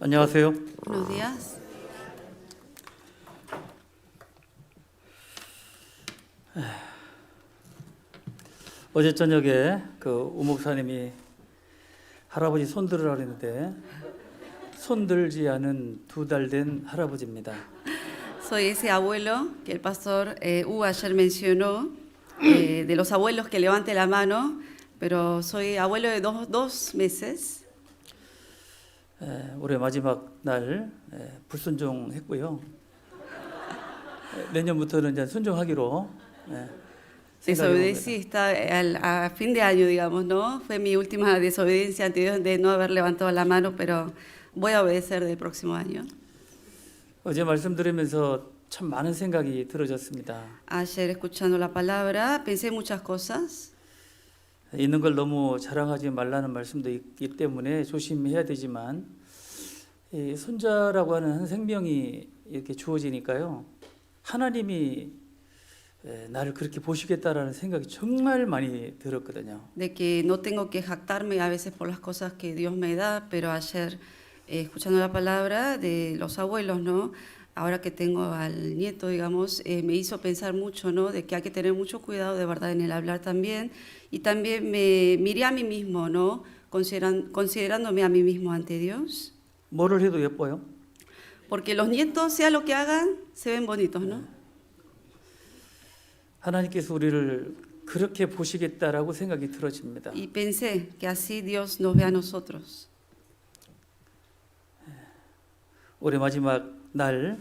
안녕하세요. Buenos días. 어제 저녁에 그 우목사님이 할아버지 손들으라 그랬는데 손들지 않은 2달 된 할아버지입니다. Soy ese abuelo que el pastor U ayer mencionó, de los abuelos que levante la mano, pero soy abuelo de dos meses. 올해 마지막 날 불순종했고요. 내년부터는 이제 순종하기로 Desobedecí a fin de año, digamos, ¿no? Fue mi última desobediencia ante Dios de no haber levantado la mano, pero voy a obedecer del próximo año. 어제 말씀 들으면서 참 많은 생각이 들어졌습니다. Ayer escuchando la palabra pensé muchas cosas. 있는 걸 너무 자랑하지 말라는 말씀도 있기 때문에 조심해야 되지만 이 손자라고 하는 한 생명이 이렇게 주어지니까요. 하나님이 나를 그렇게 보시겠다라는 생각이 정말 많이 들었거든요. De que no tengo que jactarme a veces por las cosas que Dios me da, pero ayer, escuchando la palabra de los abuelos, ¿no? Ahora que tengo al nieto, digamos, me hizo pensar mucho, ¿no? De que hay que tener mucho cuidado de verdad en el hablar también. Y también me miré a mí mismo, ¿no? Considerándome a mí mismo ante Dios. 뭐를 해도 예뻐요. Porque los nietos, sea lo que hagan, se ven bonitos, ¿no? 하나님께서 우리를 그렇게 보시겠다라고 생각이 들어집니다. Y pensé que así Dios nos ve a nosotros. 올해 마지막 날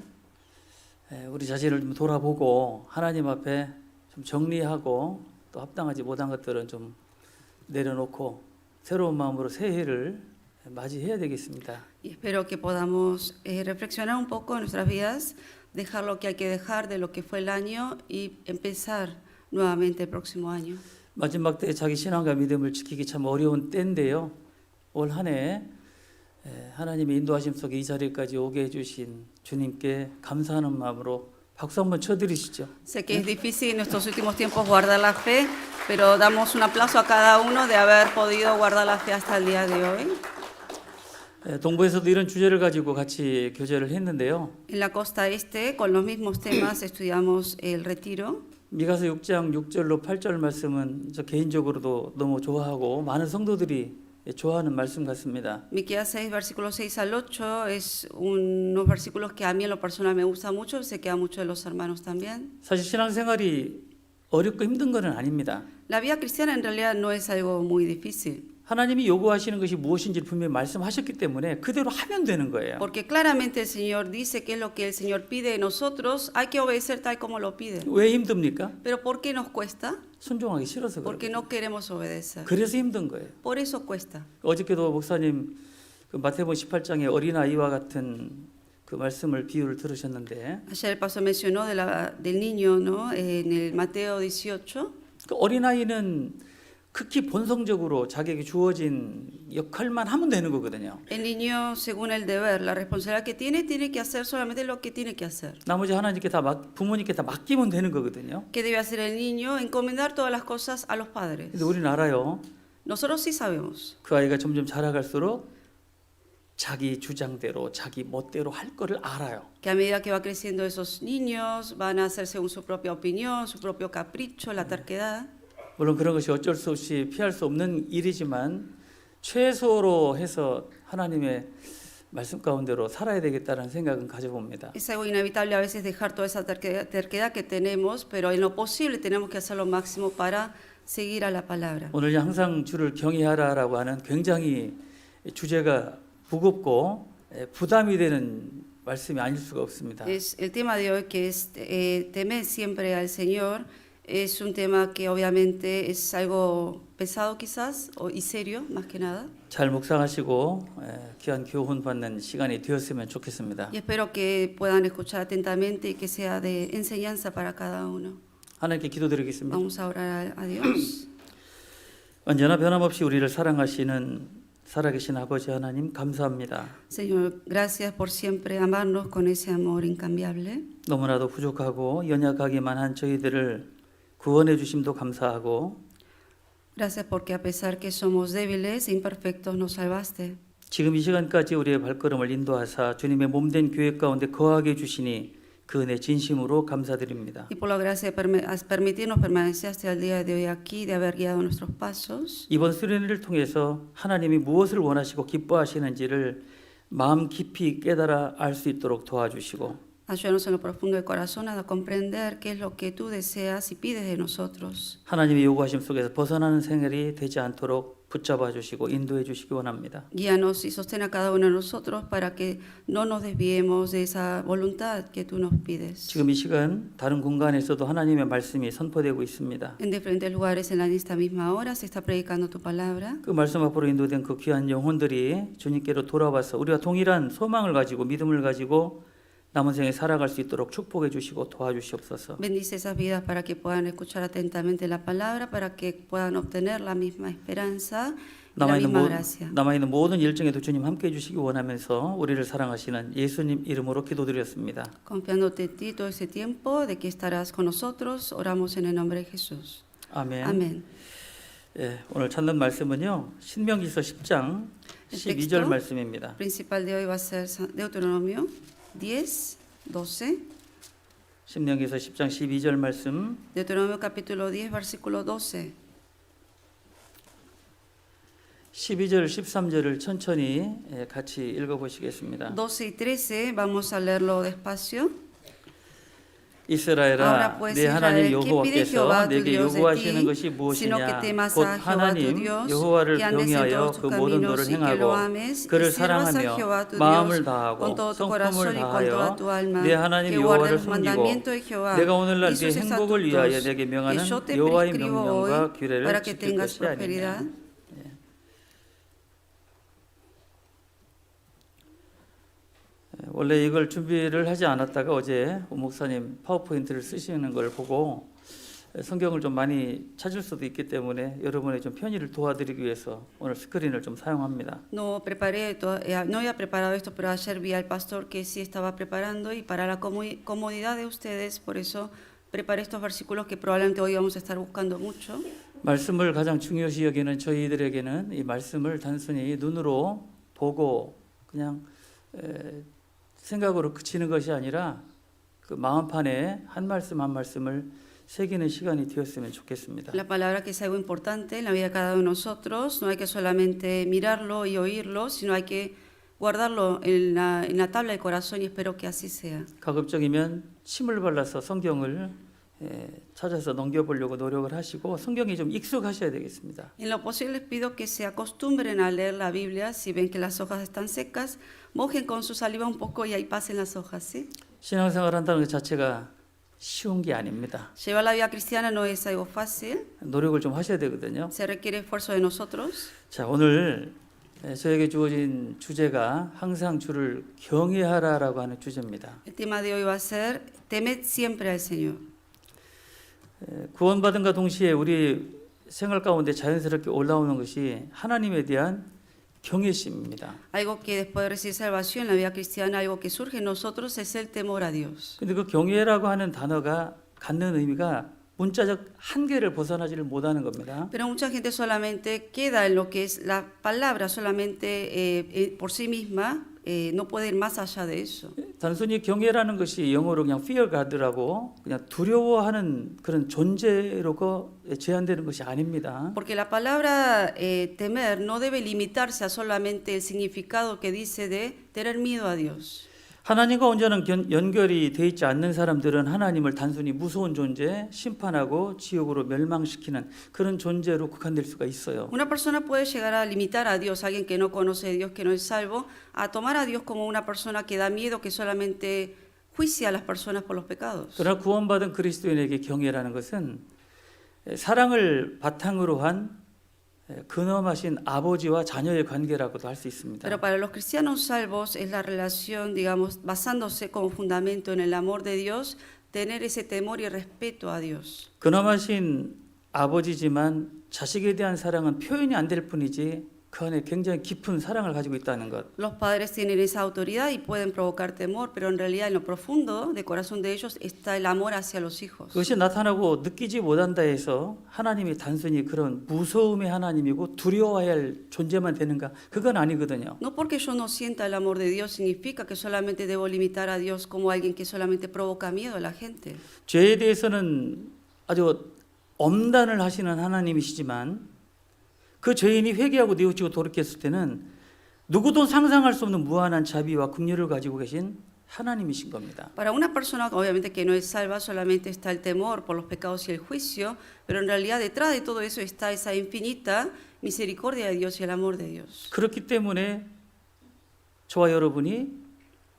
우리 자신을 좀 돌아보고 하나님 앞에 좀 정리하고 또 합당하지 못한 것들은 좀 내려놓고 새로운 마음으로 새해를 맞이해야 되겠습니다. Y espero que podamos reflexionar un poco en nuestras vidas, dejar lo que hay que dejar de lo que fue el año y empezar nuevamente el próximo año. 마지막 때 자기 신앙과 믿음을 지키기 참 어려운 때인데요. 올 한 해 하나님의 인도하심 속에 이 자리까지 오게 해주신 주님께 감사하는 마음으로 박수 한번 쳐드리시죠. Sé que es difícil en estos últimos tiempos guardar la fe, pero damos un aplauso a cada uno de haber podido guardar la fe hasta el día de hoy. 동부에서도 이런 주제를 가지고 같이 교제를 했는데요. En la costa este, con los mismos temas, estudiamos el retiro. 미가서 6장 6절로 8절 말씀은 저 개인적으로도 너무 좋아하고 많은 성도들이 좋아하는 말씀 같습니다. Miqueas 6, versículos 6 al 8, es unos versículos que a mí en lo personal me gusta mucho, sé que a muchos de los hermanos también. 사실 신앙생활이 어렵고 힘든 것은 아닙니다. La vida cristiana en realidad no es algo muy difícil, 하나님이 요구하시는 것이 무엇인지 분명히 말씀하셨기 때문에 그대로 하면 되는 거예요. porque claramente el Señor dice qué es lo que el Señor pide de nosotros, hay que obedecer tal como lo pide. 왜 힘듭니까? Pero ¿por qué nos cuesta? 순종하기 싫어서 그래요. Porque no queremos obedecer. 그래서 힘든 거예요. Por eso cuesta. 어저께도 목사님 그 마태복음 18장의 어린아이와 같은 그 말씀을 비유를 들으셨는데 Ayer el pastor mencionó del niño, ¿no? En el Mateo 18. 그 어린아이는 극히 본성적으로 자기에게 주어진 역할만 하면 되는 거거든요. El niño, según el deber, la responsabilidad que tiene que hacer solamente lo que tiene que hacer. 나머지 하나님께 부모님께 다 맡기면 되는 거거든요. ¿Qué debe hacer el niño? Encomendar todas las cosas a los padres. 근데 우리는 알아요. Nosotros sí sabemos 그 아이가 점점 자라갈수록 자기 주장대로 자기 멋대로 할 거를 알아요. que a medida que va creciendo esos niños van a hacer según su propia opinión, su propio capricho, la terquedad. 물론 그런 것이 어쩔 수 없이 피할 수 없는 일이지만 최소로 해서 하나님의 말씀 가운데로 살아야 되겠다는 생각은 가져봅니다. Es algo inevitable a veces dejar toda esa terquedad que tenemos, pero en lo posible tenemos que hacer lo máximo para seguir a la palabra. 오늘 항상 주를 경외하라라고 하는 굉장히 주제가 무겁고 부담이 되는 말씀이 아닐 수가 없습니다. Es el tema de hoy que es temer siempre al Señor. Es un tema que obviamente es algo pesado quizás y serio más que nada. 잘 묵상하시고 귀한 교훈 받는 시간이 되었으면 좋겠습니다. Y espero que puedan escuchar atentamente y que sea de enseñanza para cada uno. 하나님께 기도드리겠습니다. Vamos a orar a Dios. 언제나 변함없이 우리를 사랑하시는 살아계신 아버지 하나님 감사합니다. Señor, gracias por siempre amarnos con ese amor incambiable. 너무나도 부족하고 연약하기만 한 저희들을 구원해 주심도 감사하고 Gracias porque a pesar que somos débiles e imperfectos nos salvaste. 지금 이 시간까지 우리의 발걸음을 인도하사 주님의 몸된 교회 가운데 거하게 해주시니 그 은혜 진심으로 감사드립니다. Y por la gracia de permitirnos permanecer hasta el día de hoy aquí, de haber guiado nuestros pasos. 이번 수련회를 통해서 하나님이 무엇을 원하시고 기뻐하시는지를 마음 깊이 깨달아 알 수 있도록 도와주시고 Ayúdanos en lo profundo del corazón a comprender qué es lo que tú deseas y pides de nosotros. 하나님의 요구하심 속에서 벗어나는 생활이 되지 않도록 붙잡아 주시고 인도해 주시기 원합니다. Guíanos y sostén a cada uno de nosotros para que no nos desviemos de esa voluntad que tú nos pides. 지금 이 시간 다른 공간에서도 하나님의 말씀이 선포되고 있습니다. En diferentes lugares en esta misma hora se está predicando tu palabra. 그 말씀 앞으로 인도된 그 귀한 영혼들이 주님께로 돌아와서 우리가 동일한 소망을 가지고 믿음을 가지고 남은 생에 살아갈 수 있도록 축복해 주시고 도와주시옵소서. Bendice esas vidas para que puedan escuchar atentamente la palabra, para que puedan obtener la misma esperanza y la misma gracia. 남아있는 모든 일정에도 주님 함께해 주시기 원하면서 우리를 사랑하시는 예수님 이름으로 기도드렸습니다. Confiándote en ti todo ese tiempo de que estarás con nosotros, oramos en el nombre de Jesús. 아멘. Amén. 예, 오늘 찾는 말씀은요. 신명기서 10장 12절 말씀입니다. Principal de hoy va a ser Deuteronomio 10, 12. 신명기서 10장 12절 말씀. Deuteronomio capítulo 10, versículo 12. 12절, 13절을 천천히 같이 읽어보시겠습니다. 12 y 13, vamos a leerlo despacio. 이스라엘아, 내 하나님 여호와께서 내게 요구하시는 것이 sino que 무엇이냐? temas 곧 a Jehová tu 하나님 Dios, 여호와를 que andes en 경외하여 todos 그 tus 모든 caminos 도를 y que lo 행하고 ames, 그를 que sirvas a Jehová 사랑하며 tu 마음을 Dios con 다하고 todo tu corazón 성품을 y con toda 다하여 tu alma, 내 하나님 que 여호와를 guardes los 섬기고 mandamientos de Jehová 내가 오늘날 y 네 sus 행복을 위하여 estatutos 내게 que 명하는 yo te 여호와의 prescribo hoy 명령과 규례를 para que 지킬 tengas 것이 아니냐. prosperidad. 원래 이걸 준비를 하지 않았다가 어제 오 목사님 파워포인트를 쓰시는 걸 보고 성경을 좀 많이 찾을 수도 있기 때문에 여러분의 좀 편의를 도와드리기 위해서 오늘 스크린을 좀 사용합니다. No había preparado esto, pero ayer vi al pastor que sí estaba preparando y para la comodidad de ustedes, por eso preparé estos versículos que probablemente hoy vamos a estar buscando mucho. 말씀을 가장 중요시 여기는 저희들에게는 이 말씀을 단순히 눈으로 보고 그냥 생각으로 그치는 것이 아니라 그 마음판에 한 말씀 한 말씀을 새기는 시간이 되었으면 좋겠습니다. La palabra que es algo importante en la vida de cada uno de nosotros, no hay que solamente mirarlo y oírlo, sino hay que guardarlo en la tabla del corazón y espero que así sea. 가급적이면 침을 발라서 성경을 찾아서 넘겨보려고 노력을 하시고 성경이 좀 익숙하셔야 되겠습니다. En lo posible les pido que se acostumbren a leer la Biblia, si ven que las hojas están secas, mojen con su saliva un poco y ahí pasen las hojas, ¿sí? 신앙생활 한다는 것 자체가 쉬운 게 아닙니다. Llevar la vida cristiana no es algo fácil, 노력을 좀 하셔야 되거든요. se requiere esfuerzo de nosotros. 자, 오늘 저에게 주어진 주제가 항상 주를 경외하라라고 하는 주제입니다. El tema de hoy va a ser temed siempre al Señor. 구원받은과 동시에 우리 생활 가운데 자연스럽게 올라오는 것이 하나님에 대한 경외심입니다. Algo que después de recibir salvación en la vida cristiana, algo que surge en nosotros es el temor a Dios. 근데 그 경외라고 하는 단어가 갖는 의미가 문자적 한계를 벗어나지를 못하는 겁니다. Pero mucha gente solamente queda en lo que es la palabra, solamente por sí misma, no puede ir más allá de eso. 단순히 경외라는 것이 영어로 그냥 fear God라고 그냥 두려워하는 그런 존재로 제한되는 것이 아닙니다. Porque la palabra temer no debe limitarse a solamente el significado que dice de tener miedo a Dios. 하나님과 온전한 연결이 돼 있지 않는 사람들은 하나님을 단순히 무서운 존재, 심판하고 지옥으로 멸망시키는 그런 존재로 국한될 수가 있어요. Una persona puede llegar a limitar a Dios, alguien que no conoce a Dios, que no es salvo, a tomar a Dios como una persona que da miedo, que solamente juicia a las personas por los pecados. 그러나 구원받은 그리스도인에게 경외라는 것은 사랑을 바탕으로 한 근엄하신 아버지와 자녀의 관계라고도 할 수 있습니다. Pero para los cristianos salvos es la relación, digamos, basándose como fundamento en el amor de Dios, tener ese temor y respeto a Dios. 근엄하신 아버지지만 자식에 대한 사랑은 표현이 안 될 뿐이지 그 안에 굉장히 깊은 사랑을 가지고 있다는 것. Los padres tienen esa autoridad y pueden provocar temor, pero en realidad en lo profundo del corazón de ellos está el amor hacia los hijos. 그것이 나타나고 느끼지 못한다 해서 하나님이 단순히 그런 무서움의 하나님이고 두려워해야 할 존재만 되는가? 그건 아니거든요. No porque yo no sienta el amor de Dios significa que solamente debo limitar a Dios como alguien que solamente provoca miedo a la gente. 죄에 대해서는 아주 엄단을 하시는 하나님이시지만 그 죄인이 회개하고 뉘우치고 돌이켰을 때는 누구도 상상할 수 없는 무한한 자비와 긍휼을 가지고 계신 하나님이신 겁니다. Para una persona obviamente que no es salva solamente está el temor por los pecados y el juicio, pero en realidad detrás de todo eso está esa infinita misericordia de Dios y el amor de Dios. 그렇기 때문에 저와 여러분이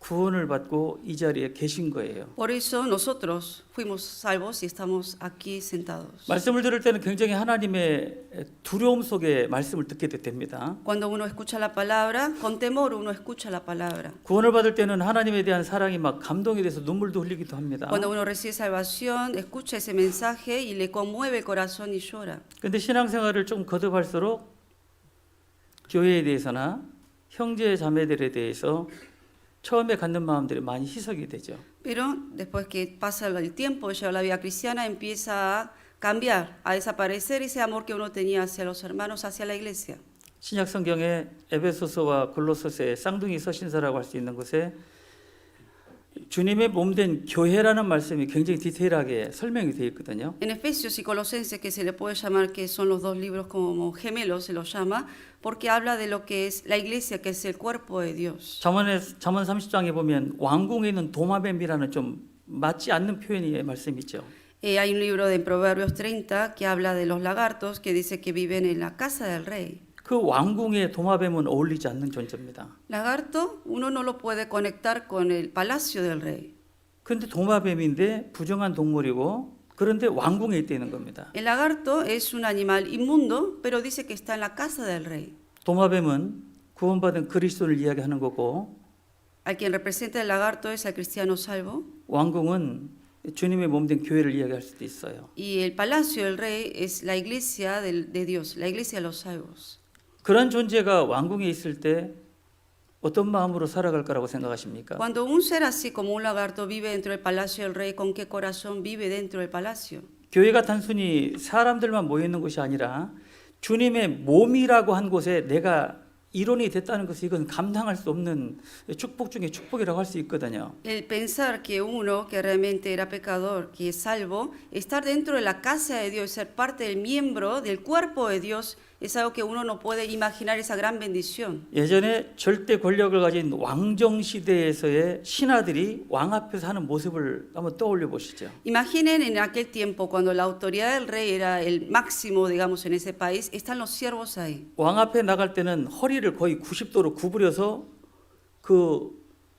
구원을 받고 이 자리에 계신 거예요. Por eso nosotros fuimos salvos y estamos aquí sentados. 말씀을 들을 때는 굉장히 하나님의 두려움 속에 말씀을 듣게 됩니다. Cuando uno escucha la palabra, con temor uno escucha la palabra. 구원을 받을 때는 하나님에 대한 사랑이 막 감동이 돼서 눈물도 흘리기도 합니다. Cuando uno recibe salvación, escucha ese mensaje y le conmueve el corazón y llora. 그런데 신앙생활을 좀 거듭할수록 교회에 대해서나 형제 자매들에 대해서 처음에 갖는 마음들이 많이 희석이 되죠. Pero después que pasa el tiempo de llevar la vida cristiana, empieza a cambiar, a desaparecer ese amor que uno tenía hacia los hermanos, hacia la iglesia. 신약 성경에 에베소서와 골로새서의 쌍둥이 서신서라고 할 수 있는 곳에 주님의 몸된 교회라는 말씀이 굉장히 디테일하게 설명이 되어 있거든요. En Efesios y Colosenses, que se le puede llamar que son los dos libros como gemelos, se los llama, porque habla de lo que es la iglesia, que es el cuerpo de Dios. 잠언 30장에 보면 왕궁에 있는 도마뱀이라는 좀 맞지 않는 표현의 말씀이죠. Hay un libro de Proverbios 30 que habla de los lagartos, que dice que viven en la casa del rey. 그 왕궁의 도마뱀은 어울리지 않는 존재입니다. Lagarto, uno no lo puede conectar con el palacio del rey. 그런데 도마뱀인데 부정한 동물이고 그런데 왕궁에 있다는 겁니다. El lagarto es un animal inmundo, pero dice que está en la casa del rey. 도마뱀은 구원받은 그리스도를 이야기하는 거고 A quien representa el lagarto es al cristiano salvo. 왕궁은 주님의 몸된 교회를 이야기할 수도 있어요. Y el palacio del rey es la iglesia de Dios, la iglesia de los salvos. 그런 존재가 왕궁에 있을 때 어떤 마음으로 살아갈 거라고 생각하십니까? Cuando un ser así como un lagarto vive dentro del palacio del rey, ¿con qué corazón vive dentro del palacio? 교회가 단순히 사람들만 모여 있는 곳이 아니라 주님의 몸이라고 한 곳에 내가 일원이 됐다는 것은 이건 감당할 수 없는 축복 중에 축복이라고 할 수 있거든요. El pensar que uno que realmente era pecador, que es salvo, estar dentro de la casa de Dios, ser parte del miembro del cuerpo de Dios, es algo que uno no puede imaginar esa gran bendición. 예전에 절대 권력을 가진 왕정 시대에서의 신하들이 왕 앞에서 하는 모습을 한번 떠올려 보시죠. Imaginen en aquel tiempo cuando la autoridad del rey era el máximo, digamos, en ese país, están los siervos ahí. 왕 앞에 나갈 때는 허리를 거의 90도로 구부려서 그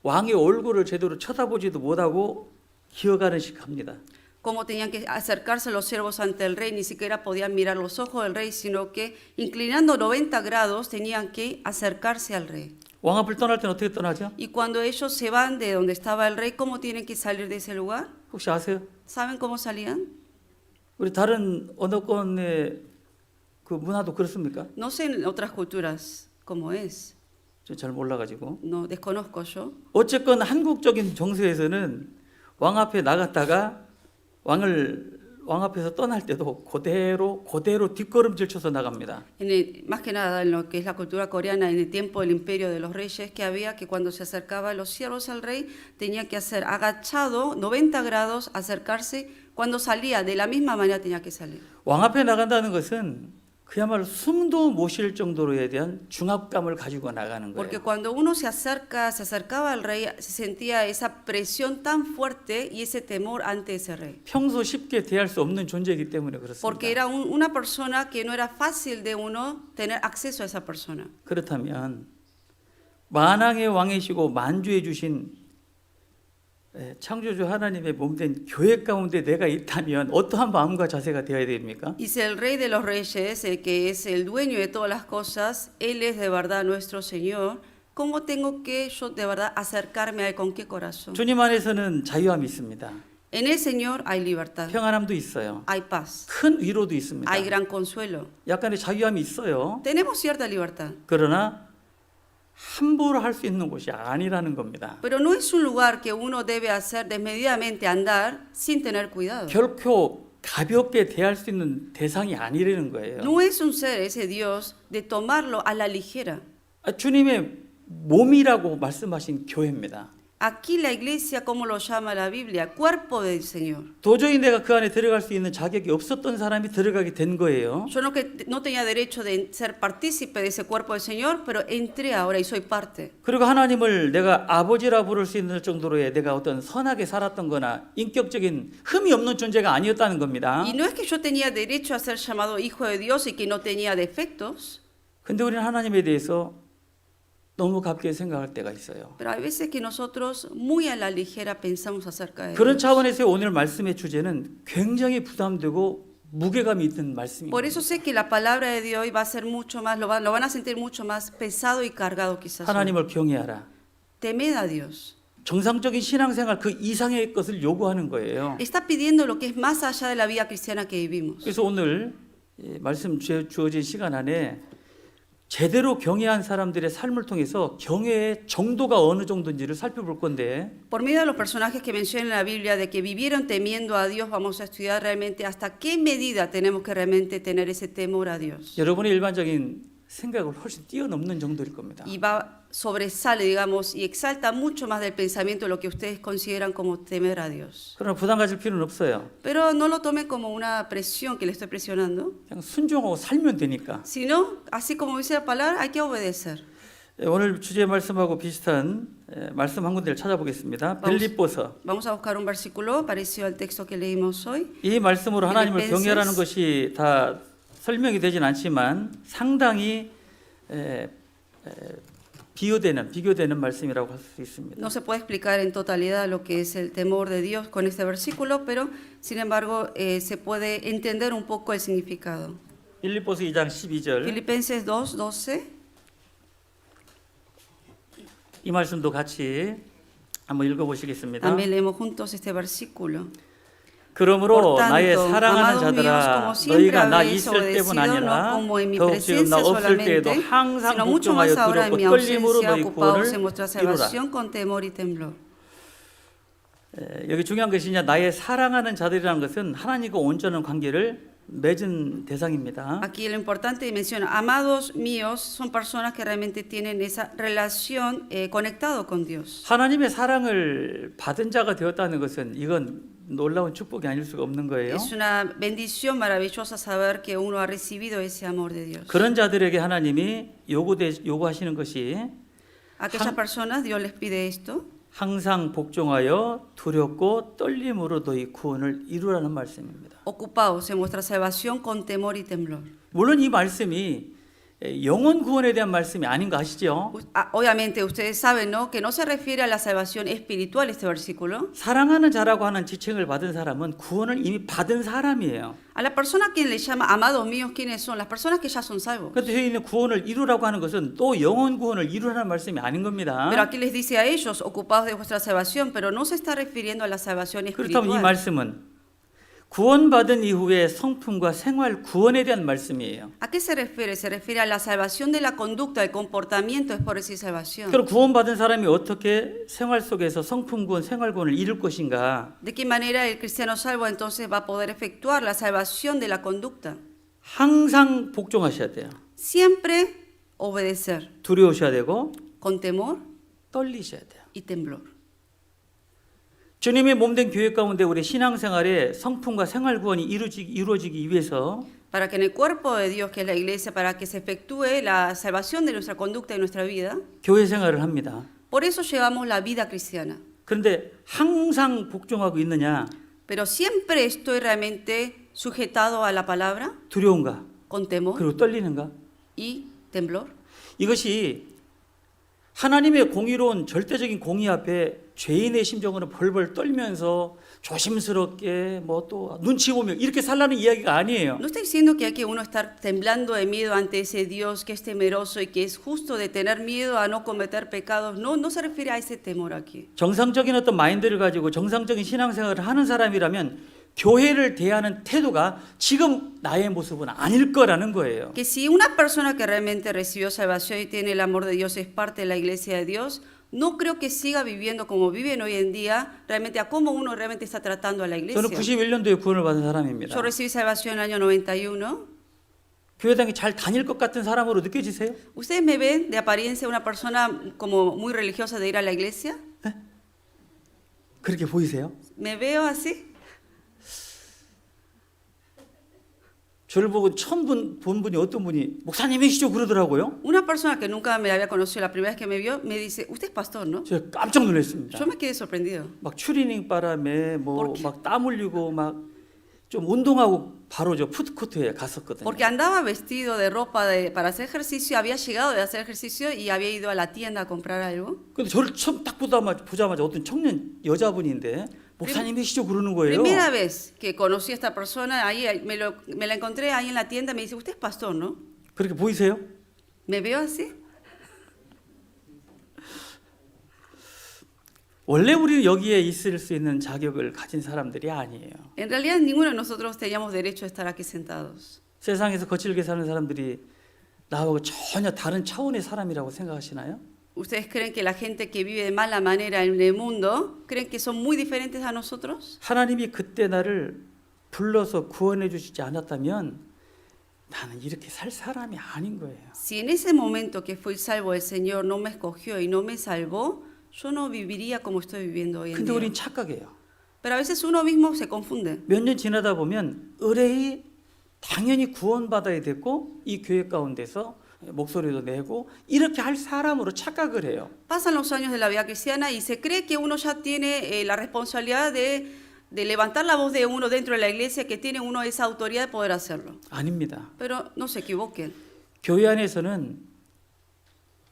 왕의 얼굴을 제대로 쳐다보지도 못하고 기어가는 식 합니다. Cómo tenían que acercarse los siervos ante el rey, ni siquiera podían mirar los ojos del rey, sino que inclinando 90 grados tenían que acercarse al rey. 왕 앞을 떠날 때는 어떻게 떠나죠? Y cuando ellos se van de donde estaba el rey, ¿cómo tienen que salir de ese lugar? 혹시 아세요? ¿Saben cómo salían? 우리 다른 언어권의 그 문화도 그렇습니까? No sé en otras culturas cómo es, 저 잘 몰라가지고. no desconozco yo. 어쨌건 한국적인 정서에서는 왕 앞에 나갔다가 왕 앞에서 떠날 때도 그대로 뒷걸음질 쳐서 나갑니다. Más que nada en lo que es la cultura coreana, en el tiempo del imperio de los reyes, que había que cuando se acercaban los siervos al rey, tenía que hacer agachado 90 grados, acercarse, cuando salía de la misma manera tenía que salir. 왕 앞에 나간다는 것은 그야말로 숨도 못 쉴 정도로에 대한 중압감을 가지고 나가는 Porque 거예요. cuando uno se acercaba al rey, se sentía esa presión tan fuerte y ese temor ante ese rey. 평소 쉽게 대할 수 없는 존재이기 때문에 Porque 그렇습니다. era una persona que no era fácil de uno tener acceso a esa persona. 그렇다면 만왕의 왕이시고 만주해 주신 창조주 하나님의 몸된 교회 가운데 내가 있다면 어떠한 마음과 자세가 되어야 됩니까? Y si el rey de los reyes, el que es el dueño de todas las cosas, él es de verdad nuestro Señor, ¿cómo tengo que yo de verdad acercarme a él? ¿Con qué corazón? 주님 안에서는 자유함이 있습니다. En el Señor hay libertad, 평안함도 있어요. hay paz, 큰 위로도 있습니다. hay gran consuelo. 약간의 자유함이 있어요. Tenemos cierta libertad, 그러나 함부로 할 수 있는 곳이 아니라는 겁니다. pero no es un lugar que uno debe hacer desmedidamente andar sin tener cuidado. 결코 가볍게 대할 수 있는 대상이 아니라는 거예요. No es un ser ese Dios de tomarlo a la ligera. 주님의 몸이라고 말씀하신 교회입니다. Aquí la iglesia, como lo llama la Biblia, cuerpo del Señor. 도저히 내가 그 안에 들어갈 수 있는 자격이 없었던 사람이 들어가게 된 거예요. Yo no tenía derecho de ser partícipe de ese cuerpo del Señor, pero entré ahora y soy parte. 그리고 하나님을 내가 아버지라 부를 수 있는 정도로의 내가 어떤 선하게 살았던 거나 인격적인 흠이 없는 존재가 아니었다는 겁니다. Y no es que yo tenía derecho a ser llamado hijo de Dios y que no tenía defectos, 근데 우리는 하나님에 대해서 너무 가볍게 생각할 때가 있어요. pero hay veces que nosotros muy a la ligera pensamos acerca de 그런 Dios. 차원에서 오늘 말씀의 주제는 굉장히 부담되고 무게감이 있는 말씀입니다. Por eso sé que la palabra de Dios hoy va a ser mucho más, lo van a sentir mucho más pesado y cargado quizás. hoy. 하나님을 경외하라. Temed a Dios. 정상적인 신앙생활 그 이상의 것을 요구하는 거예요. Está pidiendo lo que es más allá de la vida cristiana que vivimos. 그래서 오늘 말씀 주어진 시간 안에 제대로 경외한 사람들의 삶을 통해서 경외의 정도가 어느 정도인지를 살펴볼 건데 Por medio de los personajes que mencionan en la Biblia de que vivieron temiendo a Dios, vamos a estudiar realmente hasta qué medida tenemos que realmente tener ese temor a Dios. 여러분의 일반적인 생각을 훨씬 뛰어넘는 정도일 겁니다. Y sobresale, digamos, y exalta mucho más del pensamiento de lo que ustedes consideran como temer a Dios. 그러나 부담 가질 필요는 없어요. Pero no lo tomen como una presión que le estoy presionando, 그냥 순종하고 살면 되니까. sino, así como dice la palabra, hay que obedecer. 오늘 주제 말씀하고 비슷한 말씀 한 군데를 찾아보겠습니다. 빌립보서. Vamos a buscar un versículo parecido al texto que leímos hoy. 이 말씀으로 하나님을 Filipenses. 경외하는 것이 다 설명이 되진 않지만 상당히 비교되는 말씀이라고 할 수 있습니다. No se puede explicar en totalidad lo que es el temor de Dios con este versículo, pero sin embargo se puede entender un poco el significado. 빌립보서 2장 12절 Filipenses 2:12. 이 말씀도 같이 한번 읽어보시겠습니다. También leemos juntos este versículo. 그러므로 Por tanto, 나의 사랑하는 amados míos, 자들아 como siempre 너희가 나 habéis 있을 때뿐 obedecido, 아니라 no como en mi 더욱 지금 나 presencia 없을 때에도 solamente, 항상 sino mucho más 복종하여 ahora en mi 두렵고 떨림으로 ausencia, 너희 ocupados en 구원을 vuestra 이루라. salvación con temor y temblor. 여기 중요한 것이냐 나의 사랑하는 자들이라는 것은 하나님과 온전한 관계를 맺은 대상입니다. Aquí lo importante menciona, amados míos, son personas que realmente tienen esa relación conectado con Dios. 하나님의 사랑을 받은 자가 되었다는 것은 이건 놀라운 축복이 아닐 수가 없는 거예요. Es una bendición maravillosa saber que uno ha recibido ese amor de Dios. 그런 자들에게 하나님이 요구하시는 것이 A aquellas personas Dios les pide esto, 항상 복종하여 두렵고 떨림으로 너희 구원을 이루라는 말씀입니다. ocupados en vuestra salvación con temor y temblor. 물론 이 말씀이 영혼 구원에 대한 말씀이 아닌 거 아시죠? Obviamente ustedes saben, ¿no?, que no se refiere a la salvación espiritual este versículo. 사랑하는 자라고 하는 지칭을 받은 사람은 구원을 이미 받은 사람이에요. A la persona a quien le llama amados míos, ¿quiénes son? Las personas que ya son salvos. 그런데 저희는 구원을 이루라고 하는 것은 또 영혼 구원을 이루라는 말씀이 아닌 겁니다. Pero aquí les dice a ellos, ocupados de vuestra salvación, pero no se está refiriendo a la salvación 그렇다면 이 espiritual. 말씀은 구원받은 이후의 성품과 생활 구원에 대한 말씀이에요. ¿A qué se refiere? Se refiere a la salvación de la conducta, el comportamiento, es por decir salvación. 그럼 구원받은 사람이 어떻게 생활 속에서 성품 구원, 생활 구원을 이룰 것인가? ¿De qué manera el cristiano salvo entonces va a poder efectuar la salvación de la conducta? 항상 복종하셔야 돼요. Siempre obedecer, 두려우셔야 되고 con temor 떨리셔야 돼요. y temblor. 주님의 몸된 교회 가운데 우리 신앙생활의 성품과 생활 구원이 이루어지기 위해서 Para que en el cuerpo de Dios, que es la iglesia, para que se efectúe la salvación de nuestra conducta y nuestra vida, 교회 생활을 합니다. por eso llevamos la vida cristiana. 그런데 항상 복종하고 있느냐? Pero siempre estoy realmente sujetado a la palabra, 두려운가? con temor 그리고 떨리는가? y temblor. 이것이 하나님의 공의로운 절대적인 공의 앞에 죄인의 심정으로 벌벌 떨면서 조심스럽게 뭐 또 눈치 보며 이렇게 살라는 이야기가 아니에요. No estoy diciendo que hay que uno estar temblando de miedo ante ese Dios que es temeroso y que es justo de tener miedo a no cometer pecados. No, no se refiere a ese temor aquí. 정상적인 어떤 마인드를 가지고 정상적인 신앙생활을 하는 사람이라면 교회를 대하는 태도가 지금 나의 모습은 아닐 거라는 거예요. Que si una persona que realmente recibió salvación y tiene el amor de Dios es parte de la iglesia de Dios, no creo que siga viviendo como viven hoy en día, realmente a cómo uno realmente está tratando a la iglesia. 저는 91년도에 구원을 받은 사람입니다. Yo recibí salvación en el año 91. 교회당에 잘 다닐 것 같은 사람으로 느껴지세요? ¿Ustedes me ven de apariencia una persona como muy religiosa de ir a la iglesia? 그렇게 보이세요? ¿Me veo así? 저를 보고 처음 본 분이 어떤 분이 목사님이시죠 그러더라고요. Una persona que nunca me había conocido, la primera vez que me vio, me dice, usted es pastor, ¿no? 제가 깜짝 놀랐습니다. Yo me quedé sorprendido. 막 추리닝 바람에 뭐 ¿Por 막 땀 흘리고 막 좀 운동하고 바로 저 푸드코트에 갔었거든요. Porque andaba vestido de ropa para hacer ejercicio, había llegado de hacer ejercicio y había ido a la tienda a comprar algo. 근데 저를 처음 딱 보자마자 어떤 청년 여자분인데 목사님이시죠 그러는 거예요. Primera vez que conocí a esta persona, ahí me la encontré ahí en la tienda, me dice, usted es pastor, ¿no? 그렇게 보이세요? ¿Me veo así? 원래 우리는 여기에 있을 수 있는 자격을 가진 사람들이 아니에요. En realidad ninguno de nosotros teníamos derecho a estar aquí sentados. 세상에서 거칠게 사는 사람들이 나하고 전혀 다른 차원의 사람이라고 생각하시나요? ¿Ustedes creen que la gente que vive de mala manera en el mundo, creen que son muy diferentes a nosotros? 하나님이 그때 나를 불러서 구원해 주시지 않았다면 나는 이렇게 살 사람이 아닌 거예요. Si en ese momento que fui salvo el Señor no me escogió y no me salvó, yo no viviría como estoy viviendo hoy en 근데 día. 우린 착각해요. Pero a veces uno mismo se confunde. 몇 년 지나다 보면 의뢰이 당연히 구원받아야 됐고 이 교회 가운데서 목소리도 내고 이렇게 할 사람으로 착각을 해요. Pasan los años de la vida cristiana y se cree que uno ya tiene la responsabilidad de levantar la voz de uno dentro de la iglesia, que tiene uno esa autoridad de poder hacerlo. 아닙니다. Pero no se equivoquen. 교회 안에서는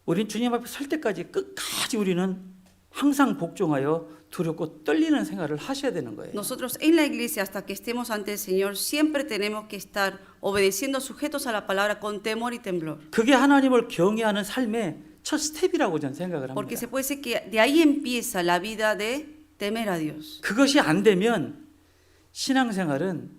우린 주님 앞에 설 때까지 끝까지 우리는 항상 복종하여 두렵고 떨리는 생활을 하셔야 되는 거예요. Nosotros en la iglesia, hasta que estemos ante el Señor, siempre tenemos que estar obedeciendo, sujetos a la palabra con temor y temblor. 그게 하나님을 경외하는 삶의 첫 스텝이라고 저는 생각을 Porque 합니다. se puede decir que de ahí empieza la vida de temer a Dios. 그것이 안 되면 신앙생활은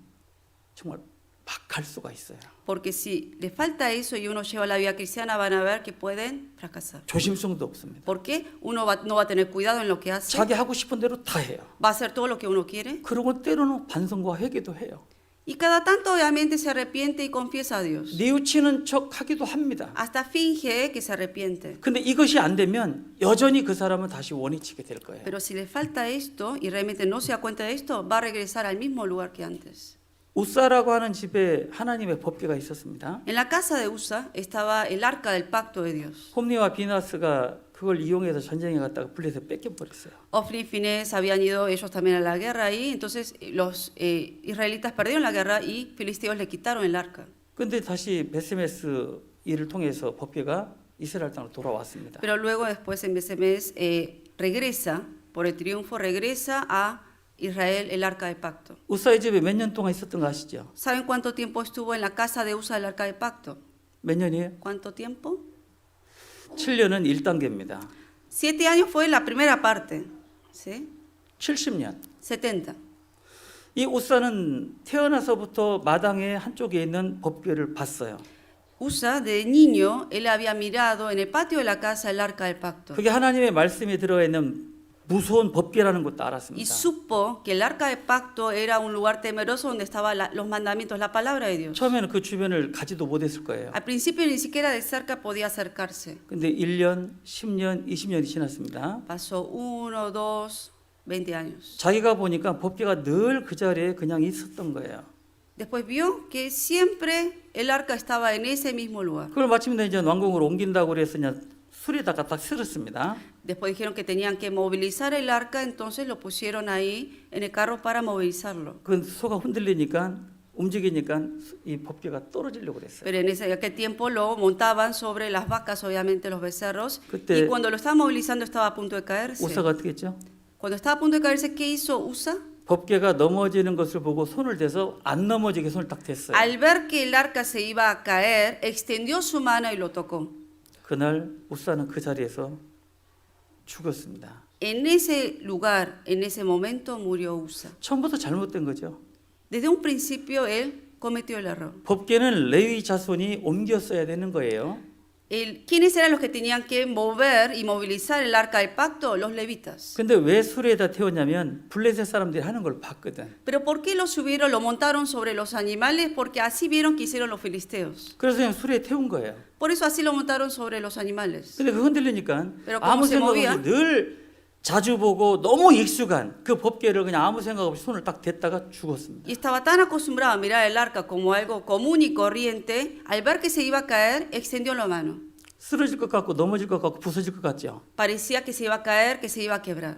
정말 막 갈 수가 있어요. Porque si le falta eso y uno lleva la vida cristiana, van a ver que pueden fracasar. 조심성도 없습니다. ¿Por qué? Uno no va a tener cuidado en lo que hace, 자기 하고 싶은 대로 다 해요. va a hacer todo lo que uno quiere. 그러고 때로는 반성과 회개도 해요. Y cada tanto obviamente se arrepiente y confiesa a Dios. 뉘우치는 척 하기도 합니다. Hasta finge que se arrepiente. 근데 이것이 안 되면 여전히 그 사람은 다시 원위치게 될 거예요. Pero si le falta esto y realmente no se da cuenta de esto, va a regresar al mismo lugar que antes. 우사라고 하는 집에 하나님의 법궤가 있었습니다. En la casa de Usa estaba el arca del pacto de Dios. 홈리와 비나스가 그걸 이용해서 전쟁에 갔다가 블레셋 뺏겨버렸어요. Ofni y Finés habían ido ellos también a la guerra ahí, entonces los israelitas perdieron la guerra y filisteos le quitaron el arca. 근데 다시 베스메스 일을 통해서 법궤가 이스라엘 땅으로 돌아왔습니다. Pero luego después en Besemés regresa, por el triunfo, regresa a Israel el arca del pacto. 우사의 집에 몇 년 동안 있었던 거 아시죠? ¿Saben cuánto tiempo estuvo en la casa de Usa el arca del pacto? 몇 년이에요? ¿Cuánto tiempo? 7년은 1단계입니다. 7 años fue la primera parte, ¿sí? 70년. 70. 이 우사는 태어나서부터 마당의 한쪽에 있는 법궤를 봤어요. Usa, de niño, él había mirado en el patio de la casa el arca del pacto. 그게 하나님의 말씀에 들어가 있는 무서운 법궤라는 것도 Y 알았습니다. supo que el arca del pacto era un lugar temeroso donde estaban los mandamientos, la palabra de Dios. 처음에는 그 주변을 가지도 못했을 거예요. Al principio ni siquiera de cerca podía acercarse. 근데 1년, 10년, 20년이 지났습니다. Pasó 1, 2, 20 años. 자기가 보니까 법궤가 늘 그 자리에 그냥 있었던 거예요. Después vio que siempre el arca estaba en ese mismo lugar. 그걸 마침내 이제 왕궁으로 옮긴다고 그래서 그냥 술에다가 딱 쓸었습니다. Después dijeron que tenían que movilizar el arca, entonces lo pusieron ahí en el carro para movilizarlo. 그 소가 흔들리니까 움직이니까 이 법궤가 떨어지려고 그랬어요. Pero en aquel tiempo lo montaban sobre las vacas, obviamente los becerros, 그때 y cuando lo estaban movilizando estaba a punto de caerse. 우사가 어떻게 했죠? Cuando estaba a punto de caerse, ¿qué hizo Usa? 법궤가 넘어지는 것을 보고 손을 대서 안 넘어지게 손을 딱 댔어요. Al ver que el arca se iba a caer, extendió su mano y lo tocó. 그날 우사는 그 자리에서 죽었습니다. En ese lugar, en ese momento, murió Usa. 처음부터 잘못된 거죠. Desde un principio, él cometió el error. 법궤는 레위 자손이 옮겼어야 되는 거예요. ¿Quiénes eran los que tenían que mover y movilizar el arca del pacto? Los levitas. 근데 왜 수레에다 태웠냐면 블레셋 사람들이 하는 걸 봤거든. ¿Pero por qué lo subieron, lo montaron sobre los animales? Porque así vieron que hicieron los filisteos. 그래서 그냥 수레에 태운 거예요. Por eso así lo montaron sobre los animales. 근데 그 흔들리니까 Pero como 아무 se 생각 movía, 없이 늘 자주 보고 너무 익숙한 그 법궤를 그냥 아무 생각 없이 손을 딱 댔다가 죽었습니다. y estaba tan acostumbrado a mirar el arca como algo común y corriente, al ver que se iba a caer, extendió la mano. 쓰러질 것 같고 넘어질 것 같고 부서질 것 같죠. Parecía que se iba a caer, que se iba a quebrar.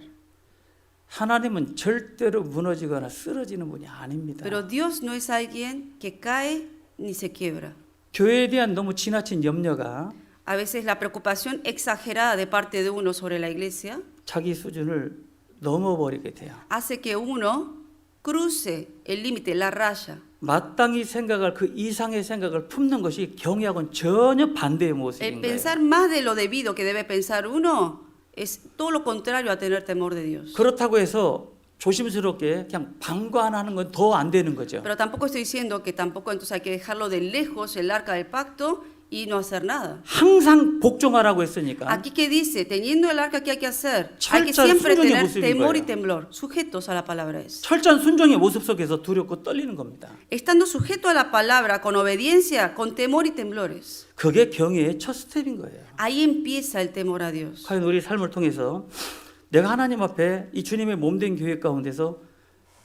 하나님은 절대로 무너지거나 쓰러지는 분이 아닙니다. Pero Dios no es alguien que cae ni se quiebra. 교회에 대한 너무 지나친 염려가 A veces la preocupación exagerada de parte de uno sobre la iglesia 자기 수준을 넘어버리게 돼요. hace que uno cruce el límite, la raya. 마땅히 생각할 그 이상의 생각을 품는 것이 경외하고는 전혀 반대의 El 모습인 거예요. pensar más de lo debido que debe pensar uno es todo lo contrario a tener temor de Dios. 그렇다고 해서 조심스럽게 그냥 방관하는 건 더 안 되는 거죠. Pero tampoco estoy diciendo que tampoco entonces hay que dejarlo de lejos el arca del pacto y no hacer nada. 항상 복종하라고 했으니까 Aquí que dice, teniendo el arca, ¿qué hay que hacer? Hay que 철저한 siempre 순종의 tener 모습인 temor y 거예요. temblor, sujetos a la palabra esa. 철저한 순종의 모습 속에서 두렵고 떨리는 겁니다. Estando sujeto a la palabra, con obediencia, con temor y temblores. 그게 경외의 첫 스텝인 거예요. Ahí empieza el temor a Dios. 과연 우리 삶을 통해서 내가 하나님 앞에 이 주님의 몸된 교회 가운데서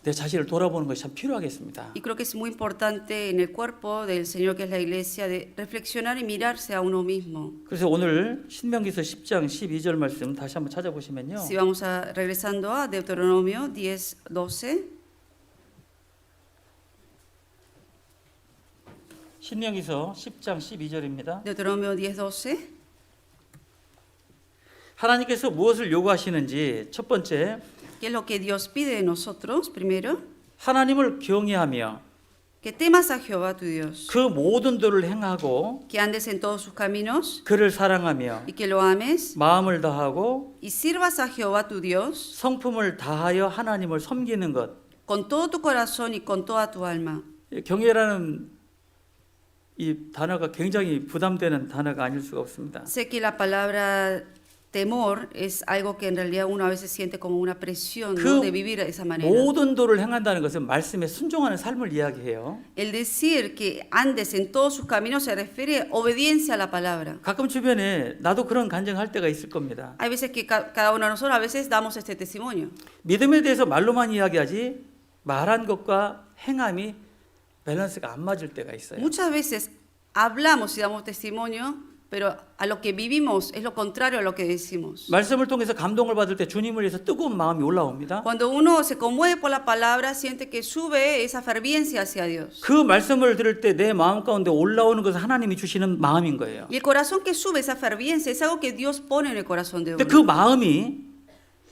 내 자신을 돌아보는 것이 참 필요하겠습니다. Y creo que es muy importante en el cuerpo del Señor, que es la iglesia, de reflexionar y mirarse a uno mismo. 그래서 오늘 신명기서 10장 12절 말씀 다시 한번 찾아보시면요. Si vamos regresando a Deuteronomio 10:12. 신명기서 10장 12절입니다. Deuteronomio 10:12. 하나님께서 무엇을 요구하시는지 첫 번째 ¿Qué es lo que Dios pide de nosotros? Primero, 하나님을 경외하며 que temas a Jehová tu Dios, 그 모든 도를 행하고 que andes en todos sus caminos 그를 사랑하며 y que lo ames 마음을 다하고 y sirvas a Jehová tu Dios 성품을 다하여 하나님을 섬기는 것. con todo tu corazón y con toda tu alma. 경외라는 이 단어가 굉장히 부담되는 단어가 아닐 수가 없습니다. Sé que la palabra temor es algo que en realidad uno a veces siente como una presión, ¿no? de vivir de esa manera. 모든 도를 행한다는 것은 말씀에 순종하는 삶을 이야기해요. El decir que andes en todos sus caminos se refiere a obediencia a la palabra. 가끔 주변에 나도 그런 간증할 때가 있을 겁니다. Hay veces que cada uno de nosotros a veces damos este testimonio. 믿음에 대해서 말로만 이야기하지 말한 것과 행함이 밸런스가 안 맞을 때가 있어요. Muchas veces hablamos y damos testimonio, pero a lo que vivimos es lo contrario a lo que decimos. 말씀을 통해서 감동을 받을 때 주님을 위해서 뜨거운 마음이 올라옵니다. Cuando uno se conmueve por la palabra, siente que sube esa ferviencia hacia Dios. 그 말씀을 들을 때 내 마음 가운데 올라오는 것은 하나님이 주시는 마음인 거예요. Y el corazón que sube esa ferviencia es algo que Dios pone en el corazón de 근데 uno. 그 마음이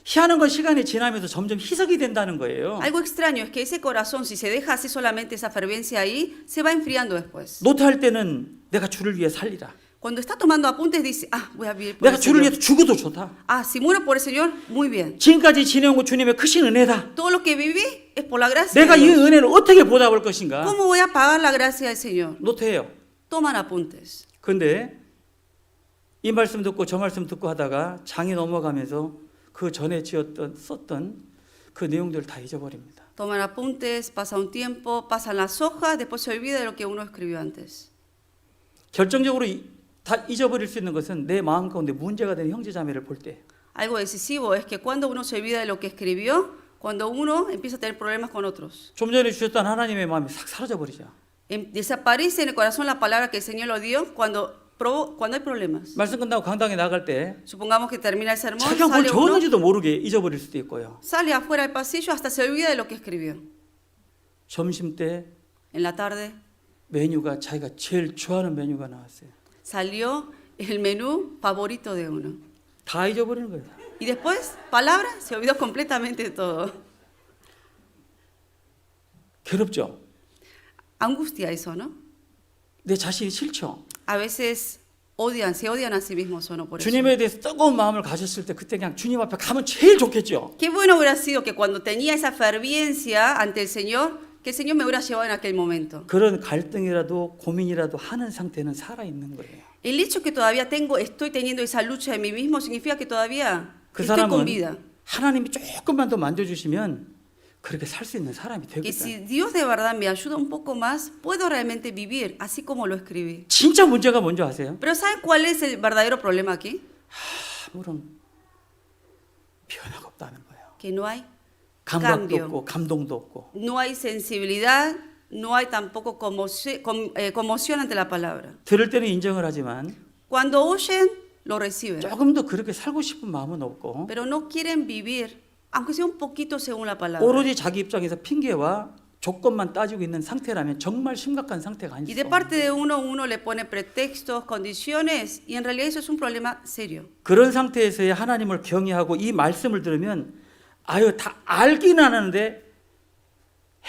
희한한 건 시간이 지나면서 점점 희석이 된다는 거예요. Algo extraño es que ese corazón, si se deja así solamente esa ferviencia ahí, se va enfriando después. 노트할 때는 내가 주를 위해 살리라. Cuando está tomando apuntes dice, voy a vivir por 내가 el 주를 Señor. 위해서 죽어도 좋다. Si muero por el Señor, muy bien. 지금까지 지내온 거 주님의 크신 은혜다. Todo lo que viví es por la gracia 내가 de 이 Dios. 은혜를 어떻게 보답할 것인가? ¿Cómo voy a pagar la gracia del Señor? 노트해요. Toman apuntes. 근데 이 말씀 듣고 저 말씀 듣고 하다가 장이 넘어가면서 그 전에 썼던 그 내용들을 다 잊어버립니다. Toman apuntes, pasa un tiempo, pasan las hojas, después se olvida de lo que uno escribió antes. 결정적으로 다 잊어버릴 수 있는 것은 내 마음 가운데 문제가 되는 형제자매를 볼 때. Algo decisivo es que cuando uno se olvida de lo que escribió, cuando uno empieza a tener problemas con otros. 좀 전에 주셨던 하나님의 마음이 싹 사라져버리죠. Desaparece en el corazón la palabra que el Señor lo dio cuando hay problemas. 말씀 끝나고 강당에 나갈 때 Supongamos que termina el sermón, 자기가 뭘 sale uno, 적었는지도 모르게 잊어버릴 수도 있고요. sale afuera del pasillo, hasta se olvida de lo que escribió. 점심 때 En la tarde 메뉴가 자기가 제일 좋아하는 메뉴가 나왔어요. salió el menú favorito de uno. 다 잊어버리는 거예요. Y después, palabra, se olvidó completamente de todo. 괴롭죠. Angustia eso, ¿no? 내 자신이 싫죠. A veces se odian a sí mismos o no por eso. 주님에 대해서 뜨거운 마음을 가졌을 때 그때 그냥 주님 앞에 가면 제일 좋겠죠. Qué bueno hubiera sido que cuando tenía esa ferviencia ante el Señor, que el Señor me hubiera llevado en aquel momento. 그런 갈등이라도 고민이라도 하는 상태는 살아 있는 거예요. El hecho que todavía estoy teniendo esa lucha de mí mismo significa que todavía 그 estoy con 사람은 vida. 하나님이 조금만 더 만져주시면 그렇게 살 수 있는 사람이 Que 되거든. si Dios de verdad me ayuda un poco más, puedo realmente vivir así como lo escribí. 진짜 문제가 뭔지 아세요? Pero ¿saben cuál es el verdadero problema aquí? 아무런 변화가 없다는 거예요. Que no hay 감각도 cambio. 없고 감동도 없고. No hay sensibilidad, no hay tampoco conmoción ante la palabra. 들을 때는 인정을 하지만 Cuando oyen, lo reciben, 조금 더 그렇게 살고 싶은 마음은 없고 pero no quieren vivir, aunque sea un poquito según la palabra. 오로지 자기 입장에서 핑계와 조건만 따지고 있는 상태라면 정말 심각한 상태가 Y 아닐 de 수 parte 없는 de uno le pone pretextos, condiciones, y en realidad eso es un problema serio. 그런 상태에서의 하나님을 경외하고 이 말씀을 들으면 아유 다 알기는 하는데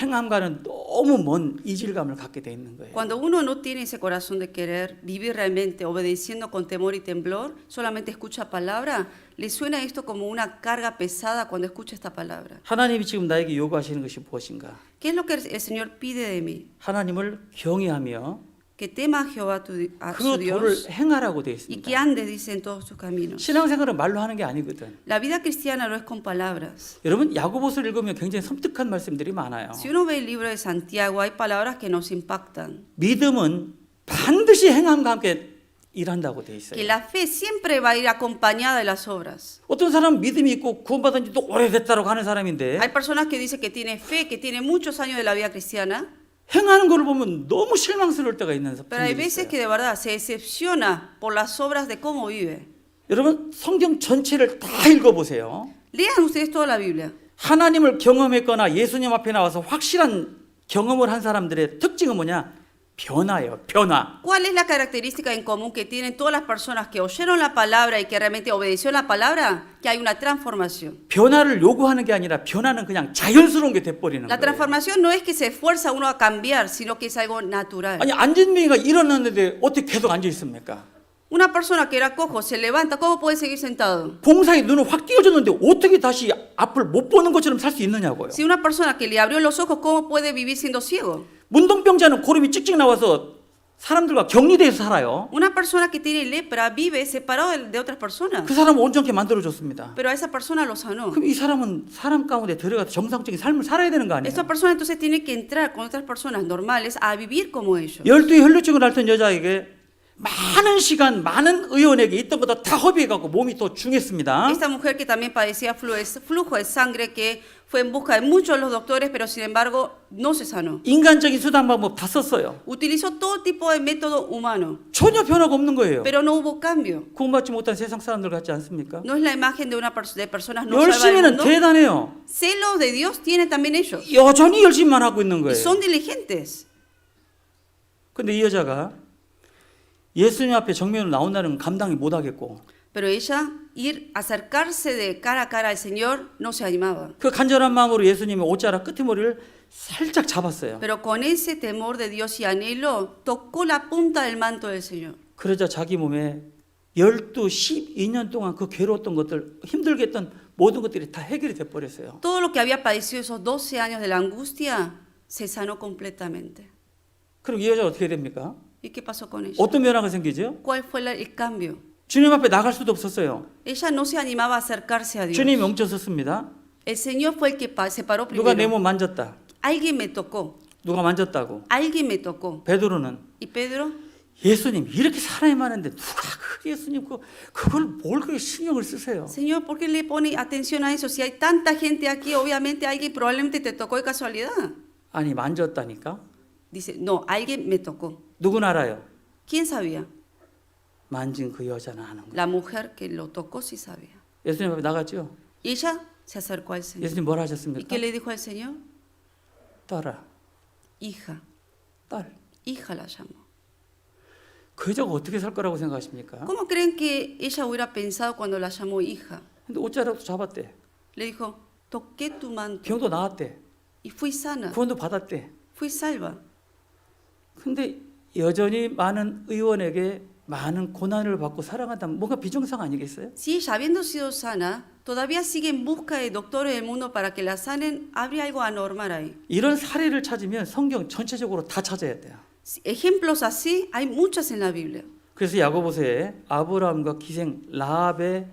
행함과는 너무 먼 이질감을 갖게 돼 있는 거예요. Cuando uno no tiene ese corazón de querer vivir realmente obedeciendo con temor y temblor, solamente escucha palabra, le suena esto como una carga pesada cuando escucha esta palabra. 하나님이 지금 나에게 요구하시는 것이 무엇인가? ¿Qué es lo que el Señor pide de mí? 하나님을 경외하며 Que tema a Jehová a 그 su 도를 Dios 행하라고 되어 y que 있습니다. ande, dice, en todos sus caminos. 신앙생활은 말로 하는 게 아니거든. La vida cristiana no es con palabras. 여러분 야고보서를 읽으면 굉장히 섬뜩한 말씀들이 많아요. Si uno ve el libro de Santiago, hay palabras que nos impactan. 믿음은 반드시 행함과 함께 일한다고 되어 Que 있어요. la fe siempre va a ir acompañada de las obras. 어떤 사람은 믿음이 있고 구원받은 지도 오래됐다고 하는 사람인데 Hay personas que dicen que tiene fe, que tiene muchos años de la vida cristiana, 행하는 걸 보면 너무 실망스러울 때가 있는 pero hay 분들이 veces 있어요. que de verdad se decepciona por las obras de cómo vive. 여러분 성경 전체를 다 읽어보세요. Lean ustedes toda la Biblia. 하나님을 경험했거나 예수님 앞에 나와서 확실한 경험을 한 사람들의 특징은 뭐냐? 변화예요. 변화. ¿Cuál es la característica en común que tienen todas las personas que oyeron la palabra y que realmente obedecieron la palabra? Que hay una transformación. 변화를 요구하는 게 아니라 변화는 그냥 자연스러운 게 돼버리는 La 거예요. transformación no es que se esfuerza uno a cambiar, sino que es algo natural. 아니 안진미가 일어났는데 어떻게 계속 앉아 있습니까? Una persona que era cojo se levanta, ¿cómo puede seguir sentado? 봉사에 눈을 확 띄어졌는데 어떻게 다시 앞을 못 보는 것처럼 살 수 있느냐고요. Si una persona que le abrió los ojos, ¿cómo puede vivir siendo ciego? 문둥병자는 고름이 찍찍 나와서 사람들과 격리돼서 살아요. Una persona que tiene lepra vive separado de otras personas, 그 사람을 온전케 만들어줬습니다. pero a esa persona lo sanó. 그럼 이 사람은 사람 가운데 들어가서 정상적인 삶을 살아야 되는 거 아니에요? Esta persona entonces tiene que entrar con otras personas normales a vivir como ellos. 12의 혈루증을 앓던 여자에게 많은 시간, 많은 의원에게 있던 것도 다 허비해갖고 몸이 더 중했습니다. Esta mujer que también padecía flujo de sangre, que fue en busca de muchos de los doctores, pero sin embargo no se sanó. 인간적인 수단 방법 다 썼어요. Utilizó todo tipo de método humano, 전혀 변화가 없는 거예요. pero no hubo cambio. 구원받지 못한 세상 사람들 같지 않습니까? No es la imagen de de personas no salvas del 열심히는 mundo. 대단해요. Celos de Dios tienen también ellos. 여전히 열심히만 하고 있는 Y 거예요. son diligentes. 근데 이 여자가 예수님 앞에 정면으로 나온다는 감당이 못 하겠고 Pero ella, acercarse de cara a cara al Señor, no se animaba. 그 간절한 마음으로 예수님의 옷자락 끄트머리를 살짝 잡았어요. Pero con ese temor de Dios y anhelo, tocó la punta del manto del Señor. 그러자 자기 몸에 12년 동안 그 괴로웠던 것들, 힘들게 했던 모든 것들이 다 해결이 돼버렸어요. Todo lo que había padecido esos 12 años de la angustia se sanó completamente. 그럼 이 여자가 어떻게 됩니까? ¿Y qué pasó con ella? 어떤 변화가 생기죠? ¿Cuál fue el cambio? 주님 앞에 나갈 수도 없었어요. Ella no se animaba a acercarse a Dios. 주님이 멈춰섰습니다. El Señor fue el que se paró 누가 내 primero. 몸 만졌다. Alguien me tocó. 누가 만졌다고. Alguien me tocó. 베드로는 ¿Y Pedro? 예수님 이렇게 사람이 많은데 누가 그 예수님 그걸 뭘 그렇게 신경을 쓰세요? Señor, ¿por qué le pone atención a eso? Si hay tanta gente aquí, obviamente alguien probablemente te tocó de casualidad. 아니 만졌다니까? Dice, no, alguien me tocó. 누군 알아요? ¿Quién sabía? 만진 그 여자는 아는 거예요. La mujer que lo tocó sí sabía. 예수님 앞에 나갔죠? Y ella se acercó al Señor. 예수님 뭘 ¿Y 하셨습니까? qué le dijo al Señor? 딸아, Hija, 딸. hija la llamó. 그 여자가 어떻게 살 거라고 생각하십니까? ¿Cómo creen que ella hubiera pensado cuando la llamó hija? 근데 옷자락도 잡았대. Le dijo, toqué tu manto 병도 나았대. y fui sana, 구원도 받았대. fui salva. 근데 여전히 많은 의원에게 많은 고난을 받고 살아간다면 뭔가 비정상 아니겠어요? Si ella, habiendo sido sana, todavía sigue en busca de doctores del mundo para que la sanen, habría algo anormal ahí. 이런 사례를 찾으면 성경 전체적으로 다 찾아야 돼요. Ejemplos así hay muchos en la Biblia. 그래서 야고보서에 아브라함과 기생 라합의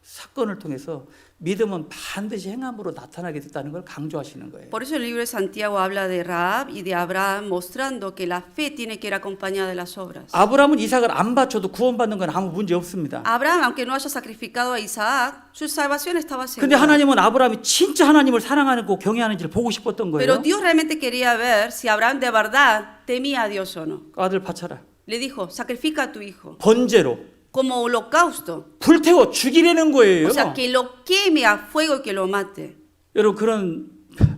사건을 통해서 믿음은 반드시 행함으로 나타나게 됐다는 걸 강조하시는 거예요. Por eso el libro de Santiago habla de Rahab y de Abraham, mostrando que la fe tiene que ir acompañada de las obras. 아브라함은 이삭을 안 바쳐도 구원받는 건 아무 문제 없습니다. Abraham, aunque no haya sacrificado a Isaac, su salvación estaba 근데 segura. 하나님은 아브라함이 진짜 하나님을 사랑하고 경외하는지를 보고 싶었던 Pero 거예요. Dios realmente quería ver si Abraham de verdad temía a Dios o no. 아들 바쳐라. Le dijo, sacrifica a tu hijo 번제로 como holocausto. 불태워 죽이려는 거예요. O sea, que lo queme a fuego y que lo mate. 여러분 그런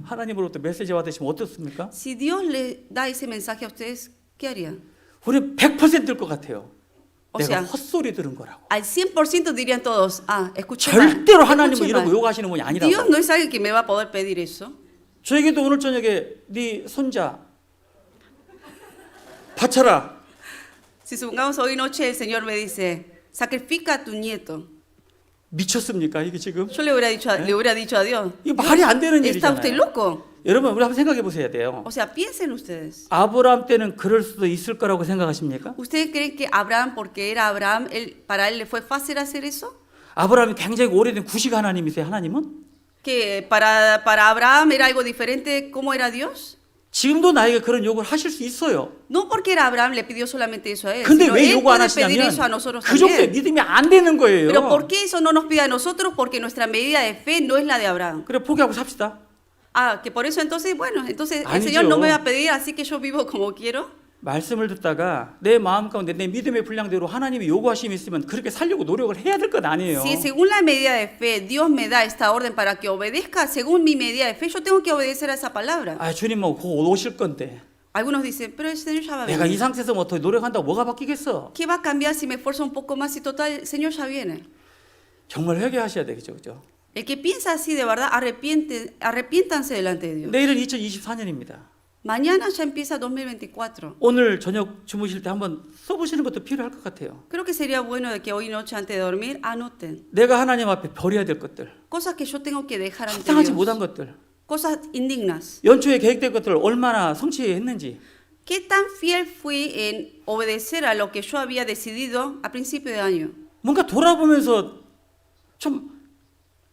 하나님으로부터 메시지 받으시면 어떻습니까? Si Dios le da ese mensaje a ustedes, ¿qué harían? 우리는 100%일 것 같아요. 어, 내가 sea, 헛소리 들은 거라고. Al 100% dirían todos, escuché mal, 절대로 하나님은 escuché 이런 거 mal. 요구하시는 분이 Dios 아니라고. no es alguien que me va a poder pedir eso. 저에게도 오늘 저녁에 네 손자 바쳐라. Si supongamos hoy noche el Señor me dice, sacrifica a tu nieto. 미쳤습니까 이게 지금? Yo le hubiera dicho a Dios, 이거 말이 안 되는 ¿está usted 일이잖아요. loco? 여러분 우리 한번 생각해 보셔야 돼요. O sea, piensen ustedes. 아브라함 때는 그럴 수도 있을 거라고 생각하십니까? ¿Ustedes creen que Abraham, porque era Abraham, para él le fue fácil hacer eso? 아브라함이 굉장히 오래된 구식 하나님이세요. 하나님은? ¿Que para Abraham era algo diferente cómo era Dios? 지금도 나에게 그런 요구를 하실 수 있어요. No porque era Abraham le pidió solamente eso a él, 근데 sino 왜 él 요구 안 puede pedir 하시냐면 eso a nosotros 그 정도의 también. 믿음이 안 되는 거예요. Pero ¿por qué eso no nos pide a nosotros? Porque nuestra medida de fe no es la de Abraham. 그래 포기하고 삽시다. Que por eso entonces, bueno, entonces el 아니죠. Señor no me va a pedir, así que yo vivo como quiero. 말씀을 듣다가 내 마음 가운데 내 믿음의 분량대로 하나님이 요구하심이 있으면 그렇게 살려고 노력을 해야 될 건 아니에요. Si según la medida de fe Dios me da esta orden para que obedezca, según mi medida de fe, yo tengo que obedecer a esa palabra. 아 주님 뭐 곧 오실 건데 Algunos dicen, pero el Señor ya va a 내가 이 venir. 상태에서 뭐 더 노력한다고 뭐가 바뀌겠어? ¿Qué va a cambiar si me esfuerzo un poco más? Y total, el Señor ya viene. 정말 회개하셔야 되겠죠, 그죠? El que piensa así de verdad, arrepiéntanse delante de Dios. 내일은 2024년입니다. Mañana ya empieza 2024. 오늘 저녁 주무실 때 한번 써보시는 것도 필요할 것 같아요. Creo que sería bueno de que hoy noche antes de dormir anoten 내가 하나님 앞에 버려야 될 것들, cosas que yo tengo que dejar ante 합당하지 못한 Dios. 것들, Cosas indignas. 연초에 계획된 것들을 얼마나 성취했는지, ¿Qué tan fiel fui en obedecer a lo que yo había decidido a principio de año? 뭔가 돌아보면서 좀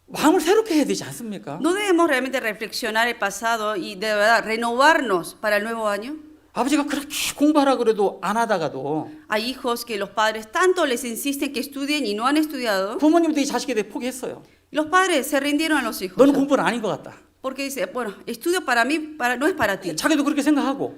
마음을 새롭게 해야 되지 않습니까? ¿No debemos realmente reflexionar el pasado y de verdad renovarnos para el nuevo año? 아버지가 그렇게 공부하라 그래도 안 하다가도 Hay hijos que los padres tanto les insisten que estudien y no han estudiado. 부모님도 이 자식에 대해 포기했어요. Los padres se rindieron a los hijos. 너는 공부는 아닌 것 같다. Porque dice, bueno, estudio para mí, no es para ti. 자기도 그렇게 생각하고.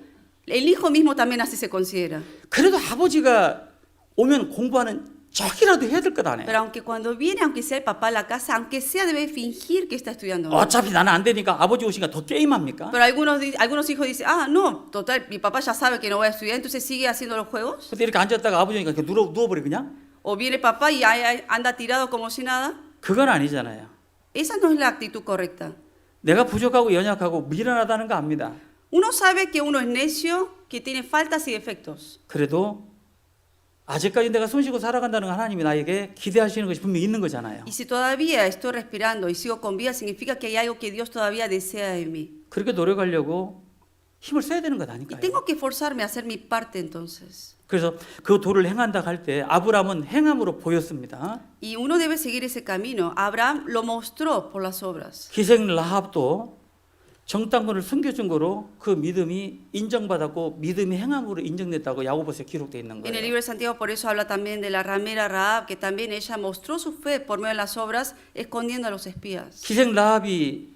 El hijo mismo también así se considera. 그래도 아버지가 오면 공부하는 척이라도 해야 될 것 아니에요. Pero aunque cuando viene, aunque sea el papá a la casa, aunque sea debe fingir que está estudiando. 어차피 나는 안 되니까 아버지 오시니까 더 게임합니까? Pero algunos hijos dicen, no, total, mi papá ya sabe que no voy a estudiar, entonces sigue haciendo los juegos. 근데 이렇게 앉았다가 아버지 오니까 그냥 누워버려 그냥? O viene papá y anda tirado como si nada. 그건 아니잖아요. Esa no es la actitud correcta. 내가 부족하고 연약하고 미련하다는 거 압니다. Uno sabe que uno es necio, que tiene faltas y defectos. 그래도 아직까지 내가 손쉬고 살아간다는 건 하나님이 나에게 기대하시는 것이 분명히 있는 거잖아요. Y si todavía estoy respirando y sigo con vida, significa que hay algo que Dios todavía desea de mí. 그렇게 노력하려고 힘을 써야 되는 것 Y 아닐까요? tengo que esforzarme a hacer mi parte entonces. 그래서 그 도를 행한다 할 때 아브라함은 행함으로 보였습니다. Y uno debe seguir ese camino. Abraham lo mostró por las obras. 기생 라합도 정탐꾼을 숨겨준 거로 그 믿음이 인정받았고 믿음이 행함으로 인정됐다고 야고보서에 기록되어 있는 En el 거예요. libro de Santiago por eso habla también de la ramera Rahab, que también ella mostró su fe por medio de las obras, escondiendo a los espías. 기생 라합이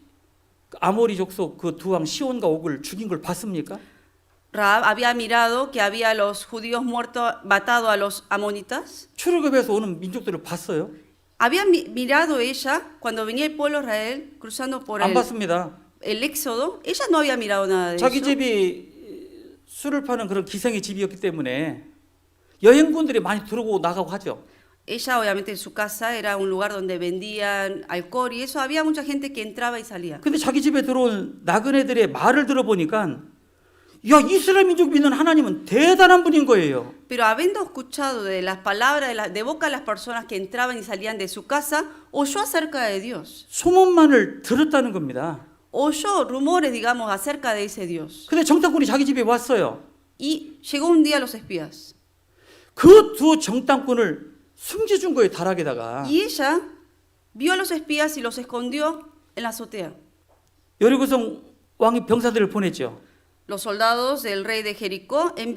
아모리 족속 그 두 왕 시온과 옥을 죽인 걸 봤습니까? Rahab había mirado que había los judíos matado a los amonitas. 출애굽에서 오는 민족들을 봤어요? Había mirado ella cuando venía el pueblo de Israel cruzando por 안 봤습니다. el éxodo. Ella no había mirado nada de 자기 eso. 집이 술을 파는 그런 기생의 집이었기 때문에 여행꾼들이 많이 들어오고 나가고 하죠. Ella, obviamente, en su casa era un lugar donde vendían alcohol y eso, había mucha gente que entraba y salía. 근데 자기 집에 들어온 나그네들의 말을 들어보니까 야, 이스라엘 민족 믿는 하나님은 대단한 분인 거예요. Pero habiendo escuchado de las palabras de boca de las personas que entraban y salían de su casa, oyó acerca de Dios. 소문만을 들었다는 겁니다. Oyó rumores, digamos, acerca de ese Dios. 근데 정탐꾼이 자기 집에 왔어요. Y llegó un día los espías. 그 두 정탐꾼을 숨겨준 거예요, 다락에다가. Y ella vio a los espías y los escondió en la azotea. 여리고성 왕이 병사들을 보냈죠. Los soldados del rey de Jericó él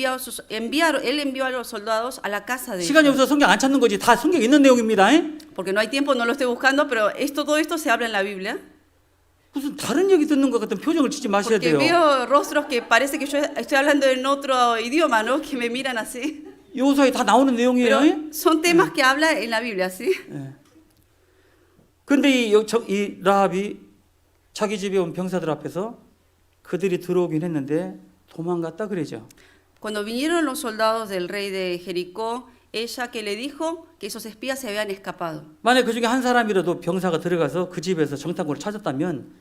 envió a los soldados a la casa de 시간이 ella. 없어서 성경 안 찾는 거지. 다 성경에 있는 내용입니다. Porque no hay tiempo, no lo estoy buscando, pero todo esto se habla en la Biblia. 무슨 다른 얘기 듣는 것 같은 표정을 짓지 마셔야 Porque 돼요. veo rostros que parece que yo estoy hablando en otro idioma, ¿no? Que me miran así. 요소에 다 나오는 내용이에요. Pero son temas que habla en la Biblia, ¿sí? 근데 이 라합이 자기 집에 온 병사들 앞에서 그들이 들어오긴 했는데 도망갔다 그러죠. Cuando vinieron los soldados del rey de Jericó, ella que le dijo que esos espías se habían escapado. 만약 그 중에 한 사람이라도 병사가 들어가서 그 집에서 정탐꾼을 찾았다면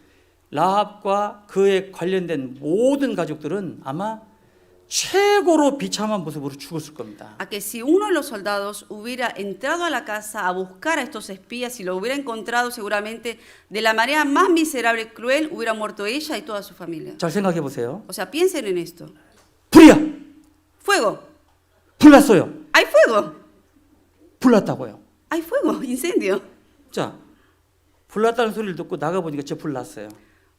라합과 그에 관련된 모든 가족들은 아마 최고로 비참한 모습으로 죽었을 겁니다. A que si uno de los soldados hubiera entrado a la casa a buscar a estos espías y lo hubiera encontrado seguramente de la manera más miserable y cruel, hubiera muerto ella y toda su familia. 잘 생각해 보세요. O sea, piensen en esto. 불이야. Fuego. 불났어요. Hay fuego. 불났다고요. Hay fuego. Incendio. 자, 불났다는 소리를 듣고 나가 보니까 진짜 불났어요.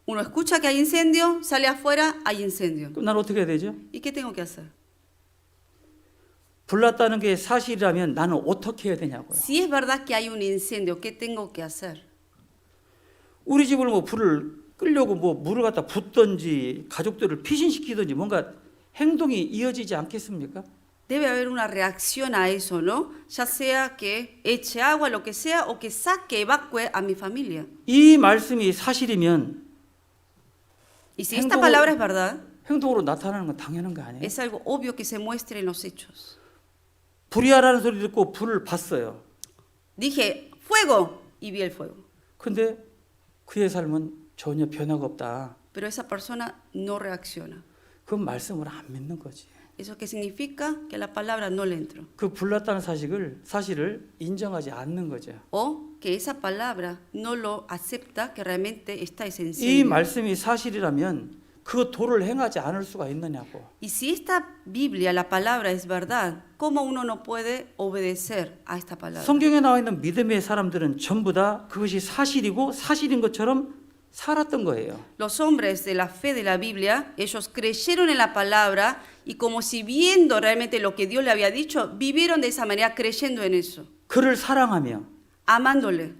Uno escucha que hay incendio, sale afuera, hay incendio. 그럼 난 어떻게 해야 되죠? ¿Y qué tengo que hacer? 불났다는 게 사실이라면 나는 어떻게 해야 되냐고요. Si es verdad que hay un incendio, ¿qué tengo que hacer? 우리 집을 뭐 불을 끄려고 뭐 물을 갖다 붓든지 가족들을 피신시키든지 뭔가 행동이 이어지지 않겠습니까? Debe haber una reacción a eso, ¿no? Ya sea que eche agua, lo que sea, o que saque, evacue a mi familia. 이 말씀이 사실이면 Y si esta palabra es verdad, 행동으로 나타나는 건 당연한 거 아니에요? es algo obvio que se muestre en los hechos. 불이야라는 소리 듣고 불을 봤어요. Dije, fuego, y vi el fuego. 근데 그의 삶은 전혀 변화가 없다. Pero esa persona no reacciona. 그건 말씀을 안 믿는 거지. ¿Eso qué significa? Que la palabra no le entró. 그 불났다는 사실을 인정하지 않는 거죠. O que esa palabra no lo acepta, que realmente está 이 esencial. 말씀이 사실이라면 그 도를 행하지 않을 수가 있느냐고. Y si esta Biblia, la palabra es verdad, ¿cómo uno no puede obedecer a esta palabra? 성경에 나와 있는 믿음의 사람들은 전부 다 그것이 사실이고 사실인 것처럼 살았던 거예요. Los hombres de la fe de la Biblia, ellos creyeron en la palabra y como si viendo realmente lo que Dios le había dicho, vivieron de esa manera creyendo en eso, 그를 사랑하며. amándole.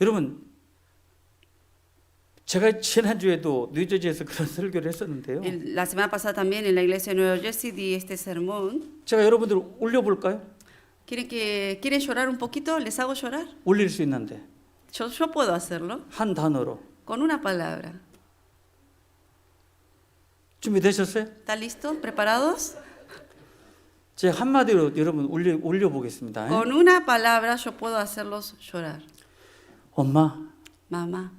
여러분, 제가 지난주에도 뉴저지에서 그런 설교를 했었는데요. La semana pasada también en la iglesia de Nueva Jersey di este sermón. 제가 여러분들 올려볼까요? ¿Quieren llorar un poquito? ¿Les hago llorar? 올릴 수 있는데 Yo puedo hacerlo 한 단어로. con una palabra. 준비되셨어요? ¿Están listos? ¿Preparados? 제가 한마디로 여러분 올려보겠습니다. Con una palabra yo puedo hacerlos llorar. 엄마, Mamá.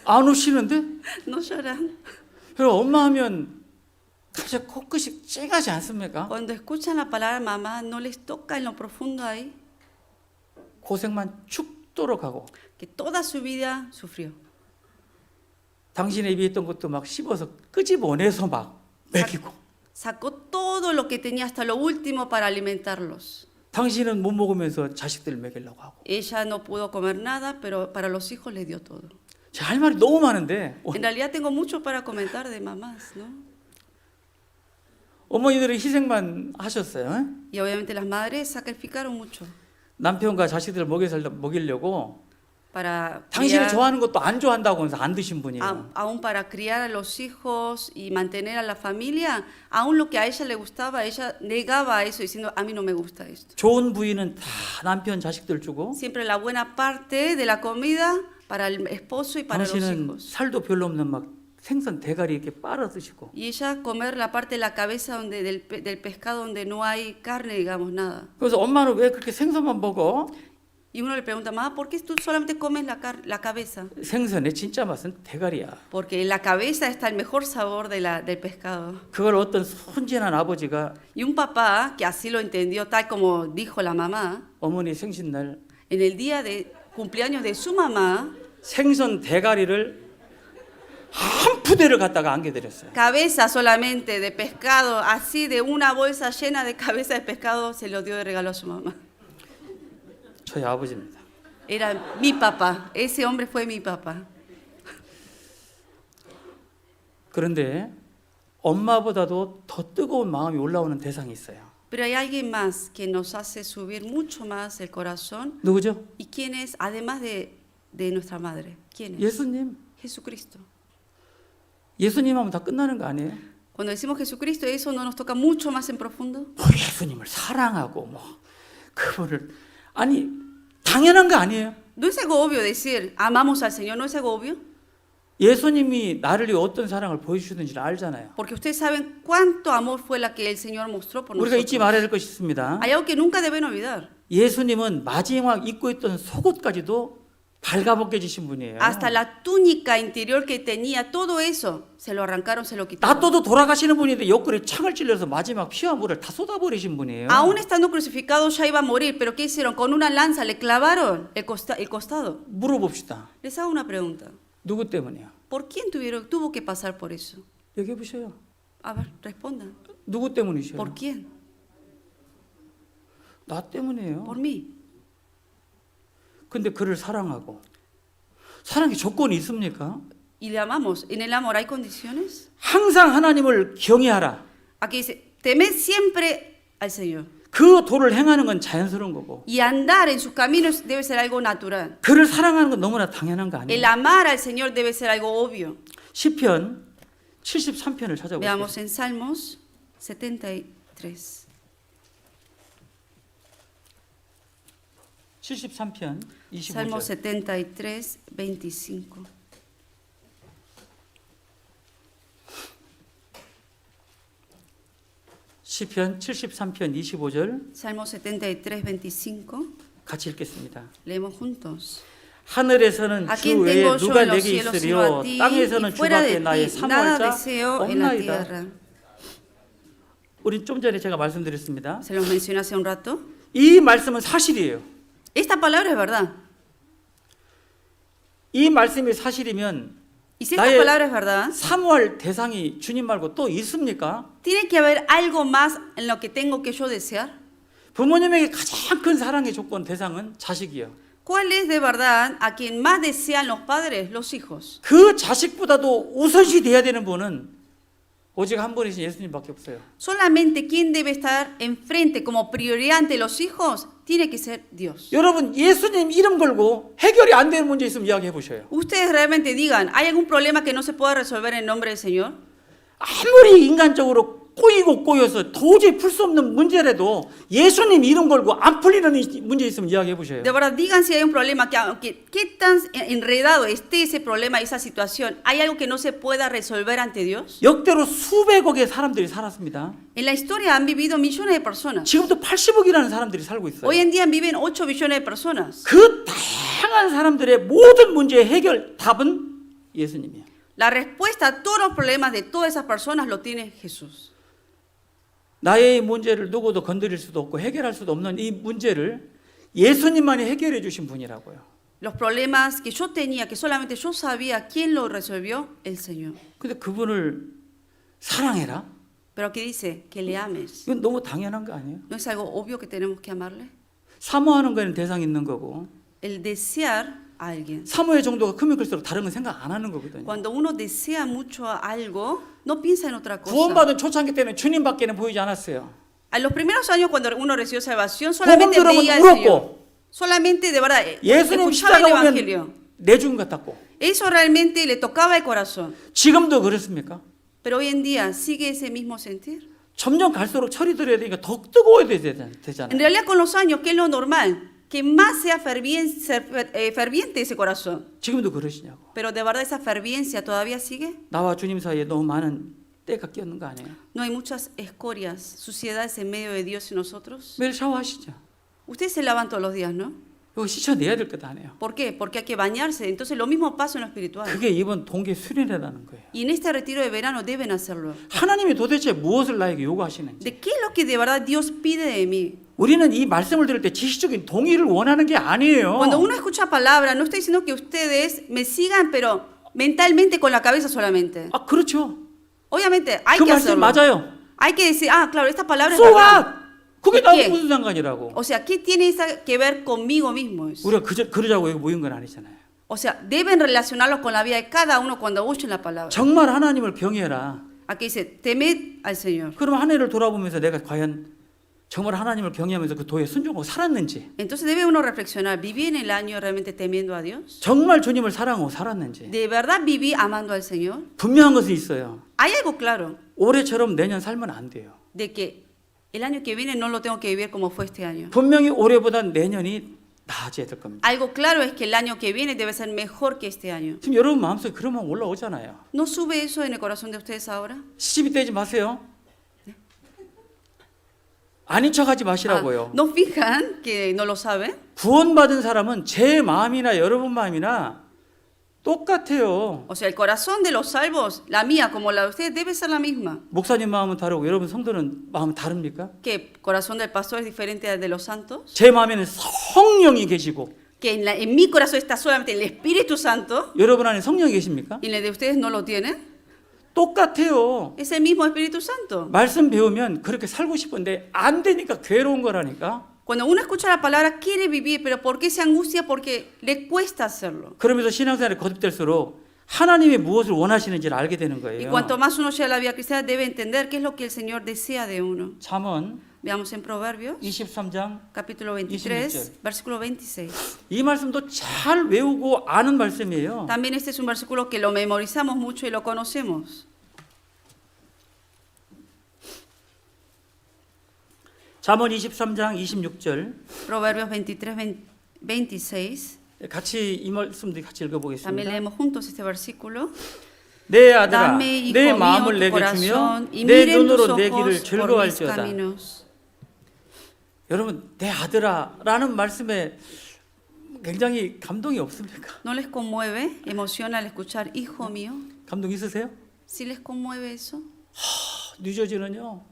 안 우시는데? No lloran. 여러분, 엄마 하면 갑자기 코끝이 찡하지 않습니까? Cuando escuchan la palabra mamá, ¿no les toca en lo profundo ahí? 고생만 죽도록 하고 Que toda su vida sufrió. 당신의 입에 있던 것도 막 씹어서 끄집어내서 막 먹이고 Sacó todo lo que tenía hasta lo último para alimentarlos. 당신은 못 먹으면서 자식들을 먹이려고 하고. Ella no pudo comer nada, pero para los hijos les dio todo. 제가 할 말이 너무 많은데 En realidad tengo mucho para comentar de mamás, ¿no? 어머니들은 희생만 하셨어요. Y obviamente las madres sacrificaron mucho 남편과 자식들을 먹이려고 para 당신을 criar, 좋아하는 것도 안 좋아한다고 해서 안 드신 분이에요. aún para criar a los hijos y mantener a la familia, aún lo que a ella le gustaba, ella negaba eso diciendo, a mí no me gusta esto. 좋은 부위는 다 남편 자식들 주고 Siempre la buena parte de la comida para el esposo y para los 당신은 hijos. 살도 별로 없는 막 생선 대가리 이렇게 빨아 드시고 Y ella comer la parte de la cabeza donde, del pescado donde no hay carne, digamos, nada. 그래서 엄마는 왜 그렇게 생선만 먹어? Y uno le pregunta, mamá, ¿por qué tú solamente comes la cabeza? 생선의 진짜 맛은 대가리야. Porque en la cabeza está el mejor sabor del pescado. 그걸 어떤 순진한 아버지가 Y un papá, que así lo entendió, tal como dijo la mamá, 어머니 생신날 en el día de cumpleaños de su mamá, 생선 대가리를 한 푸대를 갖다가 안겨드렸어요. cabeza solamente de pescado, así de una bolsa llena de cabeza de pescado, se lo dio de regalo a su mamá. 저희 아버지입니다. Era mi papá, ese hombre fue mi papá. 그런데 엄마보다도 더 뜨거운 마음이 올라오는 대상이 있어요. Pero hay alguien más que nos hace subir mucho más el corazón. 누구죠? ¿Y quién es? Además de nuestra madre. ¿Quién es? 예수님. Jesucristo. 예수님 하면 다 끝나는 거 아니에요? Cuando decimos Jesucristo, ¿eso no nos toca mucho más en profundo? 뭐 예수님을 사랑하고 뭐 그분을 아니 당연한 거 아니에요? No es algo obvio decir, amamos al Señor, ¿no es algo obvio? 예수님이 나를 위해 어떤 사랑을 보여주시는지를 알잖아요. Porque ustedes saben cuánto amor fue la que el Señor mostró por 우리가 잊지 nosotros. 말아야 될 것이 있습니다. Hay algo que nunca deben olvidar. 예수님은 마지막 입고 있던 속옷까지도 발가벗겨지신 분이에요. Hasta la túnica interior que tenía, todo eso, se lo arrancaron, se lo quitaron. 놔둬도 돌아가시는 분인데 옆구리에 창을 찔러서 마지막 피와 물을 다 쏟아버리신 분이에요. Aún estando crucificado ya iba a morir, pero ¿qué hicieron? Con una lanza le clavaron el costado. 물어봅시다. Les hago una pregunta. 누구 때문이야? ¿Por quién tuvo que pasar por eso? 얘기해 보세요. A ver, respondan. 누구 때문이셔요? ¿Por quién? 나 때문이에요. Por mí. 근데 그를 사랑하고 사랑의 조건이 있습니까? Y le amamos. ¿En el amor hay condiciones? 항상 하나님을 경외하라. Aquí dice, temed siempre al Señor. 그 도를 행하는 건 자연스러운 거고 Y andar en sus caminos debe ser algo natural. 그를 사랑하는 건 너무나 당연한 거 El 아니에요? amar al Señor debe ser algo obvio. 시편 73편을 찾아보세요. Veamos en Salmos 73. 73편 Salmo 25절. 73, 25. 시편 73편 25절 Salmo 73, 25. 같이 읽겠습니다. Leemos juntos. 하늘에서는 ¿A 주 quién 외에 tengo yo 누가 en los 내게 cielos sino 있으리요 a ti? 땅에서는 Y fuera 주밖에 de 나의 ti 사모할 nada 자 deseo en la 없나이다. tierra. 우리 좀 전에 제가 말씀드렸습니다. Se los mencioné hace un rato. 이 말씀은 사실이에요. Esta palabra es verdad. 이 말씀이 사실이면 Y si esta 나의 palabra es verdad, 사모할 대상이 주님 말고 또 있습니까? tiene que haber algo más en lo que tengo que yo desear. 부모님에게 가장 큰 사랑의 조건 대상은 자식이요. ¿Cuál es de verdad a quien más desean los padres? Los hijos. 그 자식보다도 우선시 돼야 되는 분은 오직 한 분이신 예수님밖에 없어요. Solamente quien debe estar enfrente como prioridad ante los hijos tiene que ser Dios. 여러분 예수님 이름 걸고 해결이 안 되는 문제 있으면 이야기해 보셔요. Ustedes realmente digan, ¿hay algún problema que no se pueda resolver en nombre del Señor? 아무리 인간적으로 꼬이고 꼬여서 도저히 풀 수 없는 문제라도 예수님 이름 걸고 안 풀리는 문제 있으면 이야기해 보셔요. De verdad, digan si hay un problema, que aunque qué tan enredado esté ese problema, esa situación, ¿hay algo que no se pueda resolver ante Dios? 역대로 수백억의 사람들이 살았습니다. En la historia han vivido millones de personas. 지금도 80억이라는 사람들이 살고 있어요. Hoy en día viven 8 billones de personas. 그 다양한 사람들의 모든 문제의 해결 답은 예수님이에요. La respuesta a todos los problemas de todas esas personas lo tiene Jesús. 나의 문제를 누구도 건드릴 수도 없고 해결할 수도 없는 이 문제를 예수님만이 해결해 주신 분이라고요. Los problemas que yo tenía, que solamente yo sabía quién lo resolvió, el Señor. 근데 그분을 사랑해라? Pero aquí dice que le ames. 이건 너무 당연한 거 아니에요? ¿No es algo obvio que tenemos que amarle? 사모하는 거에는 대상이 있는 거고 El desear a alguien. 사모의 정도가 크면 클수록 다른 건 생각 안 하는 거거든요. Cuando uno desea mucho algo, no piensa en otra cosa. 구원받은 초창기 때는 주님밖에는 보이지 않았어요. A los primeros años cuando uno recibió salvación, 복음 solamente 들으면 veía al Señor. 울었고 Solamente, de verdad, 예수님 escuchaba el 십자가 Evangelio. 오면 내 죽음 같았고 Eso realmente le tocaba el corazón. 지금도 그렇습니까? Pero hoy en día, ¿sigue ese mismo sentir? 점점 갈수록 철이 들어야 되니까 더 뜨거워야 En 되잖아요. realidad, con los años, ¿qué es lo normal? Que que más sea ferviente ese corazón. 지금도 그러시냐고. Pero de verdad esa ferviencia todavía sigue. 나와 주님 사이에 너무 많은 때가 끼었는 거 아니에요? No hay muchas escorias, suciedades en medio de Dios y nosotros. 매일 샤워하시죠. Ustedes se lavan todos los días, ¿no? 이거 씻어내야 될 것 아니에요? ¿Por qué? Porque hay que bañarse. Entonces lo mismo pasa en lo espiritual. 그게 이번 동계 수련회라는 거예요. Y en este retiro de verano deben hacerlo. 하나님이 도대체 무엇을 나에게 요구하시는지. ¿De qué es lo que de verdad Dios pide de mí? 우리는 이 말씀을 들을 때 지식적인 동의를 원하는 게 아니에요. Cuando uno escucha palabra, no estoy diciendo que ustedes me sigan, pero mentalmente con la cabeza solamente. 아, 그렇죠. Obviamente hay 그 que 말씀 hacerlo. 맞아요. Hay que decir, ah, claro, esta palabra es So verdad. what? 그게 ¿De 나하고 qué? 무슨 상관이라고. O sea, ¿qué tiene eso que ver conmigo mismo? eso? 우리가 그러자고 여기 모인 건 아니잖아요. O sea, deben relacionarlo con la vida de cada uno cuando oyen la palabra. 정말 하나님을 경외해라. Aquí dice, temed al Señor. 그럼 한 해를 돌아보면서 내가 과연 정말 하나님을 경외하면서 그 도에 순종하고 살았는지, Entonces debe uno reflexionar, ¿viví en el año realmente temiendo a Dios? 정말 주님을 사랑하고 살았는지. ¿De verdad viví amando al Señor? 분명한 것은 있어요. Hay algo claro, 올해처럼 내년 살면 안 돼요. de que el año que viene no lo tengo que vivir como fue este año. 분명히 올해보다 내년이 나아져야 될 겁니다. Algo claro es que el año que viene debe ser mejor que este año. 지금 여러분 마음속에 그런 마음 올라오잖아요. ¿No sube eso en el corazón de ustedes ahora? 시집이 떼지 마세요. 아닌 척하지 Ah, 마시라고요. ¿no fijan que no lo saben? 구원받은 사람은 제 마음이나 여러분 마음이나 똑같아요. O sea, el corazón de los salvos, la mía como la de ustedes, debe ser la misma. 목사님 마음은 다르고 여러분 성도는 마음은 다릅니까? ¿Que el corazón del pastor es diferente al de los santos? 제 마음에는 성령이 계시고 ¿Que en mi corazón está solamente el Espíritu Santo 여러분 안에 성령이 계십니까? y en el de ustedes no lo tienen? 똑같아요. Es el mismo Espíritu Santo. 말씀 배우면 그렇게 살고 싶은데 안 되니까 괴로운 거라니까. Cuando uno escucha la palabra quiere vivir, pero ¿por qué se angustia? Porque le cuesta hacerlo. 그러면서 신앙생활에 거듭될수록 하나님이 무엇을 원하시는지를 알게 되는 Y 거예요. cuanto más uno llega a la vida cristiana, debe entender qué es lo que el Señor desea de uno. 잠언 Veamos en Proverbios, 23장 capítulo 23, 26. versículo 26. 이 말씀도 잘 외우고 아는 말씀이에요. También este es un versículo que lo memorizamos mucho y lo conocemos. 잠언 23장 26절 Proverbios 23, 26. 같이 이 말씀도 같이 También 읽어보겠습니다. leemos juntos este versículo. 내 아들아 Dame, hijo 내 mío, 마음을 tu 내게 주며 corazón y 내 miren tus 눈으로 내 길을 ojos por mis 즐거워할지어다. caminos. 여러분 내 아들아 라는 말씀에 굉장히 감동이 없습니까? ¿No les conmueve, emociona al escuchar hijo mío? 감동 있으세요? ¿Sí les conmueve eso? 뉴저지는요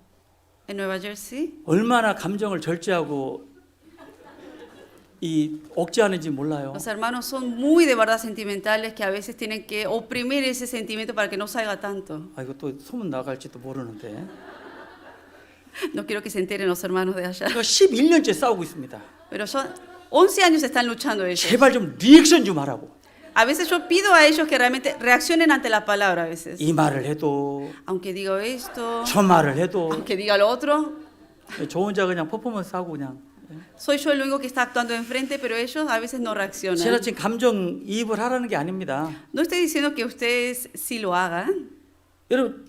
En Nueva Jersey, 얼마나 감정을 절제하고 이 억제하는지 몰라요. los hermanos son muy de verdad sentimentales que a veces tienen que oprimir ese sentimiento para que no salga tanto. 아 이거 또 소문 나갈지도 모르는데. No quiero que se enteren los hermanos de allá. 제가 11년째 싸우고 있습니다. Pero son 11 años están luchando ellos. 제발 좀 리액션 좀 하라고. A veces yo pido a ellos que realmente reaccionen ante la palabra a veces. 이 말을 해도 Aunque digo esto, 저 말을 해도 aunque diga lo otro, 저 혼자 그냥 퍼포먼스 하고 그냥 soy yo el único que está actuando enfrente, pero ellos a veces no reaccionan. 제가 지금 감정이입을 하라는 게 아닙니다. No estoy diciendo que ustedes sí lo hagan, 여러분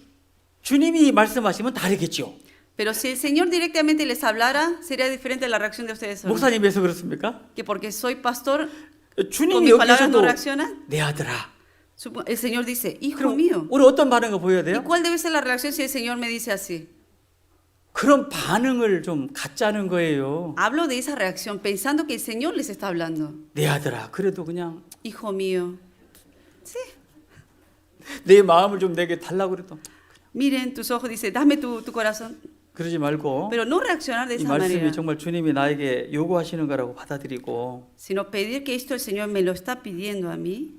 주님이 말씀하시면 다르겠죠. pero si el Señor directamente les hablara, sería diferente la reacción de ustedes. ¿O no? 목사님에서 그렇습니까? Que porque soy pastor, con 주님이 mis palabras no 여기서도 reaccionan. 내 아들아. El Señor dice, hijo 그럼 mío. 우리 어떤 반응을 보여야 ¿Y 돼요? cuál debe ser la reacción si el Señor me dice así? 그런 반응을 좀 갖자는 거예요. Hablo de esa reacción pensando que el Señor les está hablando. 내 아들아. 그래도 그냥 Hijo mío. Sí. 내 마음을 좀 내게 달라고 그래도 Miren tus ojos, dice, dame tu corazón. 그러지 말고 Pero no reaccionar de 이 esa 말씀이 manera, 정말 주님이 나에게 요구하시는 거라고 받아들이고 sino pedir que esto el Señor me lo está pidiendo a mí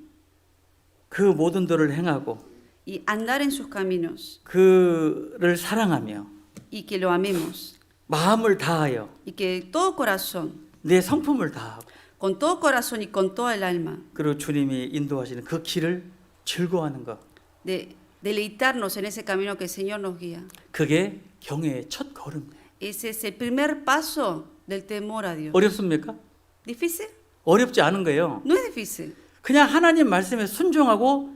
그 모든 도를 행하고 y andar en sus caminos 그를 사랑하며 y que lo amemos 마음을 다하여 y que todo corazón, 내 성품을 다하고 con todo corazón y con toda el alma, 그리고 주님이 인도하시는 그 길을 즐거워하는 것 de deleitarnos en ese camino que el Señor nos guía. 그게 경외의 첫 걸음이에요. Ese es el primer paso del temor a Dios. 어렵습니까? ¿Difícil? 어렵지 않은 거예요. No es difícil. 그냥 하나님 말씀에 순종하고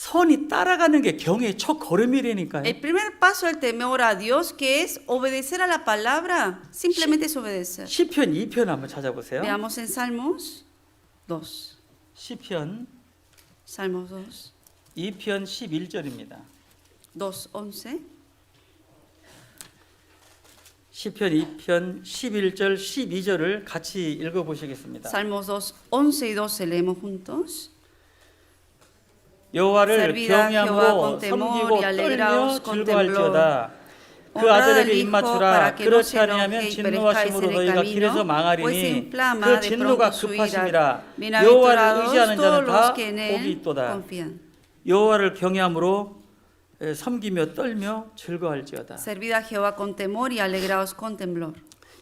선이 따라가는 게 경외의 첫 걸음이라니까요. El primer paso del temor a Dios, que es obedecer a la palabra, simplemente es obedecer. 시편 2편 한번 찾아보세요. Veamos en Salmos 2. 시편 Salmos 2, 2편 11절입니다. 2:11. 시편 2편 11절 12절을 같이 읽어보시겠습니다. Salmos 2, 11 y 12 leemos juntos. 여호와를 Servid a Jehová 경외함으로 con temor 섬기고 y 떨며 alegraos con 즐거할지어다. 그 Honrad al 아들에게 Hijo 입맞추라. para que no 그렇지 se enoje 아니하면 y 진노하심으로 perezcáis en el 너희가 길에서 camino, pues 망하리니 inflama 그 de 진노가 pronto su 급하심이라. ira. 여호와를 Bienaventurados 의지하는 todos 자는 los 다 que en 복이 él 있도다. confían. 여호와를 경외함으로 섬기며 떨며 즐거할지어다. Servid a Jehová con temor y alegraos con temblor.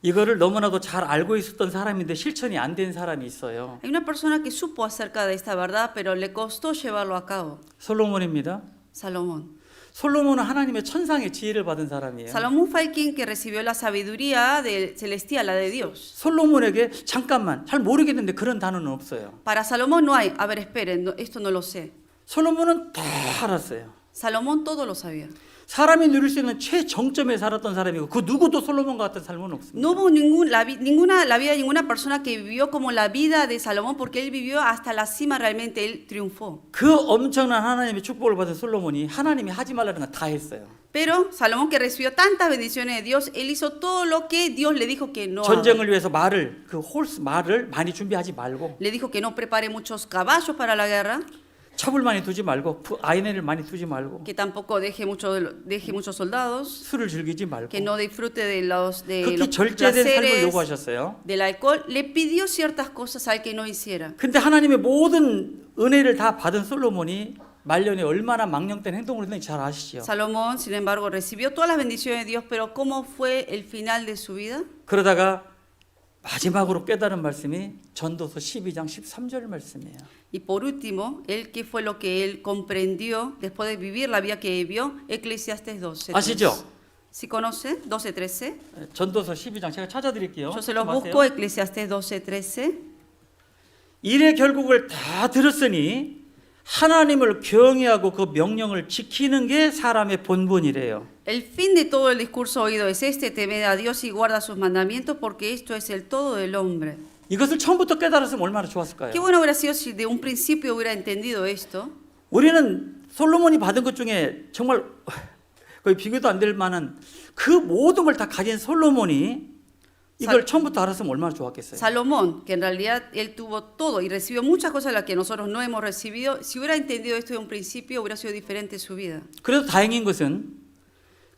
이거를 너무나도 잘 알고 있었던 사람인데 실천이 안 된 사람이 있어요. Hay una persona que supo acerca de esta verdad, pero le costó llevarlo a cabo. 솔로몬입니다. Salomón. 솔로몬은 하나님의 천상의 지혜를 받은 사람이에요. Salomón fue el quien que recibió la sabiduría celestial, la de Dios. 솔로몬에게 잠깐만 잘 모르겠는데 그런 단어는 없어요. Para Salomón no hay, a ver, esperen, esto no lo sé. 솔로몬은 다 알았어요. Salomón todo lo sabía. 사람이 누릴 수 있는 최정점에 살았던 사람이고 그 누구도 솔로몬과 같은 삶은 없습니다. No hubo la vida de ninguna persona que vivió como la vida de Salomón, porque él vivió hasta la cima, realmente él triunfó. 그 엄청난 하나님의 축복을 받은 솔로몬이 하나님이 하지 말라는 건 다 했어요. Pero Salomón, que recibió tantas bendiciones de Dios, él hizo todo lo que Dios le dijo que no haga. 전쟁을 위해서 말을 많이 준비하지 말고 Le dijo que no prepare muchos caballos para la guerra, 첩을 많이 두지 말고 아이네를 많이 두지 말고 que tampoco deje muchos soldados, 술을 즐기지 말고 que no disfrute de los 극히 절제된 삶을 placeres 요구하셨어요. del alcohol. Le pidió ciertas cosas al que no hiciera. 근데 하나님의 모든 은혜를 다 받은 솔로몬이 말년에 얼마나 망령된 행동을 했는지 잘 아시죠? Salomón, sin embargo, recibió todas las bendiciones de Dios, pero ¿cómo fue el final de su vida? 그러다가 마지막으로 깨달은 말씀이 전도서 12장 13절 말씀이에요. Y por último, ¿qué fue lo que él comprendió después de vivir la vida que vivió? Eclesiastes 12. 아시죠? ¿Sí conoce? 12:13. 전도서 12장 제가 찾아드릴게요. Yo se lo 좀 busco, 하세요. Eclesiastes 12:13. 일의 결국을 다 들었으니 하나님을 경외하고 그 명령을 지키는 게 사람의 본분이래요. El fin de todo el discurso oído es este: temed a Dios y guarda sus mandamientos, porque esto es el todo del hombre. 이것을 처음부터 깨달았으면 얼마나 좋았을까요? Qué bueno hubiera sido si de un principio hubiera entendido esto. 우리는 솔로몬이 받은 것 중에 정말 거의 비교도 안 될 만한 그 모든 걸 다 가진 솔로몬이 이걸 처음부터 알았으면 얼마나 좋았겠어요. Salomón, que en realidad él tuvo todo y recibió muchas cosas las que nosotros no hemos recibido, si hubiera entendido esto de un principio hubiera sido diferente su vida. 그래도 다행인 것은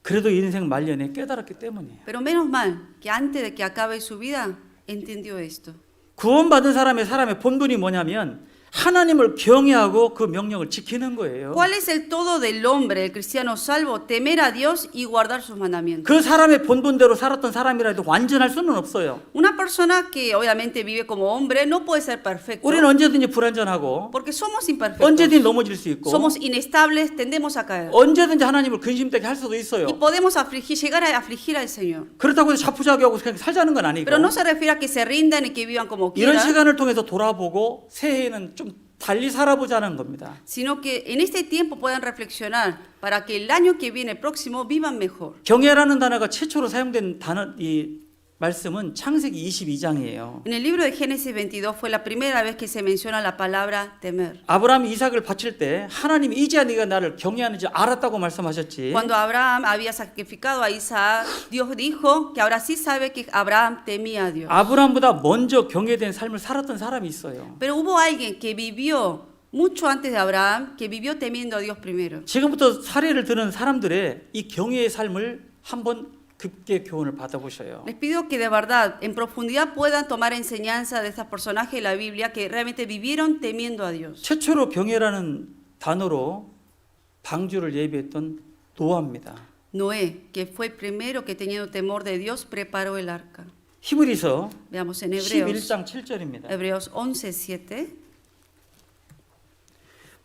그래도 인생 말년에 깨달았기 때문이에요. Pero menos mal que antes de que acabe su vida entendió esto. 구원받은 사람의 본분이 뭐냐면 하나님을 경외하고 그 명령을 지키는 거예요. ¿Cuál es el todo del hombre, el cristiano salvo? Temer a Dios y guardar sus mandamientos. 그 사람의 본분대로 살았던 사람이라도 완전할 수는 없어요. Una persona que obviamente vive como hombre no puede ser perfecto, 우리는 언제든지 불완전하고 porque somos imperfectos, 언제든지 넘어질 수 있고 somos inestables, tendemos a caer 언제든지 하나님을 근심되게 할 수도 있어요. y podemos llegar a afligir al Señor. 그렇다고 해서 자포자기하고 그냥 살자는 건 아니고 Pero no se refiere a que se rindan y que vivan como 이런 quieran, 시간을 통해서 돌아보고 새해에는 좀 달리 살아보자는 겁니다. sino que en este tiempo puedan reflexionar para que el año que viene próximo vivan mejor. 경외라는 단어가 최초로 사용된 이 말씀은 창세기 22장이에요. En el libro de Génesis 22 fue la primera vez que se menciona la palabra temer. 아브라함이 이삭을 바칠 때 하나님이 이제야 네가 나를 경외하는지 알았다고 말씀하셨지. Cuando Abraham había sacrificado a Isaac, Dios dijo que ahora sí sabe que Abraham temía a Dios. 아브라함보다 먼저 경외된 삶을 살았던 사람이 있어요. Pero hubo alguien que vivió mucho antes de Abraham, que vivió temiendo a Dios primero. 지금부터 사례를 드는 사람들의 이 경외의 삶을 한번 깊게 교훈을 받아보셔요. Les pido que de verdad, en profundidad, puedan tomar enseñanza de estos personajes de la Biblia que realmente vivieron temiendo a Dios. 최초로 경외라는 단어로 방주를 예비했던 노아입니다. Noé, que fue el primero que teniendo temor de Dios preparó el arca. 히브리서 Veamos en Hebreos, 11장 7절입니다. Hebreos 11:7.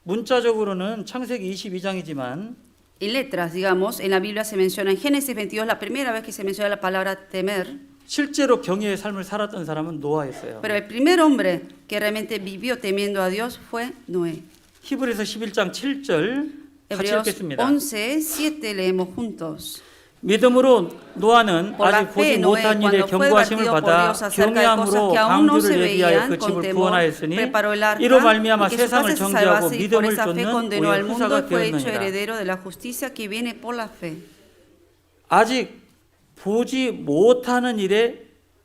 문자적으로는 창세기 22장이지만 En letras, digamos, en la Biblia se menciona en Génesis 22, la primera vez que se menciona la palabra temer. 실제로 경외의 삶을 살았던 사람은 노아였어요. Pero el primer hombre que realmente vivió temiendo a Dios fue Noé. 히브리서 11장 7절 같이 Hebreos 읽겠습니다. 11:7 leemos juntos. 믿음으로 노아는 Por la 아직 보지 fe, Noé, 못한 일에 cuando fue 경고하심을 advertido por 받아 Dios acerca de cosas 경외함으로 que aún no se 방주를 예비하여 veían, 그 con 집을 temor 구원하였으니 preparó el arca, 이로 말미암아 y que su 세상을 casa se 정죄하고 salvase, y por 믿음을 esa fe 쫓는 condenó 우리의 al mundo y 후사가 fue hecho 되었느니라. heredero de la justicia que viene por la fe. 아직 보지 못하는 일에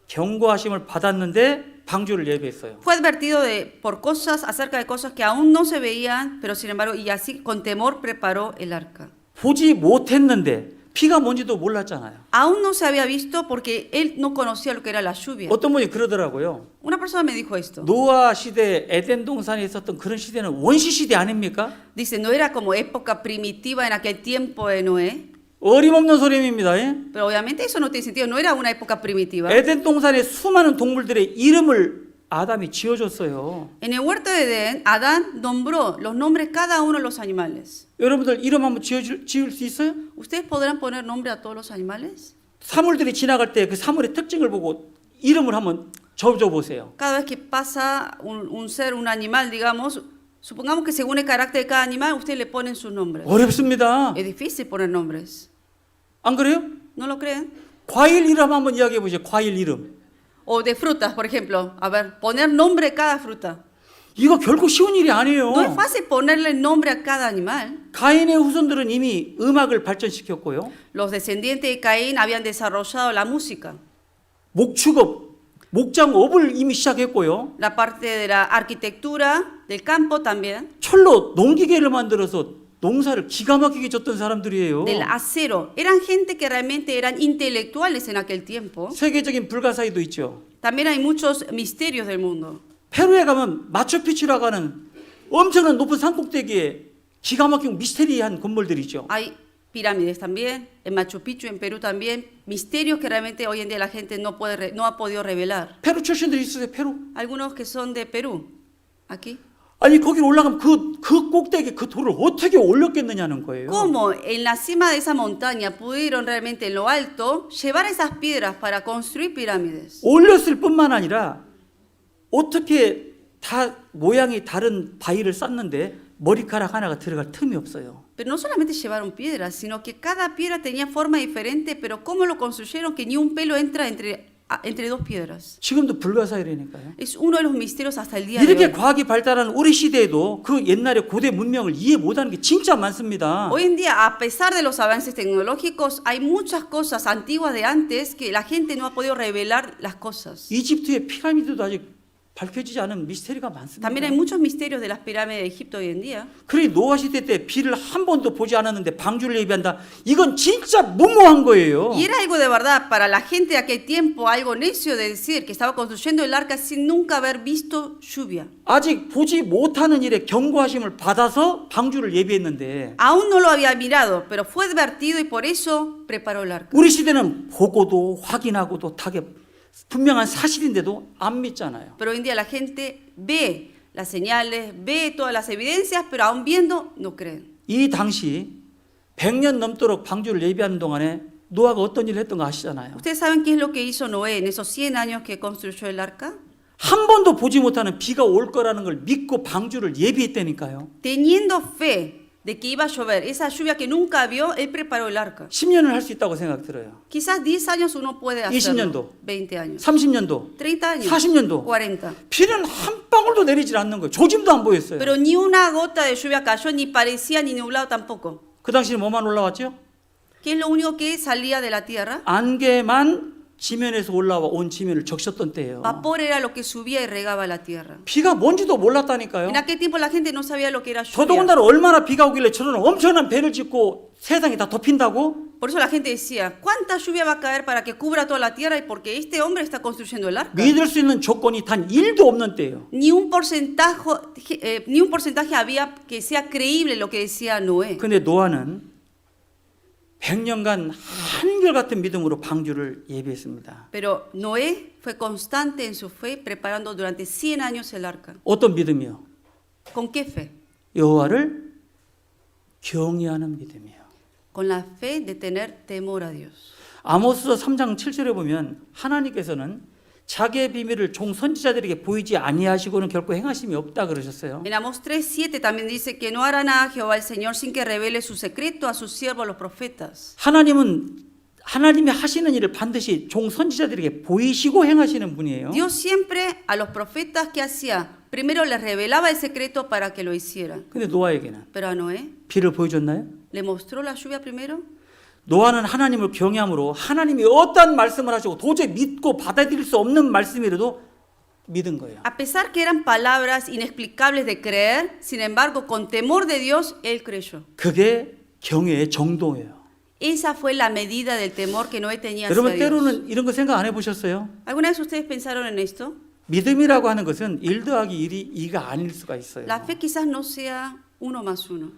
경고하심을 받았는데 방주를 예비했어요. Fue advertido por cosas acerca de cosas que aún no se veían, pero sin embargo, y así con temor preparó el arca. 보지 못했는데 비가 뭔지도 몰랐잖아요. Aún no se había visto porque él no conocía lo que era la lluvia. 어떤 분이 그러더라고요. Una persona me dijo esto. 노아 시대 에덴 동산에 있었던 그런 시대는 원시 시대 아닙니까? Dice, no era como época primitiva en aquel tiempo de Noé, 어림없는 소리입니다. 예? pero obviamente eso no tiene sentido, no era una época primitiva. 에덴 동산에 수많은 동물들의 이름을 아담이 지어줬어요. En el huerto de Edén, Adán nombró los nombres de cada uno de los animales. 여러분들 이름 한번 지을 수 있어요? ¿Ustedes podrán poner nombre a todos los animales? 사물들이 지나갈 때 그 사물의 특징을 보고 이름을 한번 적어보세요. Cada vez que pasa un ser, un animal, digamos, supongamos que según el carácter de cada animal, ustedes le ponen sus nombres. 어렵습니다. Es difícil poner nombres. 안 그래요? ¿No lo creen? 과일 이름 한번 이야기해 보세요. 과일 이름. O de frutas, por ejemplo. A ver, poner nombre a cada fruta. 이거 결코 쉬운 일이 아니에요. No es fácil ponerle nombre a cada animal. 가인의 후손들은 이미 음악을 발전시켰고요. Los descendientes de Caín habían desarrollado la música, 목축업, 목장업을 이미 시작했고요. la parte de la arquitectura, del campo también, 철로 농기계를 만들어서 농사를 기가 막히게 졌던 사람들이에요. del acero. Eran gente que realmente eran intelectuales en aquel tiempo. 세계적인 불가사의도 있죠. También hay muchos misterios del mundo. 페루에 가면 마추픽추라고 하는 엄청난 높은 산꼭대기에 기가 막힌 미스테리한 건물들이죠. Hay pirámides también, en Machu Picchu, en Perú también, misterios que realmente hoy en día la gente no ha podido revelar. 페루 출신들이 있으세요? 페루? Algunos que son de Perú, aquí. 아니 거기 올라가면 그 꼭대기 그 돌을 어떻게 올렸겠느냐는 거예요. ¿Cómo en la cima de esa montaña pudieron realmente en lo alto llevar esas piedras para construir pirámides? 올렸을 뿐만 아니라 어떻게 다 모양이 다른 바위를 쌓는데 머리카락 하나가 들어갈 틈이 없어요. Pero no solamente llevaron piedras, sino que cada piedra tenía forma diferente, pero cómo lo construyeron que ni un pelo entra entre dos piedras. 지금도 불가사의라니까요. Es uno de los misterios hasta el día de 이렇게 hoy. 과학이 발달한 우리 시대에도 그 옛날의 고대 문명을 이해 못하는 게 진짜 많습니다. Hoy en día, a pesar de los avances tecnológicos, hay muchas cosas antiguas de antes que la gente no ha podido revelar las cosas. 이집트의 피라미드도 아직 밝혀지지 않은 미스테리가 많습니다. También hay muchos misterios de las pirámides de Egipto hoy en día. 그러니 노아 시대 때 비를 한 번도 보지 않았는데 방주를 예비한다. 이건 진짜 무모한 거예요. Y era algo de verdad para la gente de aquel tiempo, algo necio de decir que estaba construyendo el arca sin nunca haber visto lluvia. 아직 보지 못하는 일에 경고하심을 받아서 방주를 예비했는데 Aún no lo había mirado, pero fue advertido y por eso preparó el arca. 우리 시대는 보고도 확인하고도 다게 분명한 사실인데도 안 믿잖아요. Pero hoy en día la gente ve las señales, ve todas las evidencias, pero aún viendo no creen. 이 당시 100년 넘도록 방주를 예비하는 동안에 노아가 어떤 일을 했던 거 아시잖아요. ¿Ustedes saben qué es lo que hizo Noé en esos 100 años que construyó el arca? 한 번도 보지 못하는 비가 올 거라는 걸 믿고 방주를 예비했다니까요. Teniendo fe de que iba a llover, esa lluvia que nunca vio, él preparó el arca. 10년을 할 수 있다고 생각 들어요. Quizás 10 años uno puede 20년도. hacerlo, 20 años, 30년도, 30 años, 40년도. 40. 비는 한 방울도 내리질 않는 거예요. 조짐도 안 보였어요. Pero ni una gota de lluvia cayó, ni parecía ni nublado tampoco. 그 당시에 뭐만 올라왔죠? ¿Qué es lo único que salía de la tierra? 안개만 지면에서 올라와 온 지면을 적셨던 때예요. Vapor era lo que subía y regaba la tierra. 비가 뭔지도 몰랐다니까요. En aquel tiempo la gente no sabía lo que era lluvia. 더더군다나 얼마나 비가 오길래 저런 엄청난 배를 짓고 세상이 다 덮인다고? Por eso la gente decía, ¿cuánta lluvia va a caer para que cubra toda la tierra? Y porque este hombre está construyendo el arca. 믿을 수 있는 조건이 단 1도 없는 때예요. Ni un porcentaje había que sea creíble lo que decía Noé. 근데 노아는 100년간 한결같은 믿음으로 방주를 예비했습니다. Pero Noé fue constante en su fe, preparando durante 100 años el arca. 어떤 믿음이요? ¿Con qué fe? 여호와를 경외하는 믿음이에요. Con la fe de tener temor a Dios. 아모스서 3장 7절에 보면 하나님께서는 자기의 비밀을 종 선지자들에게 보이지 아니하시고는 결코 행하심이 없다 그러셨어요. En Amós 3:7 también dice que no hará nada Jehová el Señor sin que revele su secreto a sus siervos los profetas. 하나님이 하시는 일을 반드시 종 선지자들에게 보이시고 행하시는 분이에요. Dios siempre a los profetas que hacía, primero les revelaba el secreto para que lo hicieran. 근데 노아에게는 Pero a Noé 비를 보여줬나요? le mostró la lluvia primero. 노아는 하나님을 경외함으로 하나님이 어떤 말씀을 하시고 도저히 믿고 받아들일 수 없는 말씀이라도 믿은 거예요. A pesar que eran palabras inexplicables de creer, sin embargo, con temor de Dios, él creyó. 그게 경외의 정도예요. Esa fue la medida del temor que Noé tenía hacia 여러분 Dios. 때로는 이런 거 생각 안 해보셨어요? ¿Alguna vez ustedes pensaron en esto? 믿음이라고 하는 것은 1 더하기 1이 2가 아닐 수가 있어요. La fe quizás no sea 1 más 1.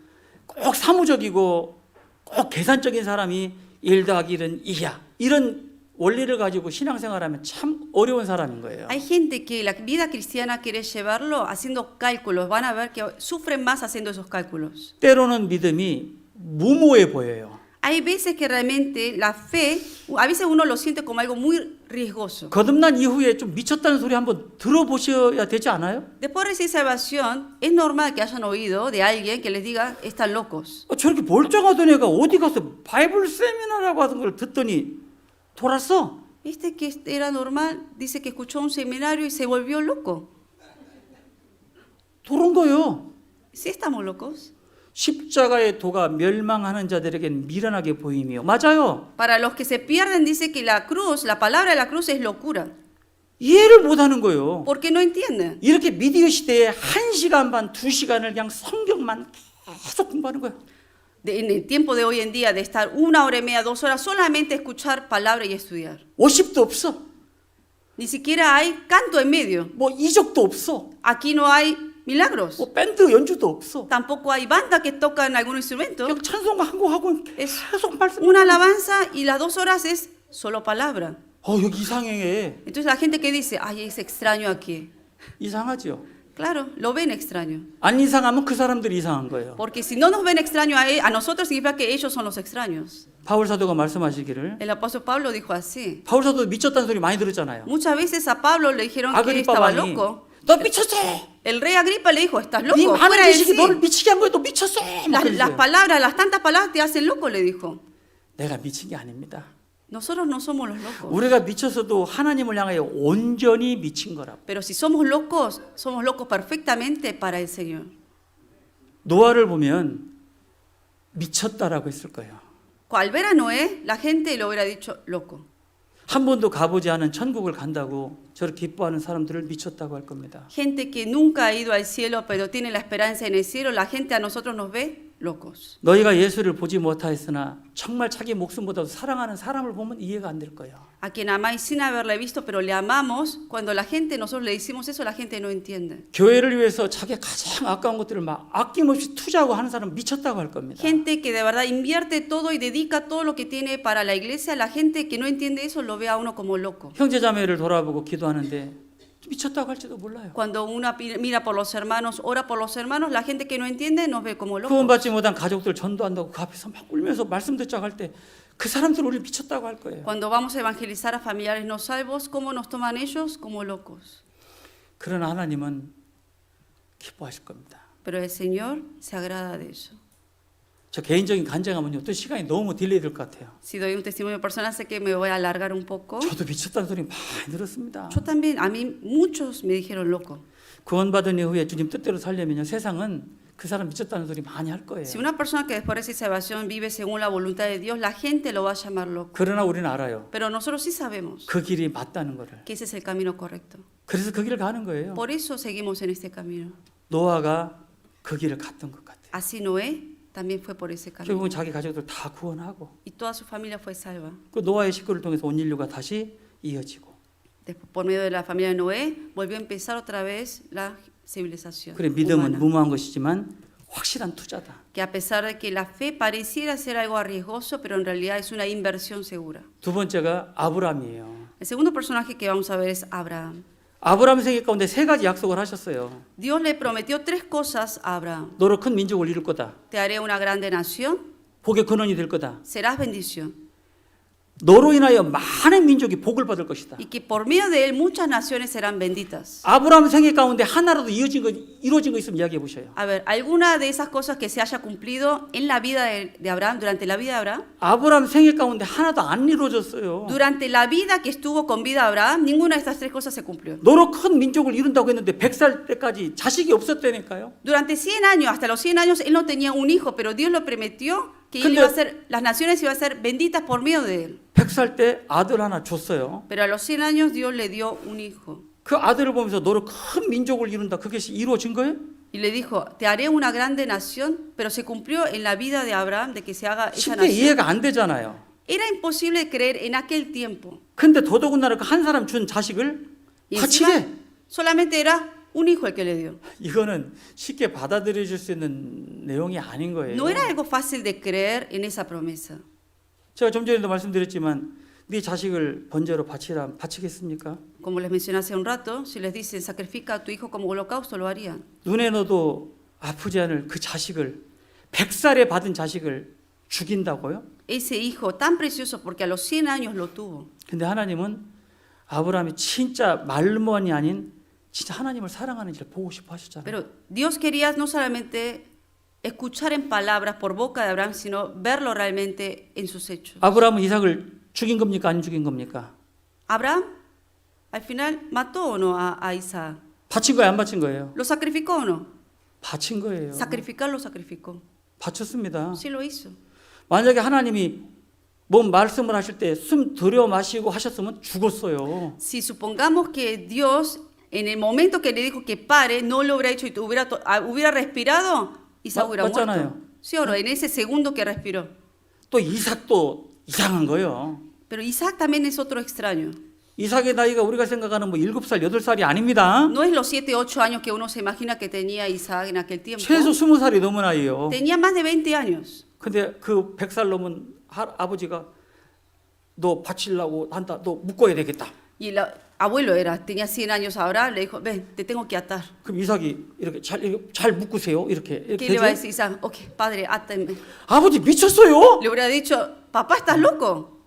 꼭 사무적이고 꼭 계산적인 사람이 1 더하기 1은 2야. 이런 원리를 가지고 신앙생활하면 참 어려운 사람인 거예요. Hay gente que la vida cristiana quiere llevarlo haciendo cálculos. Van a ver que sufren más haciendo esos cálculos. 때로는 믿음이 무모해 보여요. Hay veces que realmente la fe, a veces uno lo siente como algo muy riesgoso. 거듭난 이후에 좀 미쳤다는 소리 한번 들어보셔야 되지 않아요? Después de recibir salvación, es normal que hayan oído de alguien que les diga, están locos. 저렇게 멀쩡하던 애가 어디 가서 바이블 세미나라고 하는 걸 듣더니 돌았어. Este que era normal, dice que escuchó un seminario y se volvió loco. 돌은 거예요. ¿Sí estamos locos? 십자가의 도가 멸망하는 자들에겐 미련하게 보임이요. 맞아요. Para los que se pierden, dice que la cruz, la palabra de la cruz es locura. 이해를 못하는 거예요. Porque no entienden. 이렇게 미디어 시대에 1시간 반, 2시간을 그냥 성경만 계속 공부하는 거예요. En el tiempo de hoy en día, de estar 1 hora y media, 2 horas, solamente escuchar palabra y estudiar. 워십도 없어. Ni siquiera hay canto en medio. 뭐 이적도 없어. Aquí no hay milagros. 뭐 밴드 연주도 없어. Tampoco hay banda que tocan algún instrumento. 그냥 찬송가 한 곡 하고 Es 계속 말씀. una alabanza y las 2 horas es solo palabra. 여기 이상해. Entonces la gente que dice, ay, es extraño aquí. 이상하죠. Claro, lo ven extraño. 안 이상하면 그 사람들이 이상한 거예요. Porque si no nos ven extraño a nosotros, significa que ellos son los extraños. 바울 사도가 말씀하시기를 El apóstol Pablo dijo así. 바울 사도 미쳤다는 소리 많이 들었잖아요. Muchas veces a Pablo le dijeron que 아그리파 estaba 왕이 loco. 너 미쳤어. El rey Agripa le dijo, estás 네 loco, 많은 fuera de 지식이 sí. 너를 미치게 한 거야. 너 미쳤어. 막 Las 그랬어요. palabras, las tantas palabras te hacen loco, le dijo. 내가 미친 게 아닙니다. Nosotros no somos los locos. 우리가 미쳤어도 하나님을 향하여 온전히 미친 거라고. Pero si somos locos perfectamente para el Señor. 노아를 보면 미쳤다라고 했을 거예요. Al ver a Noé, la gente lo hubiera dicho loco. 한 번도 가보지 않은 천국을 간다고 저렇게 기뻐하는 사람들을 미쳤다고 할 겁니다. Gente que nunca ha ido al cielo, pero tiene la esperanza en el cielo, la gente a nosotros nos ve locos. 너희가 예수를 보지 못하였으나 정말 자기 목숨보다도 사랑하는 사람을 보면 이해가 안 될 거예요. A quien amáis sin haberle visto, pero le amamos, cuando la gente, nosotros le decimos eso, la gente no entiende. 교회를 위해서 자기가 가장 아까운 것들을 막 아낌없이 투자하고 하는 사람 미쳤다고 할 겁니다. Gente que de verdad invierte todo y dedica todo lo que tiene para la iglesia, la gente que no entiende eso lo ve a uno como loco. 형제자매를 돌아보고 기도하는데 미쳤다고 할지도 몰라요. Cuando uno mira por los hermanos, ora por los hermanos, la gente que no entiende nos ve como locos. 구원받지 못한 가족들 전도한다고 그 앞에서 막 울면서 말씀 듣자고 할 때 그 사람들 우리를 미쳤다고 할 거예요. Cuando vamos a evangelizar a familiares no salvos, ¿cómo nos toman ellos? Como locos. 그러나 하나님은 기뻐하실 겁니다. Pero el Señor se agrada de eso. 저 개인적인 간증하면요, 또 시간이 너무 딜레이 될 것 같아요. Si doy un testimonio personal, sé que me voy a alargar un poco. 저도 미쳤다는 소리 많이 들었습니다. Yo también, a mí muchos me dijeron loco. 구원받은 이후에 주님 뜻대로 살려면요, 세상은 그 사람 미쳤다는 소리 많이 할 거예요. Si una persona que después de esa salvación vive según la voluntad de Dios, la gente lo va a llamar loco. 그러나 우리는 알아요. Pero nosotros sí sabemos 그 길이 맞다는 거를. que ese es el camino correcto. 그래서 그 길을 가는 거예요. Por eso seguimos en este camino. 노아가 그 길을 갔던 것 같아요. Así Noé también fue por ese camino. 결국은 자기 가족들 다 구원하고 Y toda su familia fue salva. 그 노아의 식구를 통해서 온 인류가 다시 이어지고. Después, por medio de la familia de Noé, volvió a empezar otra vez la civilización 그래 믿음은 humana. 무모한 것이지만 확실한 투자다. Que a pesar de que la fe pareciera ser algo arriesgoso, pero en realidad es una inversión segura. 두 번째가 아브라함이에요. El segundo personaje que vamos a ver es Abraham. 아브라함 생애 가운데 세 가지 약속을 하셨어요. Dios le prometió 3 cosas a Abraham. 너로 큰 민족을 이룰 거다. Te haré una grande nación, 복의 근원이 될 거다. serás bendición. 너로 인하여 많은 민족이 복을 받을 것이다. y que por medio de él muchas naciones serán benditas. 아브라함 생애 가운데 하나라도 이루어진 거 있으면 이야기해 보셔요. A ver, ¿alguna de esas cosas que se haya cumplido en la vida de Abraham, durante la vida de Abraham? 아브라함 생애 가운데 하나도 안 이루어졌어요. Durante la vida que estuvo con vida Abraham, ninguna de estas tres cosas se cumplió. 너로 큰 민족을 이룬다고 했는데 100살 때까지 자식이 없었다니까요. Durante 100 años, hasta los 100 años, él no tenía un hijo, pero Dios lo prometió que él 근데- iba a ser, las naciones iban a ser benditas por medio de él. 100살 때 아들 하나 줬어요. Pero a los 100 años Dios le dio un hijo. 그 아들을 보면서 너로 큰 민족을 이룬다. 그게 이루어진 거예요? Y le dijo, te haré una grande nación, pero se cumplió en la vida de Abraham de que se haga esa 쉽게 nación. 이해가 안 되잖아요. Era imposible creer en aquel tiempo. 근데 더더군다나 그 한 사람 준 자식을 Y encima, 바치래. solamente era un hijo el que le dio. 이거는 쉽게 받아들여질 수 있는 내용이 아닌 거예요. No era algo fácil de creer en esa promesa. 제가 좀 전에도 말씀드렸지만 네 자식을 번제로 바치라 바치겠습니까? Como les mencioné hace un rato, si les dicen sacrifica a tu hijo como holocausto, lo harían. 눈에 넣어도 아프지 않을 그 자식을 100살에 받은 자식을 죽인다고요? Ese hijo tan precioso porque a los 100 años lo tuvo. 근데 하나님은 아브라함이 진짜 말로만이 아닌 진짜 하나님을 사랑하는지를 보고 싶어 하셨잖아요. Pero Dios quería no solamente escuchar en palabras por boca de Abraham, sino verlo realmente en sus hechos. 아브라함은 이삭을 죽인 겁니까? 안 죽인 겁니까? Abraham al final mató o no a Isaac. 바친 거예요? 안 바친 거예요? ¿Lo sacrificó o no? 바친 거예요. Sacrificarlo sacrificó. 바쳤습니다. Sí lo hizo. 만약에 하나님이 뭔 말씀을 하실 때 숨 들여 마시고 하셨으면 죽었어요. Si supongamos que Dios en el momento que le dijo que pare, no lo hubiera hecho y hubiera respirado, Isaac hubiera muerto. 맞잖아요. Sí o no, en ese segundo que respiró. 또 이삭도 이상한 거예요. Pero Isaac también es otro extraño. 이삭의 나이가 우리가 생각하는 뭐 7살, 8살이 아닙니다. No es los 7, 8 años que uno se imagina que tenía Isaac en aquel tiempo. 최소 20살이 넘은 나이예요. Tenía más de 20 años. 근데 그 100살 넘은 아버지가 너 바치려고 한다. 너 묶어야 되겠다. Y el abuelo tenía 100 años ahora, le dijo, ven, te tengo que atar. 그럼 이삭이 이렇게 잘 묶으세요. 이렇게 ¿Qué le va a 되죠? decir Isaac? Ok, padre, átame. 아버지 미쳤어요. Le hubiera dicho, papá, ¿estás loco?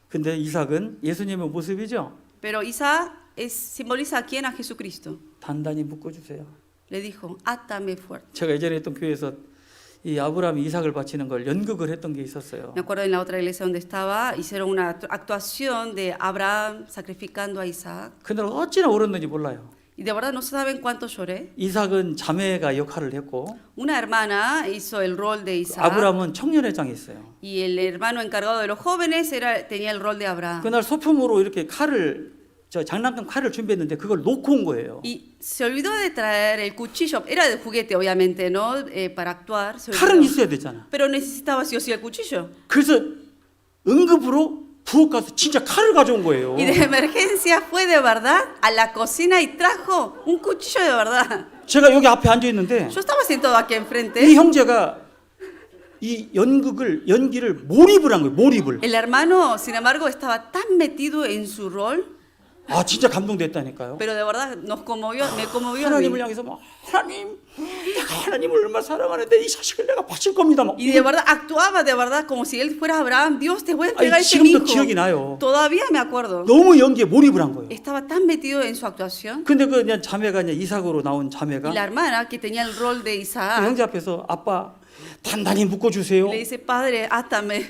근데 이삭은 예수님의 모습이죠. Pero Isaac simboliza a quién? A Jesucristo. 단단히 묶어주세요. Le dijo, átame fuerte. 제가 예전에 했던 교회에서 이 아브라함이 이삭을 바치는 걸 연극을 했던 게 있었어요. Me acuerdo en la otra iglesia donde estaba, hicieron una actuación de Abraham sacrificando a Isaac. 그날 어찌나 울었는지 몰라요. Y de verdad no saben cuánto lloré. 이삭은 자매가 역할을 했고 Una hermana hizo el rol de Isaac. 아브라함은 청년회장이 있어요. Y el hermano encargado de los jóvenes tenía el rol de Abraham. 그날 소품으로 이렇게 장난감 칼을 준비했는데 그걸 놓고 온 거예요. Y se olvidó de traer el cuchillo. Era de juguete, obviamente, ¿no? Para actuar. Se 칼은 olvidó. 있어야 되잖아. Pero necesitaba sí o sí el cuchillo. 그래서 응급으로 부엌 가서 진짜 칼을 가져온 거예요. Y de emergencia fue de verdad a la cocina y trajo un cuchillo de verdad. 제가 여기 앞에 앉아 있는데 Yo estaba sentado aquí 이 enfrente. 형제가 이 연기를 몰입을 한 거예요. 몰입을. El hermano, sin embargo, estaba tan metido en su rol, 아 진짜 감동됐다니까요. pero de verdad me conmovió a 하나님을 mí. 향해서 막 하나님, 내가 하나님을 얼마나 사랑하는데 이 자식을 내가 바칠 겁니다. 막. Y de verdad actuaba de verdad como si él fuera Abraham. Dios, te voy a entregar 아니, ese mi 지금도 hijo. 기억이 나요. Todavía me acuerdo. 너무 연기에 몰입을 한 거예요. Estaba tan metido en su actuación. 근데 그 그냥 자매가 이제 이삭으로 나온 자매가 Y la hermana que tenía el rol de 그 Isaac 형제 앞에서 아빠 단단히 묶어주세요. le dice, padre, átame.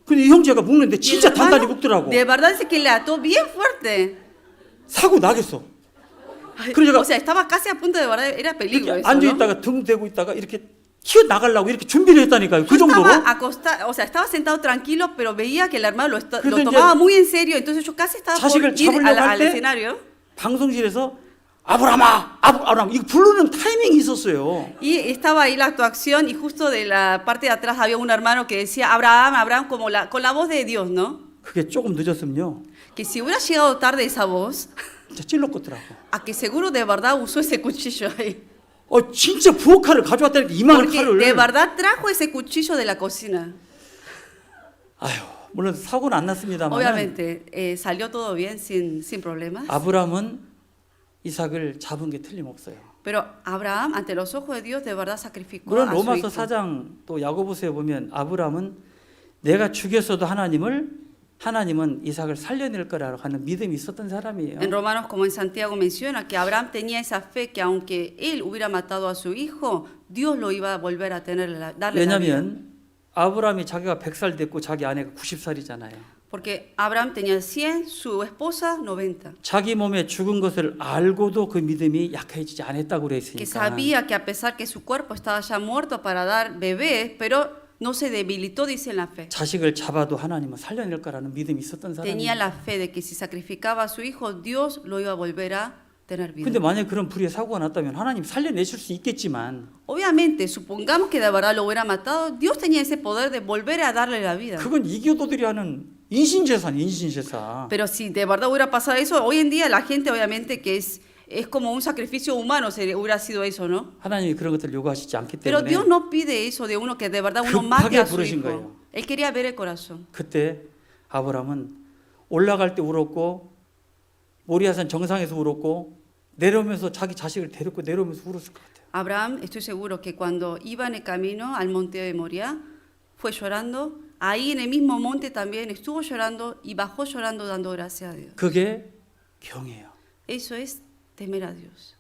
근데 이 형제가 묶는데 Y el 진짜 단단히 hermano 묶더라고. de verdad dice que le ató bien fuerte. 사고 나겠어. Ay, 그러니까 o sea, estaba casi a punto de verdad, era peligro 이렇게 eso, 앉아 ¿no? 있다가 등 대고 있다가 이렇게 튀어 나가려고 이렇게 준비를 했다니까요. 그 Yo 정도로. estaba acostado, o sea, estaba sentado tranquilo, pero veía que el hermano lo 그래서 tomaba 이제 muy en serio, entonces yo casi estaba por 자식을 ir 잡으려고 할 al 때 escenario. 방송실에서 아브라함 이거 부르는 타이밍이 있었어요. Y estaba ahí la actuación y justo de la parte de atrás había un hermano que decía Abraham, Abraham, como con la voz de Dios, ¿no? 그게 조금 늦었으면요. Que si hubiera llegado tarde esa voz, 진짜 찔렀겠더라고. a que seguro de verdad usó ese cuchillo ahí. 진짜 부엌칼을 가져왔다니까 이만한 Porque 칼을. de verdad trajo ese cuchillo de la cocina. 아유, 물론 사고는 안 났습니다만. Obviamente, salió todo bien, sin problemas. 아브라함은 이삭을 잡은 게 틀림없어요. Pero Abraham, ante los ojos de Dios, de verdad sacrificó 물론 a su 로마서 hijo. 4장 또 야고보서에 보면 아브라함은 내가 죽였어도 하나님을 하나님은 이삭을 살려낼 거라고 하는 믿음이 있었던 사람이에요. En Romanos, como en Santiago menciona, que Abraham tenía esa fe que aunque él hubiera matado a su hijo, Dios lo iba a volver a tener, darle la vida. 왜냐하면 아브라함이 자기가 100살 됐고 자기 아내가 90살이잖아요. Porque Abraham tenía 100, su esposa 90. 자기 몸에 죽은 것을 알고도 그 믿음이 약해지지 않았다고 그래 Que 있으니까 sabía que a pesar que su cuerpo estaba ya muerto para dar bebés, pero no se debilitó, dice en la fe. 자식을 잡아도 하나님은 살려낼 거라는 믿음이 있었던 Tenía 사람이에요. la fe de que si sacrificaba a su hijo, Dios lo iba a volver a tener vida. 근데 만약에 그런 불의의 사고가 났다면 하나님 살려내실 수 있겠지만 Obviamente, supongamos que de verdad lo hubiera matado, Dios tenía ese poder de volver a darle la vida. 그건 이교도들이 하는 인신제사. Pero si de verdad hubiera pasado eso, hoy en día la gente obviamente que es como un sacrificio humano, hubiera sido eso, ¿no? 하나님이 그런 것들을 요구하시지 않기 Pero 때문에 Dios no pide eso de uno que de verdad uno mate 급하게 a su 부르신 hijo. 거예요. Él quería ver el corazón. 그때 아브라함은 올라갈 때 울었고 모리아산 정상에서 울었고 내려오면서 자기 자식을 데리고 내려오면서 울었을 것 같아요. Abraham, estoy seguro que cuando iba en el camino al monte de Moria, fue llorando. Ahí en el mismo monte también estuvo llorando y bajó llorando dando gracias a Dios. 그게 경이에요. Eso es temer a Dios.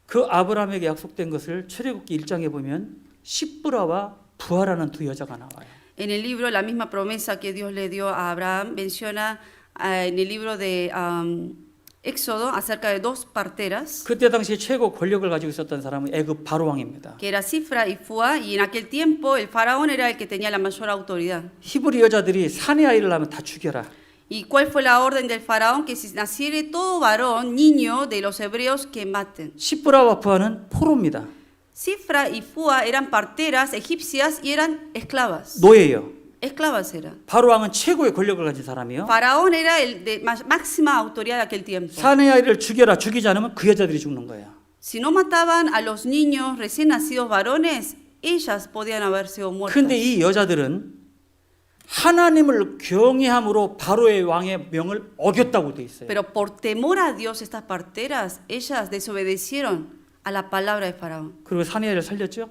그 아브라함에게 약속된 것을 출애굽기 1장에 보면 십브라와 부하라는 두 여자가 나와요. En el libro, la misma promesa que Dios le dio a Abraham menciona en el libro de Éxodo acerca de dos parteras, 그때 당시에 최고 권력을 가지고 있었던 사람은 애굽 바로 왕입니다. que era Cifra y Fua, y en aquel tiempo el faraón era el que tenía la mayor autoridad. 히브리 여자들이 사내 아이를 낳으면 다 죽여라. ¿Y cuál fue la orden del faraón? Que si naciere todo varón, niño de los hebreos, que maten. 십브라와 부하는 포로입니다. Cifra y Fua eran parteras egipcias y eran esclavas. 노예예요. Esclavas eran. 바로 왕은 최고의 권력을 가진 사람이요. Faraón era el de máxima autoridad de aquel tiempo. 사내 아이를 죽여라. 죽이지 않으면 그 여자들이 죽는 거예요. Si no mataban a los niños recién nacidos varones, ellas podían haber sido muertas. 근데 이 여자들은 하나님을 경외함으로 바로의 왕의 명을 어겼다고 돼 있어요. Pero por temor a Dios, estas parteras, ellas desobedecieron a la palabra de Faraón. 그리고 사내 아이를 살렸죠.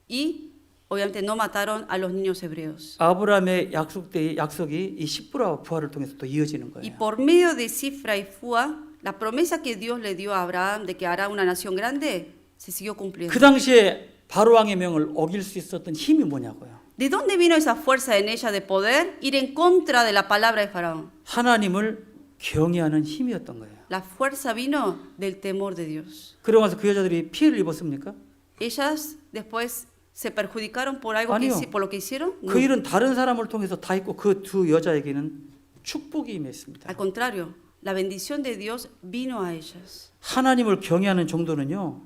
Y obviamente no mataron a los niños hebreos. 아브라함의 약속이 이 십브라와 부하를 통해서 또 이어지는 Y 거예요. por medio de Cifra y Fua, la promesa que Dios le dio a Abraham de que hará una nación grande, se siguió cumpliendo. 그 당시에 바로 왕의 명을 어길 수 있었던 힘이 뭐냐고요. ¿De dónde vino esa fuerza en ella de poder ir en contra de la palabra de Faraón? 하나님을 경외하는 힘이었던 거예요. La fuerza vino del temor de Dios. 그러고 나서 그 여자들이 피해를 입었습니까? Ellas después se perjudicaron por algo 아니요. por lo que hicieron. No. 그 일은 다른 사람을 통해서 다 있고 그 두 여자에게는 축복이 임했습니다. Al contrario, la bendición de Dios vino a ellas. 하나님을 경외하는 정도는요,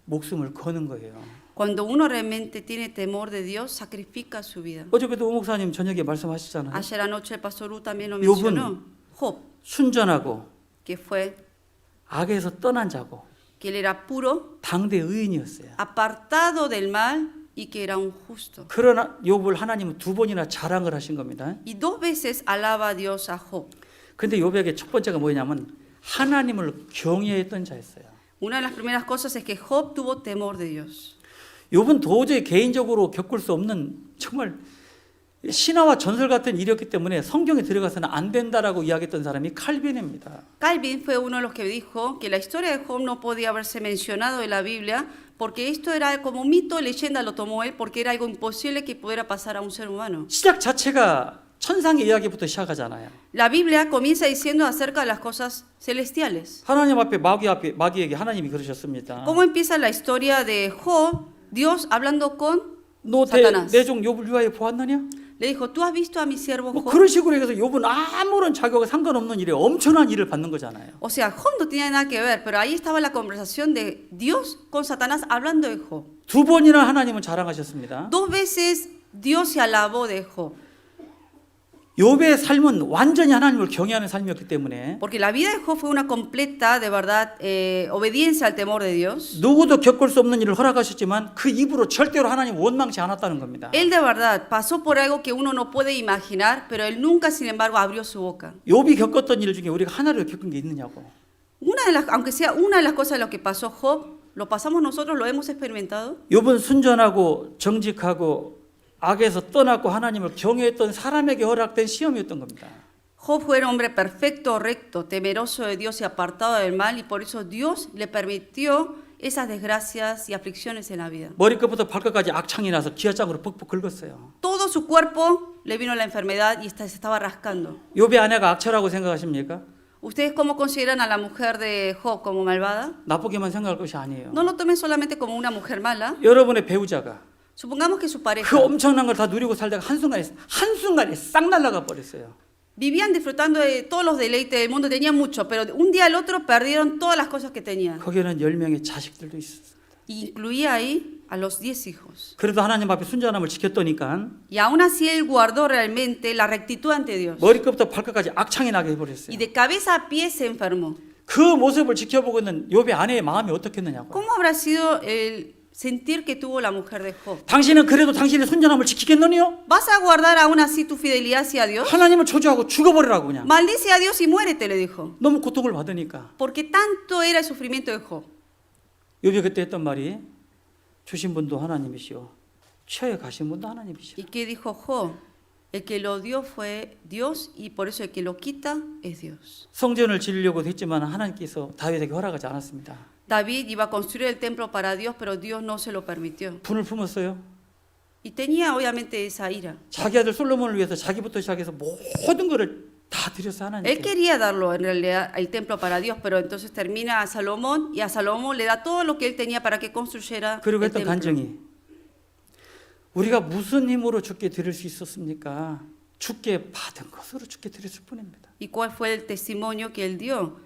목숨을 거는 거예요. Cuando uno realmente tiene temor de Dios, sacrifica su vida. 어저께도 오 목사님 저녁에 말씀하셨잖아요. Ayer anoche el pastor Ru también lo 욥은 mencionó. Job, 순전하고 que fue, 악에서 떠난 자고 que él era puro, 당대 의인이었어요. apartado del mal y que era un justo. 그러나 욥을 하나님은 두 번이나 자랑을 하신 겁니다. Y 2 veces alaba a Dios a Job. 근데 욥에게 첫 번째가 뭐냐면 하나님을 경외했던 자였어요. Una de las primeras cosas es que Job tuvo temor de Dios. 욥은 도저히 개인적으로 겪을 수 없는 정말 신화와 전설 같은 일이었기 때문에 성경에 들어가서는 안 된다라고 이야기했던 사람이 칼빈입니다. Calvin fue uno de los que dijo que la historia de Job no podía haberse mencionado en la Biblia porque esto era como un mito, leyenda lo tomó él porque era algo imposible que pudiera pasar a un ser humano. 시작 자체가 천상의 이야기부터 시작하잖아요. La Biblia comienza diciendo acerca de las cosas celestiales. 하나님 앞에 마귀에게 하나님이 그러셨습니다. ¿Cómo empieza la historia de Job? Dios hablando con 너 Satanás. 내 종 욥을 위하여 보았느냐? Le dijo, ¿tú has visto a mi siervo 뭐 Job? 그런 식으로 해서 욥은 아무런 자격과 상관없는 일에 엄청난 일을 받는 거잖아요. O sea, Job no tenía nada que ver, pero ahí estaba la conversación de Dios con Satanás hablando de Job. 두 번이나 하나님은 자랑하셨습니다. 2 veces Dios se alabó de Job. 욥의 삶은 완전히 하나님을 경외하는 삶이었기 때문에 Porque la vida de Job fue una completa, de verdad, obediencia al temor de Dios. 누구도 겪을 수 없는 일을 허락하셨지만 그 입으로 절대로 하나님 원망치 않았다는 겁니다. Él de verdad pasó por algo que uno no puede imaginar, pero él nunca, sin embargo, abrió su boca. 욥이 겪었던 일 중에 우리가 하나를 겪은 게 있느냐고. Aunque sea una de las cosas de lo que pasó Job, lo pasamos nosotros, lo hemos experimentado. 욥은 순전하고 정직하고 악에서 떠났고 하나님을 경외했던 사람에게 허락된 시험이었던 겁니다. Job fue un hombre perfecto, recto, temeroso de Dios y apartado del mal, y por eso Dios le permitió esas desgracias y aflicciones en la vida. 머리끝부터 발끝까지 악창이 나서 기아장으로 벅벅 긁었어요. Todo su cuerpo le vino la enfermedad y se estaba rascando. 욥의 아내가 악처라고 생각하십니까? ¿Ustedes cómo consideran a la mujer de Job como malvada? 나쁘게만 생각할 것이 아니에요. No lo tomen solamente como una mujer mala. 여러분의 배우자가 Supongamos que su 그 pareja 엄청난 걸 다 누리고 살다가 한순간에 싹 날아가 버렸어요. vivían disfrutando de todos los deleites del mundo, tenían mucho, pero de un día al otro perdieron todas las cosas que tenían. 거기에는 10명의 자식들도 있었어요. Incluía ahí a los 10 hijos. 그래도 하나님 앞에 순전함을 지켰더니까 Y aún así él guardó realmente la rectitud ante Dios. 머리끝부터 발끝까지 악창이 나게 Y 해버렸어요. de cabeza a pie se enfermó. 그 모습을 지켜보고 있는 욥의 아내의 마음이 어떻겠느냐고. ¿Cómo habrá sido el sentir que tuvo la mujer de Job? 당신은 그래도 당신의 순전함을 지키겠느냐? ¿Vas a guardar aún así tu fidelidad hacia Dios? 하나님을 저주하고 죽어버리라고 그냥. Maldice a Dios y muérete, le dijo. 너무 고통을 받으니까. Porque tanto era el sufrimiento de Job. 욥이 그때 했던 말이 주신 분도 하나님이시오. 취하에 가신 분도 ¿Y 하나님이시오. qué dijo Job? El que lo dio fue Dios y por eso el que lo quita es Dios. 성전을 지으려고 했지만 하나님께서 다윗에게 허락하지 않았습니다. David iba a construir el templo para Dios, pero Dios no se lo permitió. 분을 품었어요. Y tenía obviamente esa ira. 자기 아들 솔로몬을 위해서 자기부터 시작해서 모든 것을 다 드렸어 Él 하나님께. quería darlo en realidad el templo para Dios, pero entonces termina a Salomón y a Salomón le da todo lo que él tenía para que construyera 그리고 el 했던 templo. 간증이 우리가 무슨 힘으로 주께 드릴 수 있었습니까? 주께 받은 것으로 주께 드렸을 뿐입니다. ¿Y cuál fue el testimonio que él dio?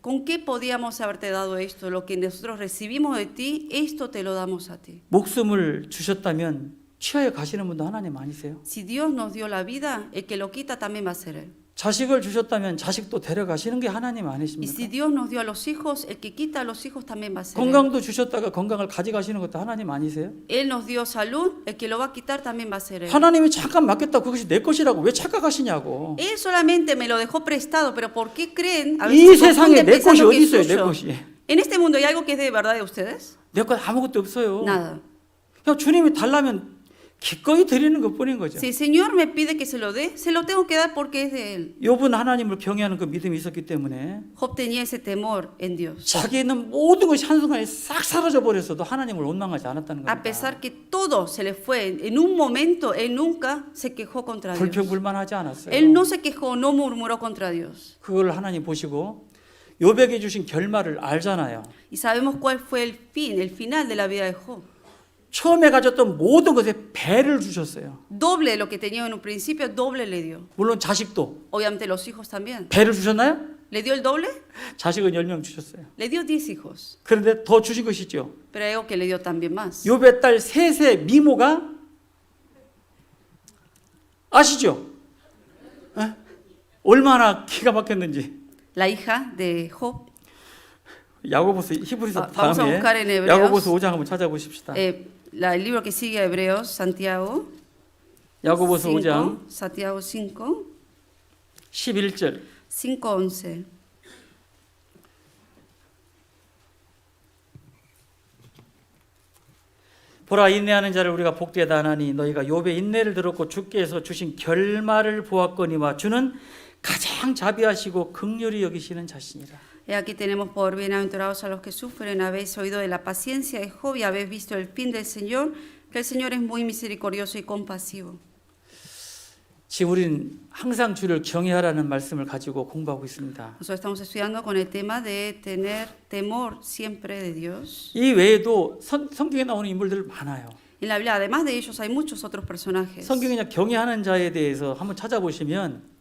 ¿Con qué podíamos haberte dado esto? Lo que nosotros recibimos de ti, esto te lo damos a ti. 목숨을 주셨다면 취하에 가시는 분도 하나님 아니세요? Si Dios nos dio la vida, el que lo quita también va a ser Él. 자식을 주셨다면 자식도 데려가시는 게 하나님 Y si 아니십니까? Dios nos dio a los hijos, el que quita a los hijos también va a ser Él. 건강도 주셨다가 건강을 가져가시는 것도 하나님 아니세요? Él nos dio salud, el que lo va a quitar también va a ser Él. 하나님이 잠깐 맡겼다 그것이 내 것이라고 왜 착각하시냐고. Él solamente me lo dejó prestado, pero ¿por qué creen? A 이 veces se 세상에 confunden 내 것이 pensando 어디 que es 있어요? 내 suyo. 것이. En este mundo hay algo que es de verdad de ustedes? 내 것 아무것도 없어요. Nada. 그냥 주님이 달라면 기꺼이 드리는 것뿐인 거죠. Si el Señor me pide que se lo dé, se lo tengo que dar porque es de Él. 욥은 하나님을 경외하는 그 믿음이 있었기 때문에 Job tenía ese temor en Dios. 자기에 있는 모든 것이 한순간에 싹 사라져 버렸어도 하나님을 원망하지 않았다는 A 겁니다. pesar que todo se le fue en un momento, Él nunca se quejó contra Dios. 불평불만하지 않았어요. Él no se quejó, no murmuró contra Dios. 그걸 하나님 보시고 욥에게 주신 결말을 알잖아요. Y sabemos cuál fue el fin, el final de la vida de Job. 처음에 가졌던 모든 것에 배를 주셨어요. Doble lo que tenía en un principio, doble le dio. 물론 자식도 Obviamente los hijos también. 배를 주셨나요? ¿Le dio el doble? 자식은 10명 주셨어요. Le dio 10 hijos. 그런데 더 주신 것이죠. Pero hay algo que le dio también más. 욥의 딸 셋의 미모가 아시죠? 에? 얼마나 기가 막혔는지. La hija de Job, 야고보서 히브리서 vamos a 다음에 buscar en Hebreos. 야고보서 5장 한번 찾아보십시다. El libro que sigue, Hebreos, Santiago. 야고보서 5장 5, Santiago 5, 11절 5:11. 보라 인내하는 자를 우리가 복되다 하나니 너희가 욥의 인내를 들었고 주께서 주신 결말을 보았거니와 주는 가장 자비하시고 긍휼히 여기시는 자신이라. He aquí tenemos por bienaventurados a los que sufren, habéis oído de la paciencia de Job y habéis visto el fin del Señor, que el Señor es muy misericordioso y compasivo. 지금 우리는 항상 주를 경외하라는 말씀을 가지고 공부하고 있습니다. Nosotros estamos estudiando con el tema de tener temor siempre de Dios. 이 외에도 성경에 나오는 인물들 많아요. En la Biblia, además de ellos, hay muchos otros personajes. 성경에 그냥 경외하는 자에 대해서 한번 찾아보시면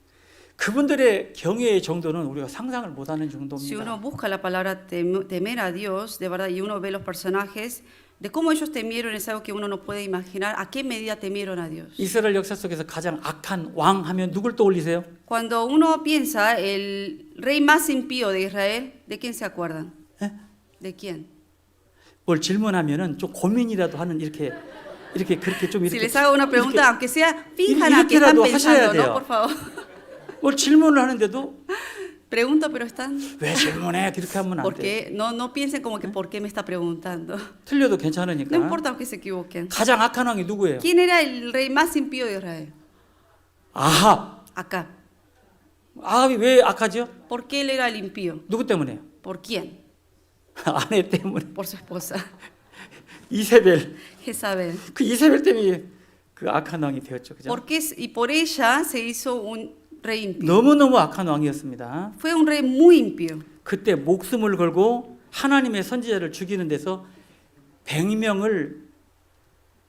그분들의 경외의 정도는 우리가 상상을 못하는 Si 정도입니다. uno busca la palabra temer a Dios, de verdad, y uno ve los personajes, de cómo ellos temieron, es algo que uno no puede imaginar a qué medida temieron a Dios. 이스라엘 역사 속에서 가장 악한 왕 하면 누굴 떠올리세요? Cuando uno piensa el rey más impío de Israel, ¿de quién se acuerdan? 예? ¿De quién? 뭘 질문하면은 좀 고민이라도 하는 이렇게 그렇게 좀 Si 이렇게 les hago una pregunta, aunque sea, finjan a que 이렇게라도 están pensando, 하셔야 돼요. ¿no? Por favor. 뭘 질문을 하는데도 Pregunto, pero están. 왜 질문해? 그렇게 하면 안 돼. Porque no piensen como que por qué me está preguntando. 틀려도 No 괜찮으니까. importa que se equivoquen. 가장 악한 왕이 누구예요? ¿Quién era el rey más impío de Israel? 아합. Acá. 아합이 왜 악하죠? ¿Por qué él era el impío? 누구 때문에요? ¿Por quién? 아내 때문에. Por su esposa, 이세벨. Jezabel. 그 이세벨 때문에 그 악한 왕이 되었죠. 그죠? Y por ella se hizo un rey impío. 너무너무 악한 왕이었습니다. Fue un rey muy impío. 그때 목숨을 걸고 하나님의 선지자를 죽이는 데서 100명을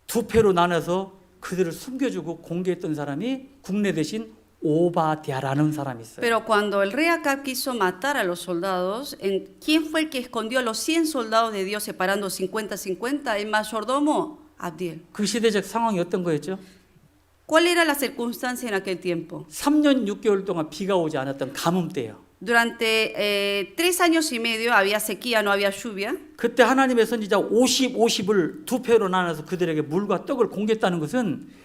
두 패로 나눠서 그들을 숨겨주고 공개했던 사람이 국내 대신 오바댜라는 사람이 있어요. Pero cuando el rey Acab quiso matar a los soldados, ¿quién fue el que escondió a los 100 soldados de Dios separando 50-50? El mayordomo Abdiel. 그 시대적 상황이 어떤 거였죠? ¿Cuál era la circunstancia en aquel tiempo? 3년 6개월 동안 비가 오지 않았던 가뭄 때예요. Durante 3 años y medio había sequía, no había lluvia. 그때 하나님의 선지자 50을 두 패로 나눠서 그들에게 물과 떡을 공개했다는 것은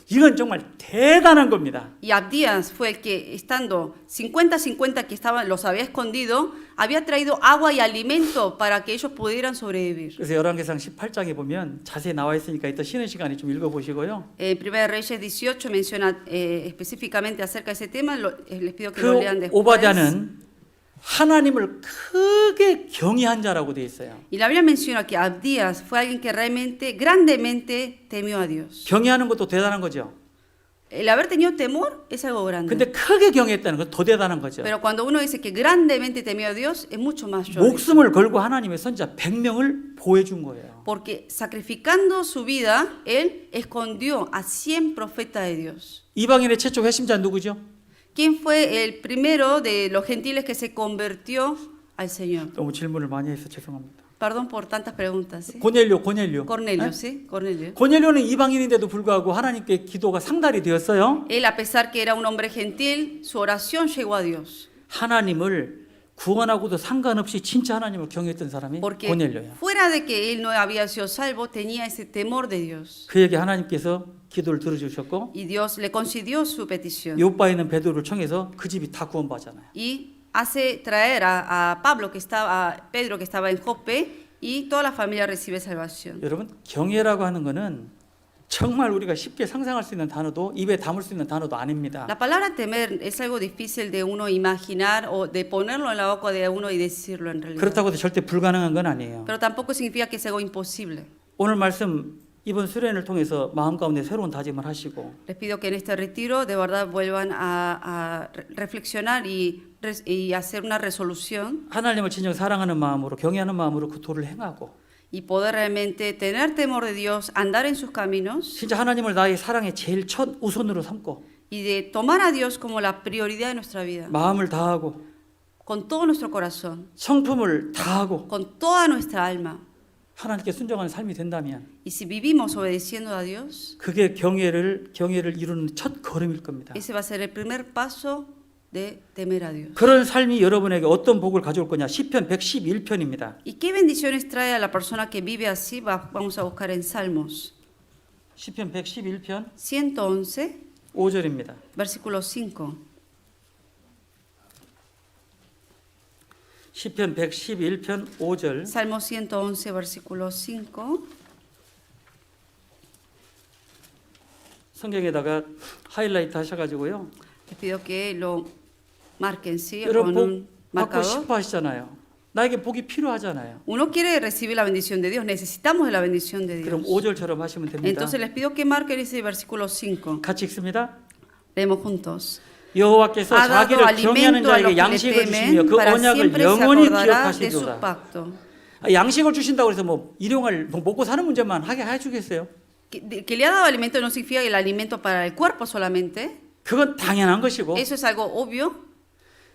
이건 정말 대단한 겁니다. Y Abdías fue el que, estando 50-50 que estaban, los había escondido, había traído agua y alimento para que ellos pudieran sobrevivir. 그래서 열왕기상 18장에 보면 자세히 나와 있으니까 이따 쉬는 시간에 좀 읽어보시고요. Primera de Reyes 18 menciona específicamente acerca de ese tema, les pido que 그 lo lean después. 오바댜는 하나님을 크게 경외한 자라고 돼 있어요. Y la Biblia menciona que Abdías fue alguien que realmente, grandemente temió a Dios. 경외하는 것도 대단한 거죠. El haber tenido temor es algo grande. 근데 크게 경외했다는 건 더 대단한 거죠. Pero cuando uno dice que grandemente temió a Dios, es mucho más mayor. 목숨을 걸고 하나님의 선지자 100명을 보호해준 거예요. Porque sacrificando su vida, él escondió a 100 profetas de Dios. 이방인의 최초 회심자 누구죠? ¿Quién fue el primero de los gentiles que se convirtió al Señor? 너무 질문을 많이 해서 죄송합니다. Perdón por tantas preguntas. ¿sí? 고넬료. Cornelio, ¿sí? Cornelio. 고넬료는 이방인인데도 불구하고 하나님께 기도가 상달이 되었어요. Él, a pesar que era un hombre gentil, su oración llegó a Dios. 하나님을 구원하고도 상관없이 진짜 하나님을 경외했던 사람이 Porque 고넬료예요. fuera de que él no había sido salvo, tenía ese temor de Dios. 그에게 하나님께서 기도를 들어주셨고 Y Dios le concedió su petición. 요바에 있는 베드로를 청해서 그 집이 다 구원받잖아요. Y hace traer a Pedro que estaba en Jope, y toda la familia recibe salvación. 여러분 경외라고 하는 거는 정말 우리가 쉽게 상상할 수 있는 단어도 입에 담을 수 있는 단어도 아닙니다. La palabra temer es algo difícil de uno imaginar o de ponerlo en la boca de uno y decirlo en realidad. 그렇다고 해서 절대 불가능한 건 아니에요. Pero tampoco significa que es algo imposible. 오늘 말씀 이번 수련을 통해서 마음 가운데 새로운 다짐을 하시고 Les pido que en este retiro de verdad vuelvan a reflexionar y hacer una resolución 하나님을 진정 사랑하는 마음으로 경외하는 마음으로 그 도를 행하고 y poder realmente tener temor de Dios, andar en sus caminos 진짜 하나님을 나의 사랑의 제일 첫 우선으로 삼고 y de tomar a Dios como la prioridad de nuestra vida, 마음을 다하고 con todo nuestro corazón, 성품을 다하고 con toda nuestra alma. 하나님께 순종하는 삶이 된다면 Y si vivimos obedeciendo a Dios, 그게 경외를 이루는 첫 걸음일 겁니다. ese va a ser el primer paso de temer a Dios. 그런 삶이 여러분에게 어떤 복을 가져올 거냐? 시편 111편입니다. ¿Y qué bendiciones trae a la persona que vive así? Vamos a buscar en Salmos 시편 111편 111, 5절입니다. versículo 5. 시편 111편 5절. Salmo 111, versículo 5. 성경에다가 하이라이트 하셔가지고요. Les pido que lo marquen, ¿sí? 여러분 Con un 복 받고 marcador. 싶어 하시잖아요. 나에게 복이 필요하잖아요. Uno quiere recibir la bendición de Dios, necesitamos de la bendición de 그럼 Dios. 5절처럼 하시면 됩니다. Entonces les pido que marquen ese versículo 5. 같이 읽습니다. Leemos juntos. 여호와께서 Ha dado 자기를 경외하는 alimento a los 자에게 que le 양식을 주시며 temen, 그 para 언약을 siempre se 영원히 acordará de su 기억하시리로다. pacto. 양식을 주신다고 해서 뭐 일용할 먹고 사는 문제만 하게 해주겠어요? Que le ha dado alimento no significa el alimento para el cuerpo solamente. 그건 당연한 것이고 Eso es algo obvio.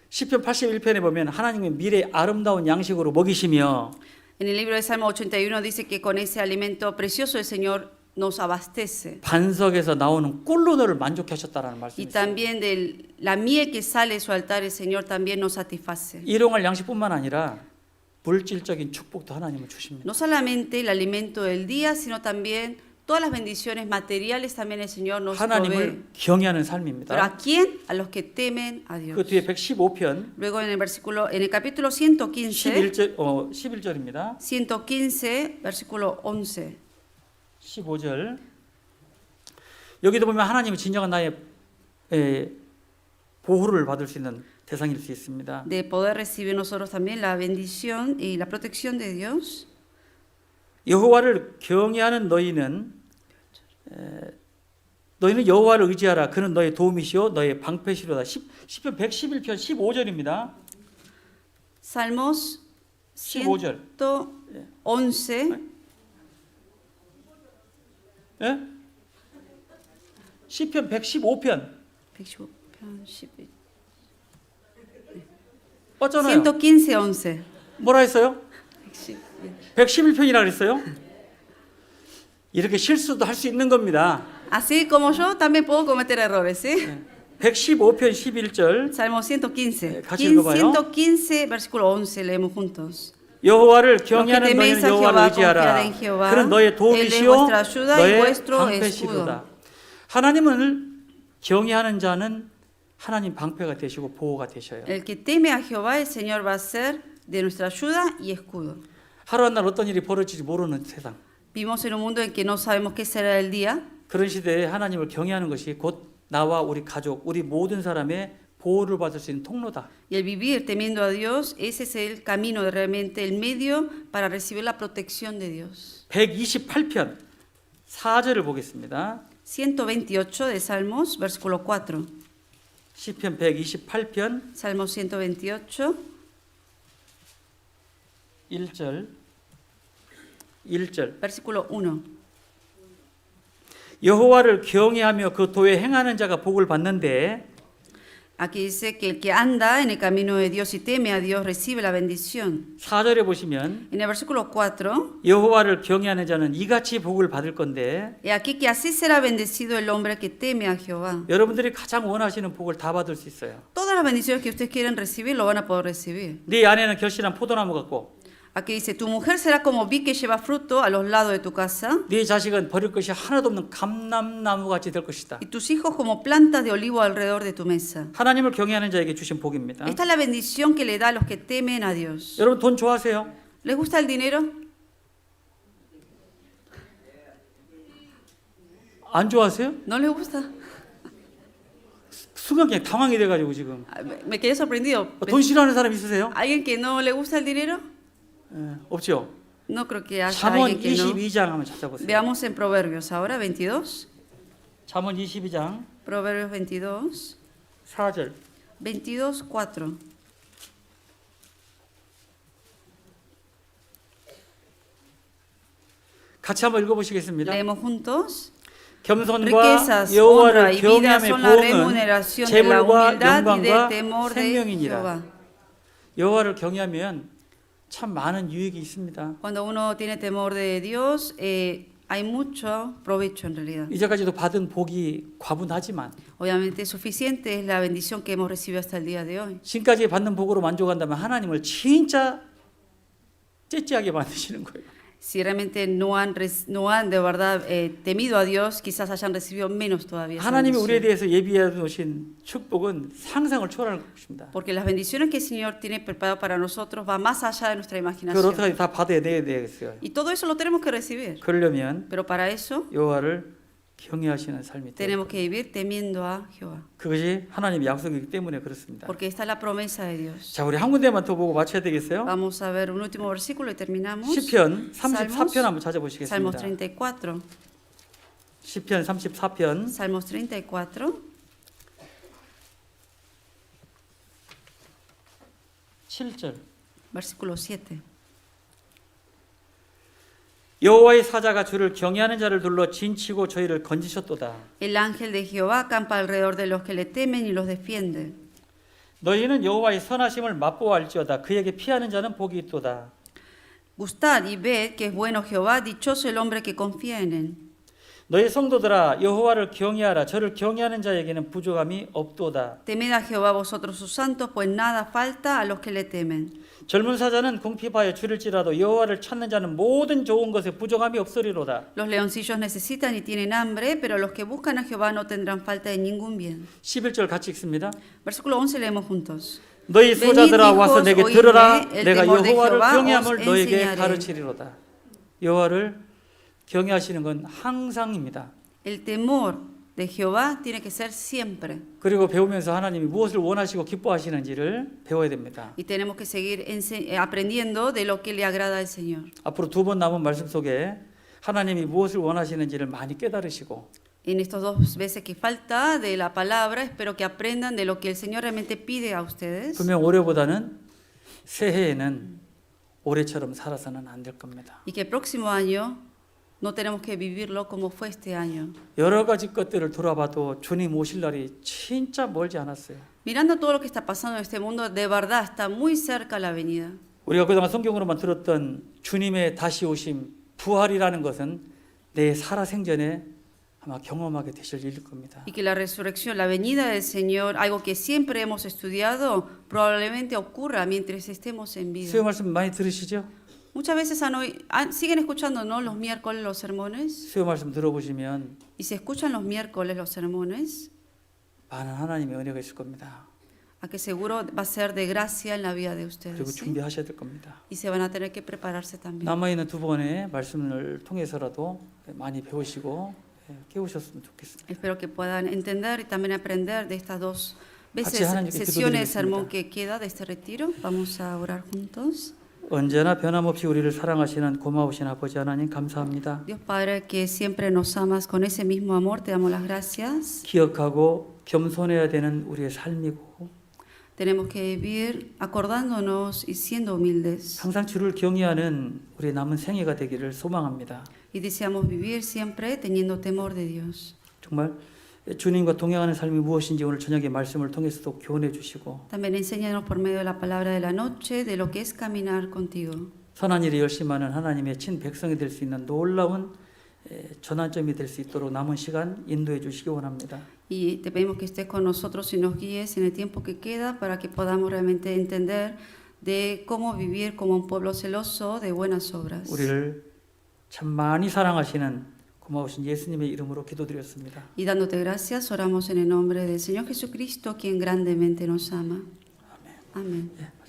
시편 81편에 보면 하나님의 미래 아름다운 양식으로 먹이시며 En el libro de Salmo 81 dice que con ese alimento precioso el Señor nos abastece. 반석에서 나오는 꿀로너를 만족해 하셨다라는 Y 말씀이에요. también de la miel que sale de su altar, el Señor también nos satisface. 일용할 양식뿐만 아니라 물질적인 축복도 하나님은 주십니다. No solamente el alimento del día, sino también Todas las bendiciones materiales también el Señor nos provee. 하나님을 경외하는 ¿Pero 삶입니다. a quién? A los que temen a 그 Dios. 뒤에 115편 Luego en el capítulo 115, 11절입니다. 115, versículo 11. 15절. 여기도 보면 하나님은 진정한 나의 보호를 받을 수 있는 대상일 수 있습니다. De poder recibir nosotros también la bendición y la protección de Dios. 여호와를 경외하는 너희는 여호와를 의지하라. 그는 너의 도움이시오 너의 방패시로다. 시편 111편 15절입니다. Salmos 15절. 111. 예? 시편 115편 115, 맞잖아요. 115, 11. 뭐라 했어요? 111편이라 그랬어요. 이렇게 실수도 할 수 있는 겁니다. Así como yo también puedo cometer errores, ¿sí? 115편 11절 Salmo 115. 같이 읽어봐요. 115, versículo 11, leemos juntos. 여호와를 Los que 경외하는 teméis 너희는 a 여호와를 Jehová, 의지하라. confiad en Jehová. 그는 너의 Él es 도움이시오 vuestra ayuda y 너의 vuestro 방패시로다. 하나님을 경외하는 자는 하나님 방패가 되시고 보호가 되셔요. El que teme a Jehová, el Señor va a ser de nuestra ayuda y escudo. 하루 한 날 어떤 일이 벌어질지 모르는 세상. Vivimos en un mundo en que no sabemos qué será el día. 그런 시대에 하나님을 경외하는 것이 곧 나와 우리 가족, 우리 모든 사람의 보호를 받을 수 있는 통로다. Y el vivir temiendo a Dios, ese es el camino, realmente el medio para recibir la protección de Dios. 128편 4절을 보겠습니다. 128 de Salmos, versículo 4. 시편 128편 Salmo 128, 1절 versículo 1. 여호와를 경외하며 그 도에 행하는 자가 복을 받는데 Aquí dice que el que anda en el camino de Dios y teme a Dios recibe la bendición. 4절에 보시면 En el versículo 4, 여호와를 경외하는 자는 이같이 복을 받을 건데 y aquí que así será bendecido el hombre que teme a Jehová. 여러분들이 가장 원하시는 복을 다 받을 수 있어요. Todas las bendiciones que ustedes quieren recibir lo van a poder recibir. 네 안에는 결실한 포도나무 같고 Aquí dice, tu mujer será como vid que lleva fruto a los lados de tu casa, 네 자식은 버릴 것이 하나도 없는 감람나무 같이 될 것이다. y tus hijos como plantas de olivo alrededor de tu mesa. 하나님을 경외하는 자에게 주신 복입니다. Esta es la bendición que le da a los que temen a Dios. 여러분 돈 좋아하세요? ¿Les gusta el dinero? 안 좋아하세요? ¿No les gusta? 순간 그냥 당황이 돼가지고 지금 Me quedé sorprendido. 돈 싫어하는 사람 있으세요? ¿Alguien que no le gusta el dinero? 없죠. No creo que haya 잠언 alguien que no. 22장 한번 찾아보세요. Veamos en Proverbios ahora, 22. 잠언 22장 Proverbios 22, 4절 22, 4. 같이 한번 읽어보시겠습니다. Leemos juntos. 겸손과 Riquezas, honra 여호와를 y vida 경외함의 son la 보응은 remuneración de la 재물과 humildad y del 영광과 temor de 생명이니라. Jehová. 여호와를 경외하면 참 많은 유익이 있습니다. Cuando uno tiene temor de Dios, hay mucho provecho en realidad. 이제까지도 받은 복이 과분하지만 Obviamente suficiente es la bendición que hemos recibido hasta el día de hoy. 지금까지 받는 복으로 만족한다면 하나님을 진짜 째째하게 만드시는 거예요. Si realmente no han de verdad temido a Dios, quizás hayan recibido menos todavía. esa 하나님이 우리에 bendición. 대해서 예비해 놓으신 축복은 상상을 초월할 것입니다. Porque las bendiciones que el Señor tiene preparado para nosotros va más allá de nuestra 그걸 imaginación. 어떻게 다 받아야 되겠어요. Y todo eso lo tenemos que recibir. 그러려면 Pero para eso 여호와를 경외하시는 삶이 돼요. tenemos que vivir temiendo a Jehová. 그것이 하나님의 약속이기 때문에 그렇습니다. Porque esta es la promesa de Dios. 자, 우리 한 군데만 더 보고 마쳐야 되겠어요? Vamos a ver un último versículo y terminamos. 시편 34편 한번 찾아보시겠습니다. Salmos 34. 시편 34편 Salmos 34, 7절. versículo 7. 여호와의 사자가 주를 경외하는 자를 둘러 진치고 저희를 건지셨도다. El ángel de Jehová acampa alrededor de los que le temen y los defiende. 너희는 여호와의 선하심을 맛보아할지어다. 그에게 피하는 자는 복이 있도다. Gustad y ved que es bueno Jehová, dichoso el hombre que confía en él. 너희 성도들아 여호와를 경외하라. 저를 경외하는 자에게는 부족함이 없도다. Temed a Jehová vosotros sus santos, pues nada falta a los que le temen. 젊은 사자는 궁핍하여 줄일지라도 여호와를 찾는 자는 모든 좋은 것에 부족함이 없으리로다. Los leoncillos necesitan y tienen hambre, pero los que buscan a Jehová no tendrán falta de ningún bien. 11절 같이 읽습니다. Versículo 11 leemos juntos. 너희 소자들아 와서 내게 hijos, 들으라. oídme, el 내가 temor de 여호와를 Jehová 경외함을 os 너에게 enseñaré. 가르치리로다. 여호와를 경외하시는 건 항상입니다. El temor de Jehová tiene que ser siempre. 그리고 배우면서 하나님이 무엇을 원하시고 기뻐하시는지를 배워야 됩니다. Y tenemos que seguir aprendiendo de lo que le agrada al Señor. 앞으로 두 번 남은 말씀 속에 하나님이 무엇을 원하시는지를 많이 깨달으시고 En estos 2 veces que falta de la palabra, espero que aprendan de lo que el Señor realmente pide a ustedes. 분명 올해보다는 새해에는 올해처럼 살아서는 안 될 겁니다. Y que el próximo año no tenemos que vivirlo como fue este año. 여러 가지 것들을 돌아봐도 주님 오실 날이 진짜 멀지 않았어요. Mirando todo lo que está pasando en este mundo, de verdad está muy cerca la venida. 우리가 그동안 성경으로만 들었던 주님의 다시 오심, 부활이라는 것은 내 살아생전에 아마 경험하게 되실 일일 겁니다. Y que la resurrección, la venida del Señor, algo que siempre hemos estudiado, probablemente ocurra mientras estemos en vida. 수요 말씀 많이 들으시죠? Muchas veces siguen escuchando, ¿no?, los miércoles los sermones. 수요 말씀 들어보시면 Y si escuchan los miércoles los sermones, 많은 하나님의 은혜가 있을 겁니다. a que seguro va a ser de gracia en la vida de 그리고 ustedes. ¿Sí? 준비하셔야 될 겁니다. Y se van a tener que prepararse también. 남아있는 두 번의 말씀을 통해서라도 많이 배우시고 깨우셨으면 좋겠습니다. Espero que puedan entender y también aprender de estas 2 veces 같이 하나님께 sesiones de 기도드리겠습니다. sermón que queda de este retiro. Vamos a orar juntos. 언제나 변함없이 우리를 사랑하시는 고마우신 아버지 하나님 감사합니다. Dios Padre, que siempre nos amas con ese mismo amor, te damos las gracias. 기억하고 겸손해야 되는 우리의 삶이고 Tenemos que vivir acordándonos y siendo humildes. 항상 주를 경외하는 우리의 남은 생애가 되기를 소망합니다. Y deseamos vivir siempre teniendo temor de Dios. 정말 주님과 동행하는 삶이 무엇인지 오늘 저녁에 말씀을 통해서도 교훈해 주시고 También enséñanos por medio de la palabra de la noche de lo que es caminar contigo. 선한 일에 열심하는 하나님의 친 백성이 될 수 있는 놀라운 전환점이 될 수 있도록 남은 시간 인도해 주시기 원합니다. Y te pedimos que estés con nosotros y nos guíes en el tiempo que queda para que podamos realmente entender de cómo vivir como un pueblo celoso de buenas obras. 우리를 참 많이 사랑하시는 고마우신 예수님의 이름으로 기도드렸습니다. Y dándote gracias, oramos en el nombre del Señor Jesucristo, quien grandemente nos ama. 아멘. Amén. 예.